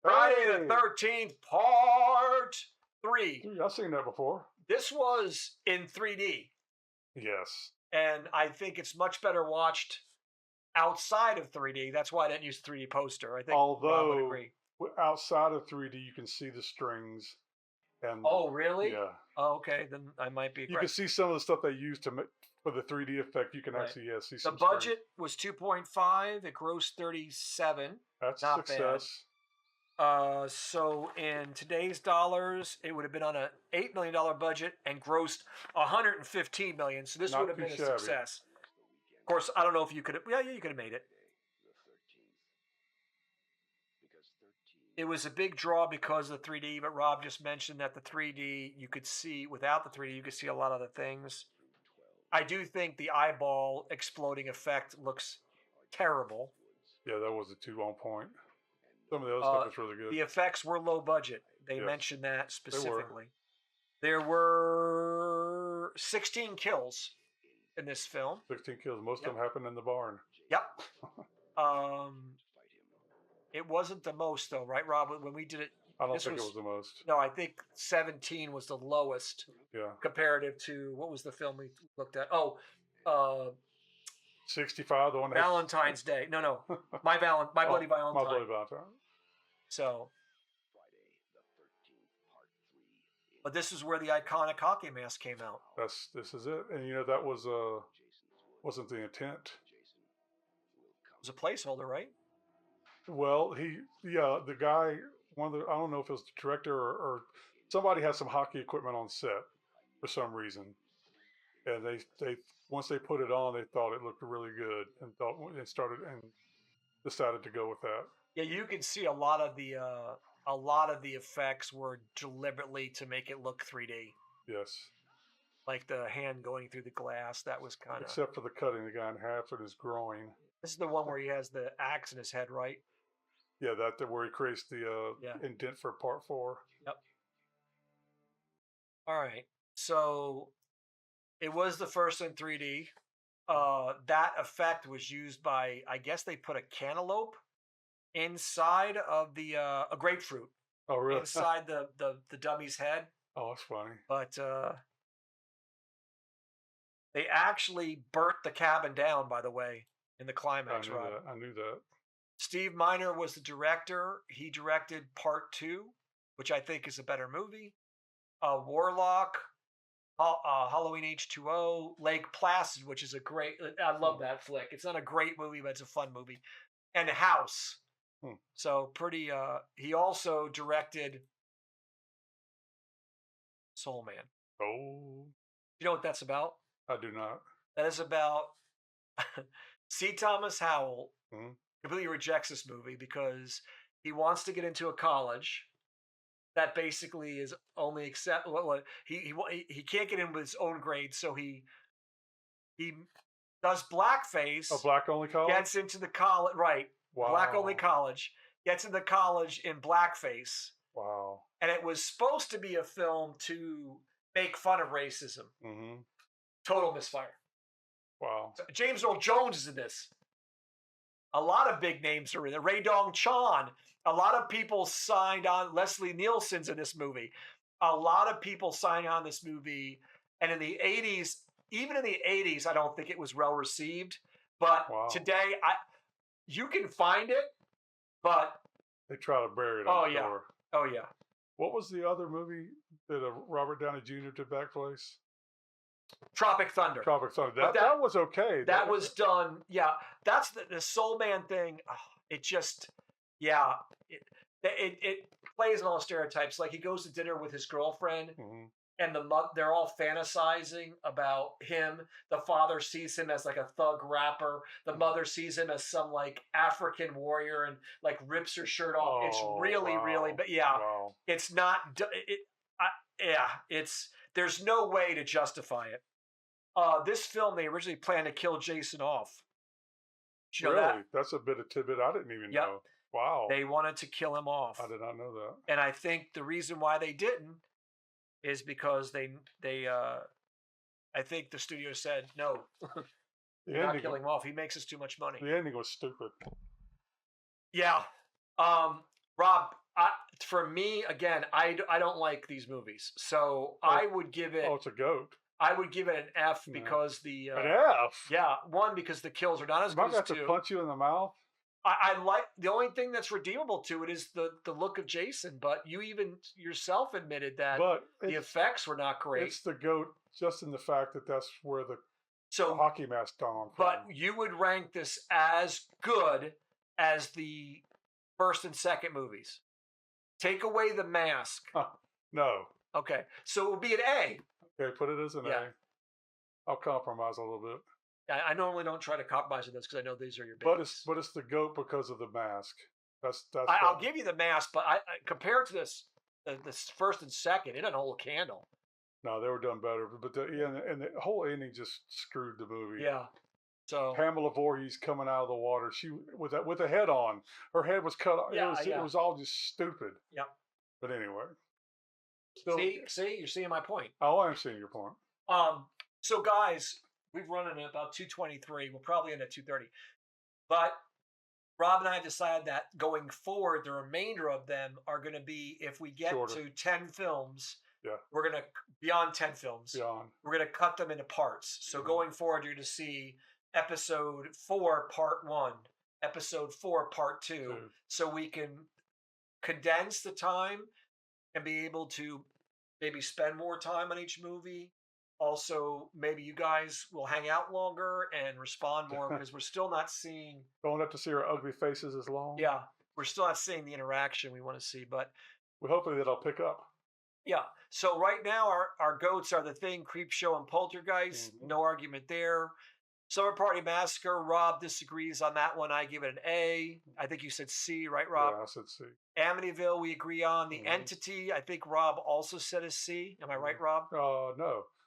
Friday the 13th, part 3. Dude, I've seen that before. This was in 3D, Yes. and I think it's much better watched outside of 3D. That's why I didn't use 3D poster. I think Rob would Although agree. outside of 3D, you can see the strings. And Oh, really? Yeah. Oh, okay, then I might be You correct. can see some of the stuff they use to make for the 3D effect. You can Right. actually see The some budget was 2.5. It grossed 37. That's not success. So in today's dollars, it would have been on a $8 million budget and grossed $115 million. So this Not would have too been a shabby. success. Of course, I don't know if you could have. Yeah, you could have made it. It was a big draw because of the 3D, but Rob just mentioned that the 3D, you could see, without the 3D, you could see a lot of the things. I do think the eyeball exploding effect looks terrible. Yeah, that wasn't too on point. Some of the other stuff was really good. The effects were low budget. They Yes. mentioned that They specifically. There were 16 kills in this film. 16 kills. Most Yep. of them happened in the barn. Yep. It wasn't the most though, right, Rob? When we did it, I don't this think it was the most. No, I think 17 was the lowest Yeah. comparative to what was the film we looked at? 65, the one that Valentine's Day. No, my Bloody Valentine. My Bloody Valentine. So, but this is where the iconic hockey mask came out. This is it. And that was wasn't the intent. It was a placeholder, right? Well, the guy, I don't know if it was the director or somebody had some hockey equipment on set for some reason, and they once they put it on, they thought it looked really good and decided to go with that. Yeah, you can see a lot of the effects were deliberately to make it look 3D. Yes. Like the hand going through the glass, that was kind of. Except for the cutting the guy in half with his groin. This is the one where he has the axe in his head, right? Yeah, where he creates the indent for part 4. Yep. All right. So it was the first in 3D. That effect was used by, I guess they put a cantaloupe inside of a grapefruit. Oh, really? Inside the dummy's head. Oh, that's funny. But they actually burnt the cabin down, by the way, in the climax, Rob. I knew that. Steve Miner was the director. He directed Part 2, which I think is a better movie. Warlock, Halloween H2O, Lake Placid, which is a great. I love that flick. It's not a great movie, but it's a fun movie. And House. So pretty. He also directed Soul Man. Oh. You know what that's about? I do not. That is about C. Thomas Howell. Mm-hmm. Completely rejects this movie because he wants to get into a college that basically is only he can't get in with his own grades, so he does blackface. A black only college? Gets into the college, right? Wow. Black only college. Gets into college in blackface. Wow. And it was supposed to be a film to make fun of racism. Mm-hmm. Total misfire. Wow. James Earl Jones is in this. A lot of big names are in it. Ray Dong Chan. A lot of people signed on. Leslie Nielsen's in this movie. A lot of people signed on this movie. And in the 80s, even in the 80s, I don't think it was well received. But today, you can find it, but they try to bury it. Oh, yeah. Oh, yeah. What was the other movie that Robert Downey Jr. did backface? Tropic Thunder. Tropic Thunder. That was okay. That was done. Yeah, that's the Soul Man thing. It just, yeah, it plays on all stereotypes. Like he goes to dinner with his girlfriend, and they're all fantasizing about him. The father sees him as like a thug rapper. The mother sees him as some like African warrior and like rips her shirt off. It's really, but yeah, it's not. There's no way to justify it. This film, they originally planned to kill Jason off. Did you know that? That's a bit of tidbit I didn't even know. Wow. They wanted to kill him off. I did not know that. And I think the reason why they didn't is because I think the studio said, no, you're not killing him off. He makes us too much money. The ending was stupid. Yeah. Rob, For me, again, I don't like these movies, so I would give it. Oh, it's a goat. I would give it an F No. because the An F? yeah, one because the kills are not as Am I good going as to have two. to punch you in the mouth? I like the only thing that's redeemable to it is the look of Jason, but you even yourself admitted that But the effects were not great. It's the goat just in the fact that that's where the So hockey mask gone from. but you would rank this as good as the first and second movies. Take away the mask. No. Okay, so it would be an A. Okay, put it as an Yeah. A. I'll compromise a little bit. I normally don't try to compromise with this because I know these are your But babies. it's the goat because of the mask. That's I'll give you the mask, but I compared to this first and second, it doesn't hold a candle. No, they were done better. But and the whole ending just screwed the movie. Yeah. So Pamela Voorhees coming out of the water, she with a head on. Her head was cut off. Yeah, It was all just stupid. Yep. But anyway. Still, see, you're seeing my point. Oh, I'm seeing your point. So guys, we've run in at about 2:23. We'll probably end at 2:30. But Rob and I decided that going forward, the remainder of them are going to be, if we get Shorter. to 10 films, Yeah. we're going to, beyond 10 films, Beyond. we're going to cut them into parts. So Mhm. going forward, you're going to see episode 4, part 1, episode 4, part 2, so we can condense the time and be able to maybe spend more time on each movie. Also, maybe you guys will hang out longer and respond more because we're still not seeing. Don't have to see our ugly faces as long. Yeah, we're still not seeing the interaction we want to see. But Well, hopefully that'll pick up. yeah, so right now our goats are The Thing, Creepshow, and Poltergeist. Mhm. No argument there. Summer Party Massacre. Rob disagrees on that one. I give it an A. I think you said C, right, Rob? Yeah, I said C. Amityville, we agree on. The Mhm. Entity, I think Rob also said a C. Am I right, Rob? No.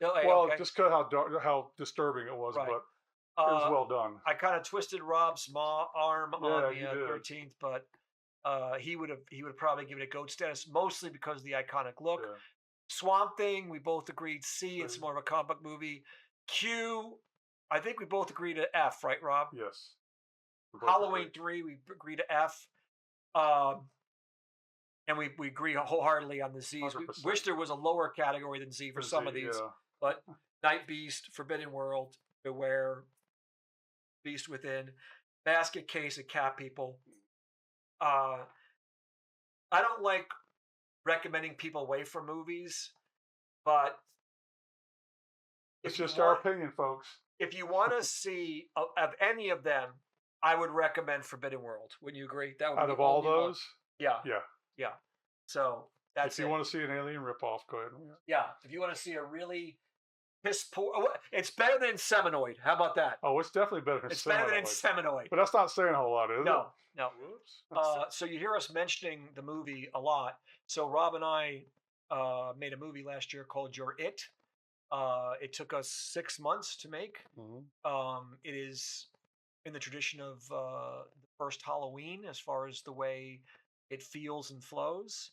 No, A, Well, okay. just because how disturbing it was, Right. but it was Uh, well done. I kind of twisted Rob's arm on Yeah, the you did. 13th, but he would probably give it a goat status, mostly because of the iconic look. Yeah. Swamp Thing, we both agreed C. It's C. more of a comic book movie. Q, I think we both agreed to F, right, Rob? Yes. We both Halloween agree. 3, we agreed to F. And we agree wholeheartedly on the Z's. We 100%. wish there was a lower category than Z for The some Z, of these. yeah. But Night Beast, Forbidden World, Beware, Beast Within, Basket Case of Cat People. I don't like recommending people away from movies, but It's if you just our want- opinion, folks. if you want to see of any of them, I would recommend Forbidden World. Wouldn't you agree? That would Out be of the all only one. those, Yeah, yeah. yeah. So that's If you it. want to see an alien ripoff, go ahead. Yeah, if you want to see a really piss poor, it's better than Seminoid. How about that? Oh, it's definitely better than It's better than Seminoid. Seminoid. But that's not saying a whole lot, is No, no. it? Whoops. So you hear us mentioning the movie a lot. So Rob and I made a movie last year called You're It. It took us 6 months to make. Mhm. It is in the tradition of the first Halloween as far as the way it feels and flows.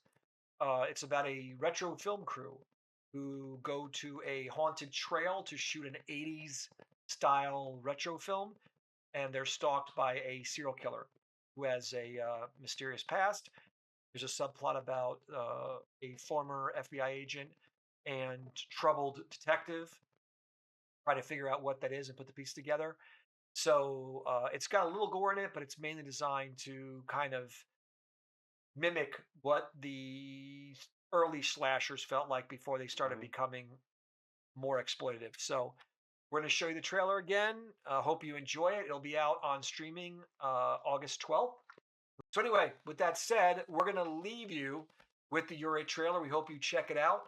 It's about a retro film crew who go to a haunted trail to shoot an 80s style retro film, and they're stalked by a serial killer who has a mysterious past. There's a subplot about a former FBI agent and troubled detective try to figure out what that is and put the piece together. So it's got a little gore in it, but it's mainly designed to kind of mimic what the early slashers felt like before they started becoming more exploitative. So we're going to show you the trailer again. Hope you enjoy it. It'll be out on streaming August 12th. So anyway, with that said, we're going to leave you with the You're It trailer. We hope you check it out.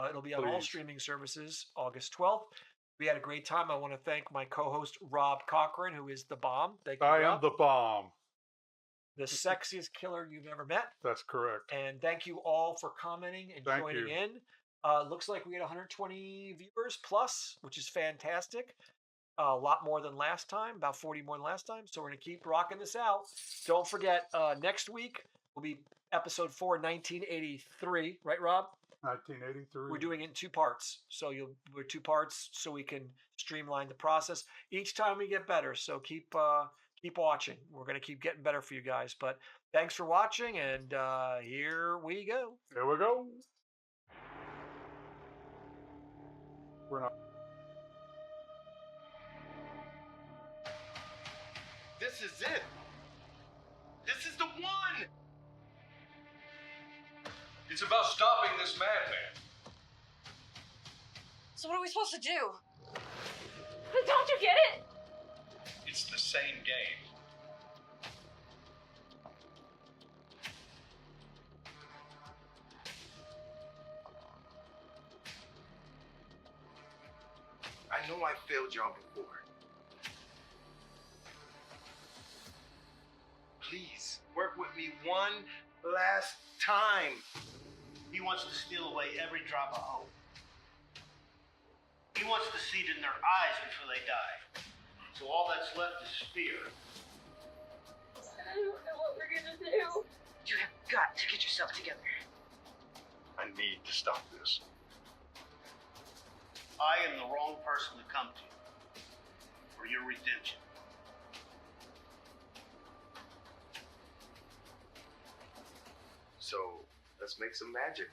It'll be on all Please. streaming services August 12th. We had a great time. I want to thank my co-host Rob Cochran, who is the bomb. Thank you, I am Rob. the bomb. The sexiest killer you've ever met. That's correct. And thank you all for commenting and Thank joining you. in. Looks like we had 120 viewers plus, which is fantastic. A lot more than last time, about 40 more than last time. So we're going to keep rocking this out. Don't forget, next week will be episode 4, 1983. Right, Rob? 1983. We're doing it in 2 parts. So we're 2 parts so we can streamline the process. Each time we get better. So keep watching. We're going to keep getting better for you guys. But Thanks for watching, and here we go. Here we go. We're not. This is it. This is the one. It's about stopping this madman. So what are we supposed to do? But don't you get it? It's the same game. I know I failed y'all before. Please, work with me one last time. He wants to steal away every drop of hope. He wants to see it in their eyes before they die. So all that's left is fear. I don't know what we're gonna do. You have got to get yourself together. I need to stop this. I am the wrong person to come to for your redemption. So let's make some magic.